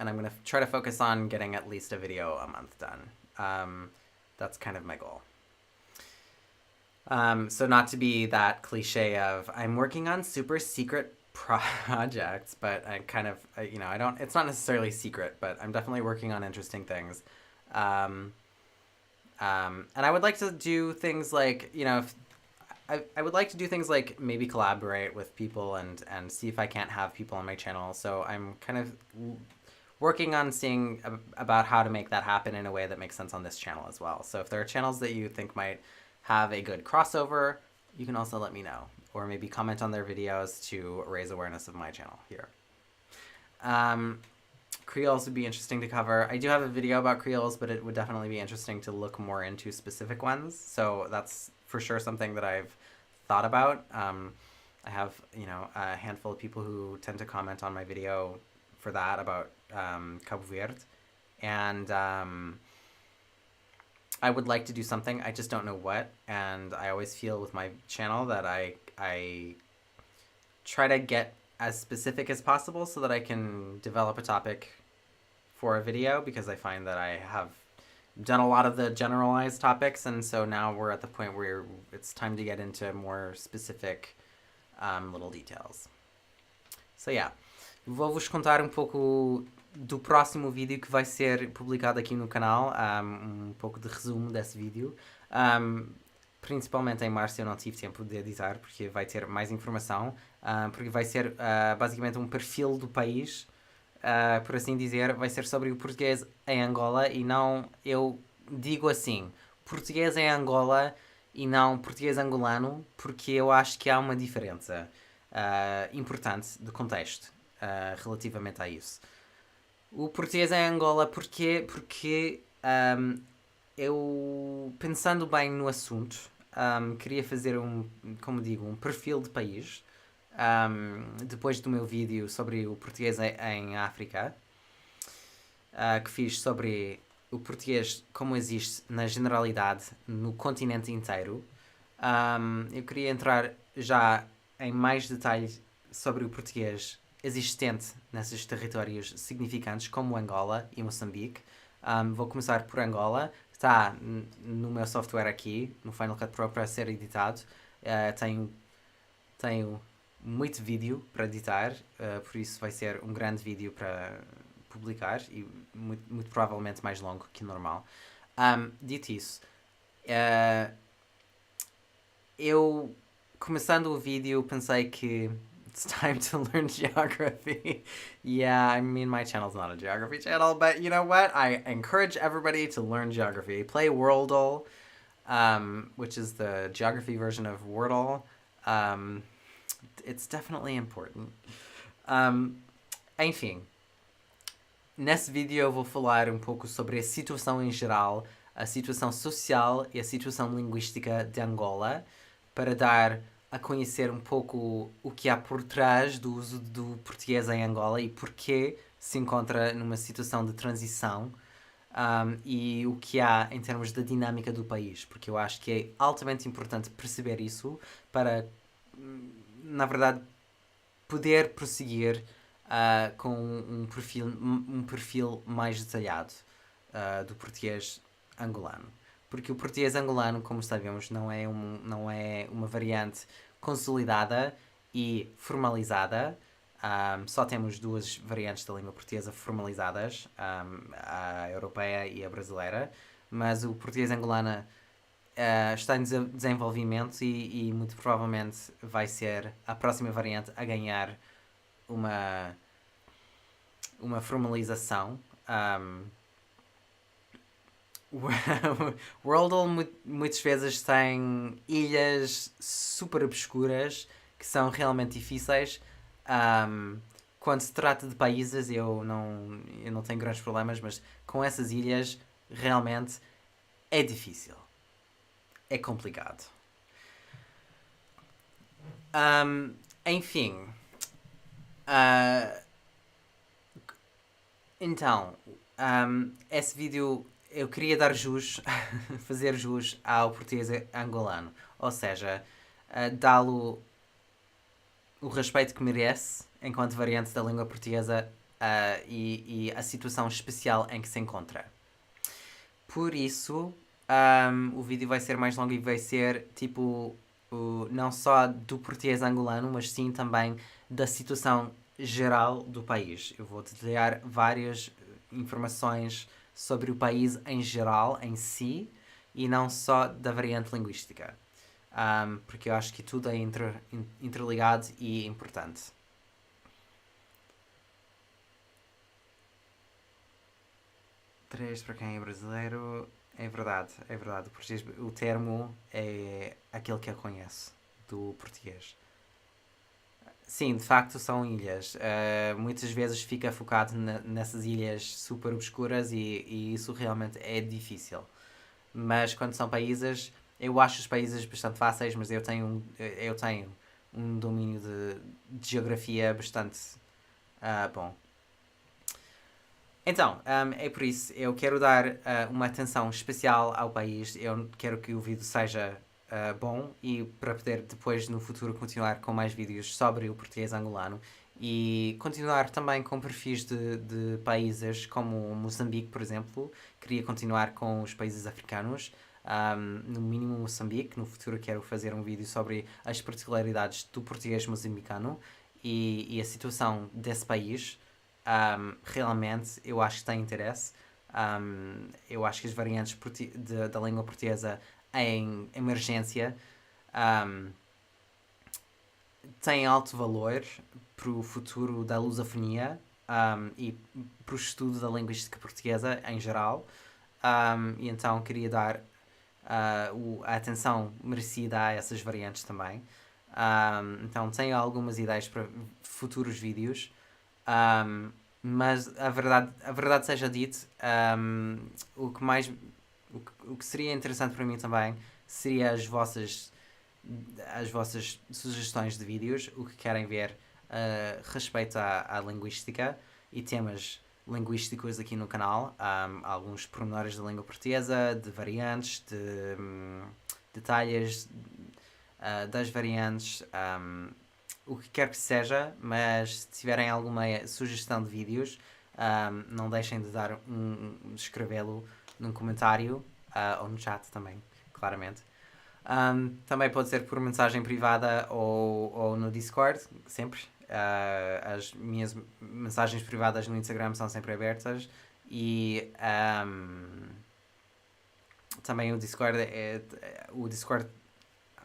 I'm going to try to focus on getting at least a video a month done. That's kind of my goal. So not to be that cliche of I'm working on super secret projects, but I kind of, you know, it's not necessarily secret, but I'm definitely working on interesting things. And I would like to do things like, you know, I would like to do things like maybe collaborate with people and see if I can't have people on my channel. So I'm kind of working on seeing about how to make that happen in a way that makes sense on this channel as well. So if there are channels that you think might have a good crossover, you can also let me know, or maybe comment on their videos to raise awareness of my channel here. Creoles would be interesting to cover. I do have a video about Creoles, but it would definitely be interesting to look more into specific ones. So that's for sure something that I've thought about. I have, you know, a handful of people who tend to comment on my video for that about Cabo Verde, and I would like to do something, I just don't know what, and I always feel with my channel that I try to get as specific as possible so that I can develop a topic for a video, because I find that I have done a lot of the generalized topics, and so now we're at the point where it's time to get into more specific little details. So yeah, vou-vos contar um pouco do próximo vídeo que vai ser publicado aqui no canal, um pouco de resumo desse vídeo. Principalmente em março eu não tive tempo de editar, porque vai ter mais informação, porque vai ser basicamente um perfil do país, por assim dizer. Vai ser sobre o português em Angola, e não, eu digo assim, português em Angola e não português angolano, porque eu acho que há uma diferença importante de contexto relativamente a isso. O português em Angola, porquê? Porque eu, pensando bem no assunto, queria fazer como digo, um perfil de país, depois do meu vídeo sobre o português em África, que fiz sobre o português como existe na generalidade no continente inteiro. Eu queria entrar já em mais detalhes sobre o português existente nesses territórios significantes como Angola e Moçambique. Vou começar por Angola. Está no meu software aqui, no Final Cut Pro, para ser editado. Tenho muito vídeo para editar, por isso vai ser um grande vídeo para publicar, e muito provavelmente mais longo que o normal. Dito isso, eu, começando o vídeo, pensei que it's time to learn geography. Yeah, I mean, my channel's not a geography channel, but you know what? I encourage everybody to learn geography. Play Wordle, which is the geography version of Wordle. It's definitely important. Enfim, nesse vídeo eu vou falar um pouco sobre a situação em geral, a situação social e a situação linguística de Angola, para dar a conhecer um pouco o que há por trás do uso do português em Angola e porquê se encontra numa situação de transição, e o que há em termos da dinâmica do país, porque eu acho que é altamente importante perceber isso para, na verdade, poder prosseguir com um perfil mais detalhado do português angolano. Porque o português angolano, como sabemos, não é uma variante consolidada e formalizada. Só temos duas variantes da língua portuguesa formalizadas, a europeia e a brasileira, mas o português angolano está em desenvolvimento, e muito provavelmente vai ser a próxima variante a ganhar uma formalização. Wordle muitas vezes tem ilhas super obscuras que são realmente difíceis. Quando se trata de países, eu não tenho grandes problemas, mas com essas ilhas realmente é difícil. É complicado. Enfim. Então, esse vídeo eu queria dar jus, fazer jus ao português angolano. Ou seja, dá-lo o respeito que merece enquanto variante da língua portuguesa, e a situação especial em que se encontra. Por isso, o vídeo vai ser mais longo e vai ser tipo não só do português angolano, mas sim também da situação geral do país. Eu vou detalhar várias informações sobre o país em geral, em si, e não só da variante linguística. Porque eu acho que tudo é interligado e importante. Três para quem é brasileiro. É verdade. O termo é aquele que eu conheço do português. Sim, de facto são ilhas. Muitas vezes fica focado nessas ilhas super obscuras, e isso realmente é difícil. Mas quando são países, eu acho os países bastante fáceis, mas eu tenho um domínio de geografia bastante bom. Então, é por isso, eu quero dar uma atenção especial ao país. Eu quero que o vídeo seja bom, e para poder depois no futuro continuar com mais vídeos sobre o português angolano. e continuar também com perfis de países como Moçambique, por exemplo. Queria continuar com os países africanos, no mínimo Moçambique. No futuro quero fazer um vídeo sobre as particularidades do português moçambicano e a situação desse país. Realmente eu acho que tem interesse. Eu acho que as variantes da língua portuguesa em emergência um, têm alto valor para o futuro da lusofonia e para o estudo da linguística portuguesa em geral. E então queria dar a atenção merecida a essas variantes também. Então tenho algumas ideias para futuros vídeos. Um, mas a verdade seja dita, o que mais o que seria interessante para mim também seria as vossas sugestões de vídeos, o que querem ver respeito à linguística e temas linguísticos aqui no canal. Alguns pormenores da língua portuguesa, de variantes, de detalhes das variantes, o que quer que seja, mas se tiverem alguma sugestão de vídeos, não deixem de de escrevê-lo num comentário ou no chat também, claramente. Também pode ser por mensagem privada ou no Discord, sempre. As minhas mensagens privadas no Instagram são sempre abertas e também o Discord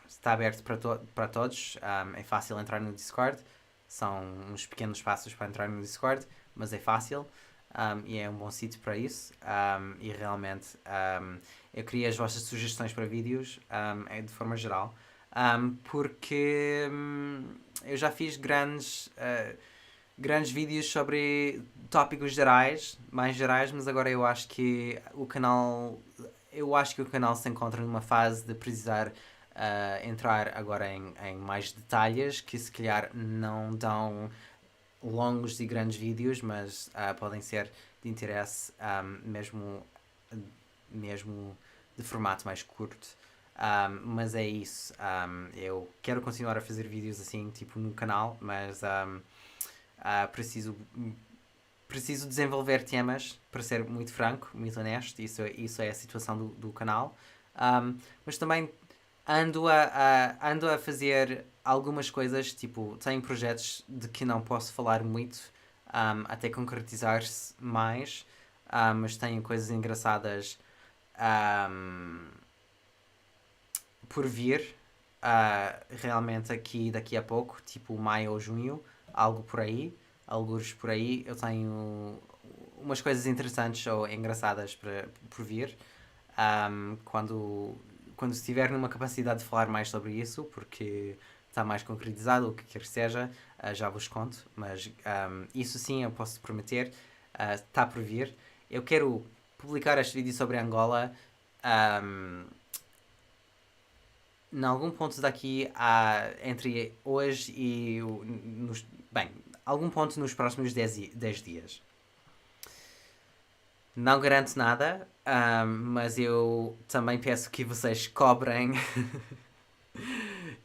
está aberto para todos. É fácil entrar no Discord. São uns pequenos passos para entrar no Discord, mas é fácil e é um bom sítio para isso. E realmente eu queria as vossas sugestões para vídeos de forma geral, porque eu já fiz grandes vídeos sobre tópicos gerais, mais gerais, mas agora eu acho que o canal se encontra numa fase de precisar entrar agora em mais detalhes que se calhar não dão longos e grandes vídeos, mas podem ser de interesse mesmo de formato mais curto. Mas é isso. Eu quero continuar a fazer vídeos assim, tipo no canal, mas preciso desenvolver temas, para ser muito franco, muito honesto. Isso é a situação do canal. Mas também ando a fazer algumas coisas, tipo, tenho projetos de que não posso falar muito, até concretizar-se mais, mas tenho coisas engraçadas por vir, realmente daqui a pouco, tipo maio ou junho, algo por aí, alguns por aí, eu tenho umas coisas interessantes ou engraçadas por vir, quando estiver numa capacidade de falar mais sobre isso, porque está mais concretizado, o que quer que seja, já vos conto, mas isso sim eu posso prometer, está por vir. Eu quero publicar este vídeo sobre Angola em algum ponto daqui entre hoje e algum ponto nos próximos 10 dias. Não garanto nada, mas eu também peço que vocês cobrem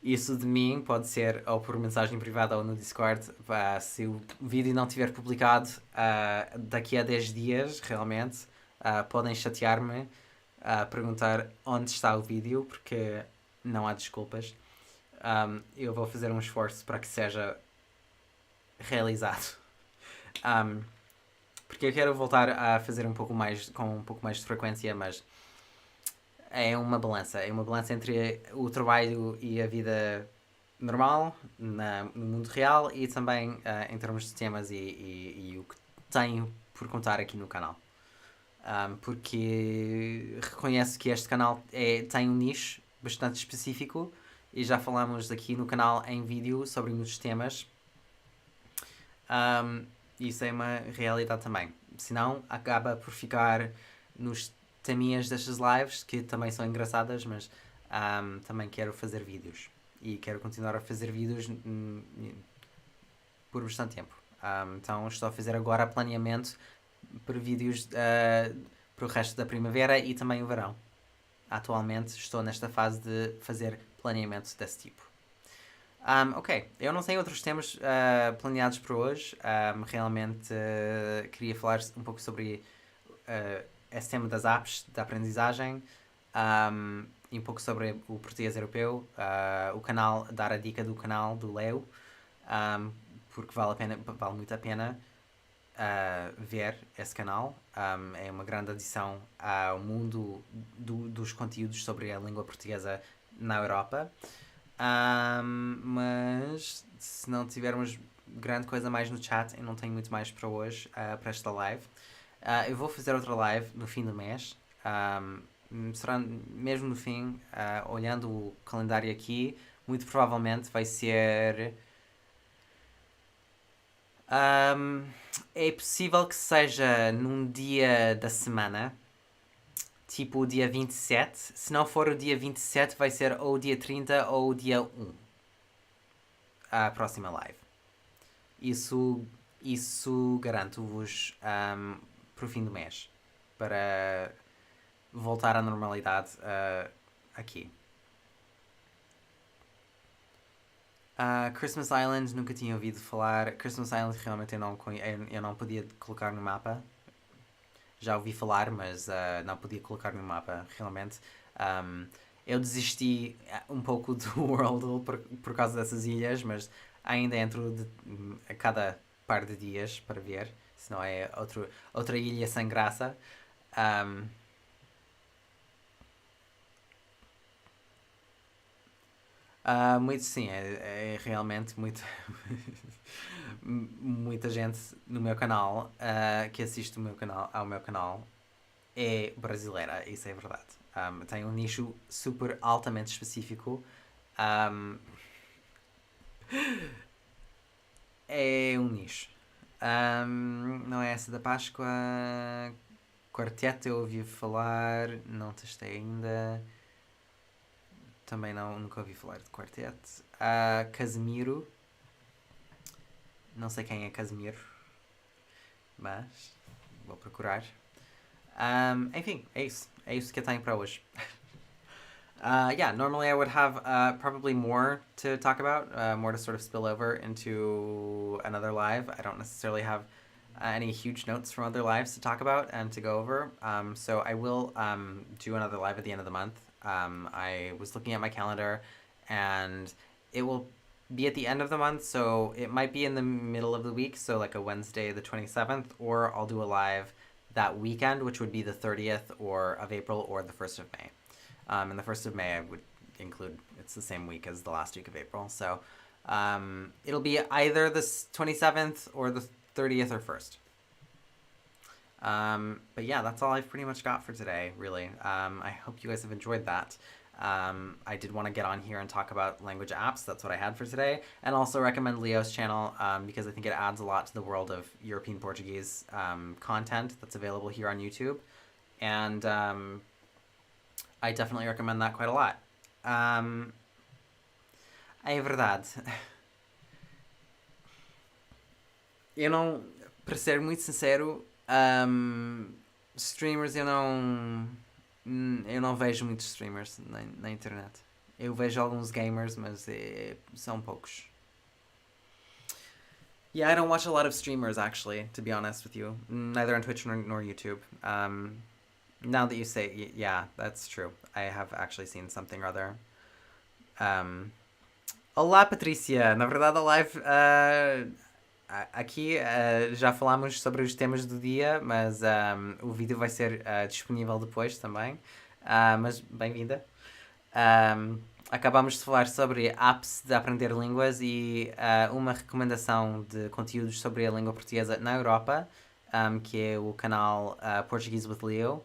isso de mim. Pode ser ou por mensagem privada ou no Discord. Se o vídeo não tiver publicado daqui a 10 dias, realmente, podem chatear-me, perguntar onde está o vídeo, porque não há desculpas. Eu vou fazer um esforço para que seja realizado. Porque eu quero voltar a fazer com um pouco mais de frequência, mas é uma balança entre o trabalho e a vida normal no mundo real e também em termos de temas e o que tenho por contar aqui no canal. Porque reconheço que este canal tem um nicho bastante específico e já falamos aqui no canal em vídeo sobre muitos temas. Isso é uma realidade também. Senão acaba por ficar nos teminhas destas lives, que também são engraçadas, mas também quero fazer vídeos. E quero continuar a fazer vídeos por bastante tempo. Então estou a fazer agora planeamento para vídeos para o resto da primavera e também o verão. Atualmente estou nesta fase de fazer planeamento desse tipo. Ok, eu não tenho outros temas planeados para hoje. Realmente queria falar um pouco sobre esse tema das apps, da aprendizagem, e um pouco sobre o português europeu, o canal, dar a dica do canal do Leo, um, porque vale muito a pena ver esse canal. É uma grande adição ao mundo dos conteúdos sobre a língua portuguesa na Europa. Mas se não tivermos grande coisa mais no chat, eu não tenho muito mais para hoje, para esta live. Eu vou fazer outra live no fim do mês. Será mesmo no fim, olhando o calendário aqui, muito provavelmente vai ser. Um, é possível que seja num dia da semana, tipo o dia 27. Se não for o dia 27, vai ser ou o dia 30 ou o dia 1, a próxima live. Isso, isso garanto-vos para o fim do mês, para voltar à normalidade aqui. Christmas Island, nunca tinha ouvido falar. Christmas Island realmente eu não podia colocar no mapa. Já ouvi falar, mas não podia colocar no mapa, realmente. Eu desisti um pouco do World por causa dessas ilhas, mas ainda entro a cada par de dias para ver, senão é outra ilha sem graça. Um, muito sim, é realmente muito. Muita gente no meu canal que assiste ao meu canal é brasileira, isso é verdade. Tem um nicho super altamente específico. Um, é um nicho. Não é essa da Páscoa. Quarteto eu ouvi falar, não testei ainda. Também nunca ouvi falar de quarteto. Casemiro. Não sei quem é Casemiro, mas vou procurar. Enfim, é isso. É isso que eu tenho para hoje. Yeah, normally I would have probably more to talk about, more to sort of spill over into another live. I don't necessarily have any huge notes from other lives to talk about and to go over. So I will do another live at the end of the month. I was looking at my calendar and it will be at the end of the month, so it might be in the middle of the week, so like a Wednesday the 27th, or I'll do a live that weekend, which would be the 30th or of April or the 1st of May. And the 1st of May I would include, it's the same week as the last week of April. So it'll be either the 27th or the 30th or 1st. But yeah, that's all I've pretty much got for today, really. I hope you guys have enjoyed that. I did want to get on here and talk about language apps. That's what I had for today. And also recommend Leo's channel because I think it adds a lot to the world of European Portuguese content that's available here on YouTube. And I definitely recommend that quite a lot. É verdade. Eu não, para ser muito sincero, streamers eu não vejo muitos streamers na internet. Eu vejo alguns gamers, mas são poucos. Yeah, I don't watch a lot of streamers actually, to be honest with you. Neither on Twitch nor YouTube. Now that you say, yeah, that's true. I have actually seen something or other. Olá, Patrícia! Na verdade, a live. Aqui já falámos sobre os temas do dia, mas o vídeo vai ser disponível depois também. Mas bem-vinda. Acabámos de falar sobre apps de aprender línguas e uma recomendação de conteúdos sobre a língua portuguesa na Europa, que é o canal Portuguese with Leo.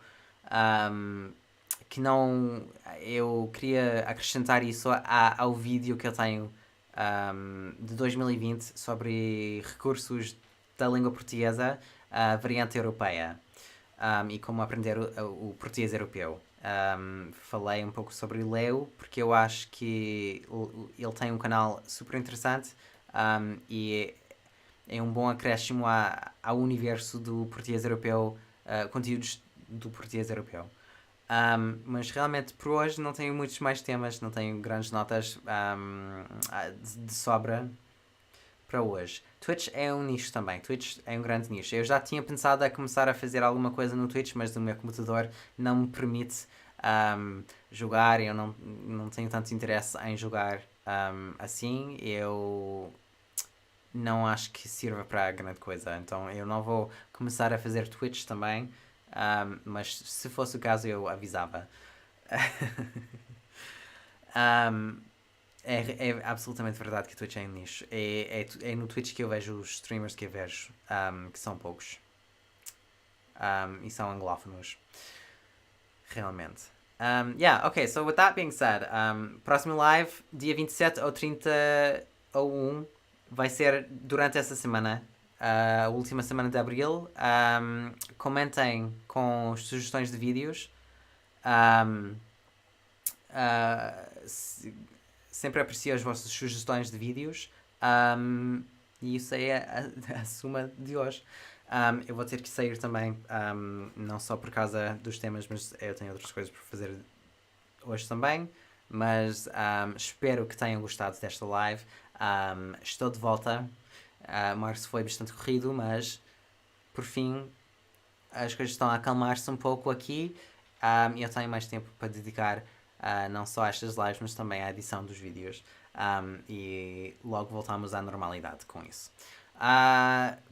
Que não. Eu queria acrescentar isso ao vídeo que eu tenho de 2020 sobre recursos da língua portuguesa, variante europeia, e como aprender o português europeu. Falei um pouco sobre o Leo, porque eu acho que ele tem um canal super interessante e é um bom acréscimo ao universo do português europeu, conteúdos do português europeu. Mas realmente por hoje não tenho muitos mais temas, não tenho grandes notas de sobra para hoje. Twitch é um nicho também, Twitch é um grande nicho. Eu já tinha pensado a começar a fazer alguma coisa no Twitch, mas o meu computador não me permite jogar, eu não tenho tanto interesse em jogar assim, eu não acho que sirva para grande coisa, então eu não vou começar a fazer Twitch também, mas se fosse o caso eu avisava. um, é absolutamente verdade que o Twitch é um nicho. É no Twitch que eu vejo os streamers que eu vejo, que são poucos. E são anglófonos. Realmente. Yeah, ok, so with that being said, próximo live, dia 27 ou 30 ou 1, vai ser durante essa semana, a última semana de abril. Comentem com sugestões de vídeos. Um, sempre aprecio as vossas sugestões de vídeos. E isso é a suma de hoje. Eu vou ter que sair também, não só por causa dos temas, mas eu tenho outras coisas por fazer hoje também. Mas espero que tenham gostado desta live. Estou de volta. Março foi bastante corrido, mas por fim as coisas estão a acalmar-se um pouco aqui. E eu tenho mais tempo para dedicar não só a estas lives, mas também à edição dos vídeos. E logo voltamos à normalidade com isso.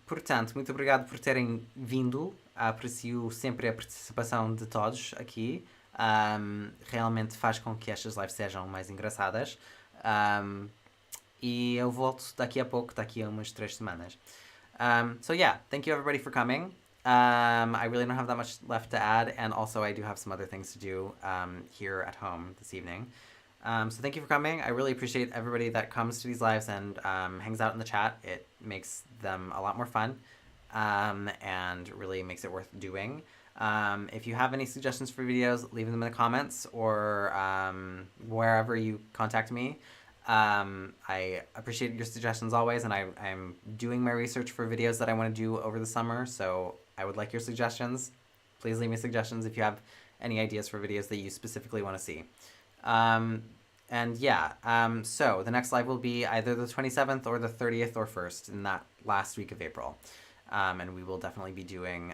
Portanto, muito obrigado por terem vindo. Aprecio sempre a participação de todos aqui. Realmente faz com que estas lives sejam mais engraçadas. E eu volto daqui a pouco, daqui a umas 3 semanas. So yeah, thank you everybody for coming. I really don't have that much left to add, and also I do have some other things to do here at home this evening. So thank you for coming. I really appreciate everybody that comes to these lives and hangs out in the chat. It makes them a lot more fun and really makes it worth doing. If you have any suggestions for videos, leave them in the comments or wherever you contact me. I appreciate your suggestions always, and I'm doing my research for videos that I want to do over the summer, so I would like your suggestions. Please leave me suggestions if you have any ideas for videos that you specifically want to see. And yeah, so the next live will be either the 27th or the 30th or 1st in that last week of April. And we will definitely be doing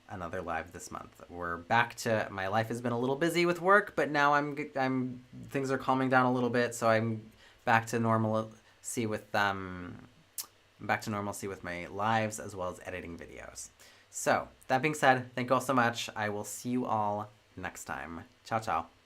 another live this month. We're back to, my life has been a little busy with work, but now I'm things are calming down a little bit, so I'm back to normalcy with my lives as well as editing videos. So that being said, thank you all so much. I will see you all next time. Ciao, ciao.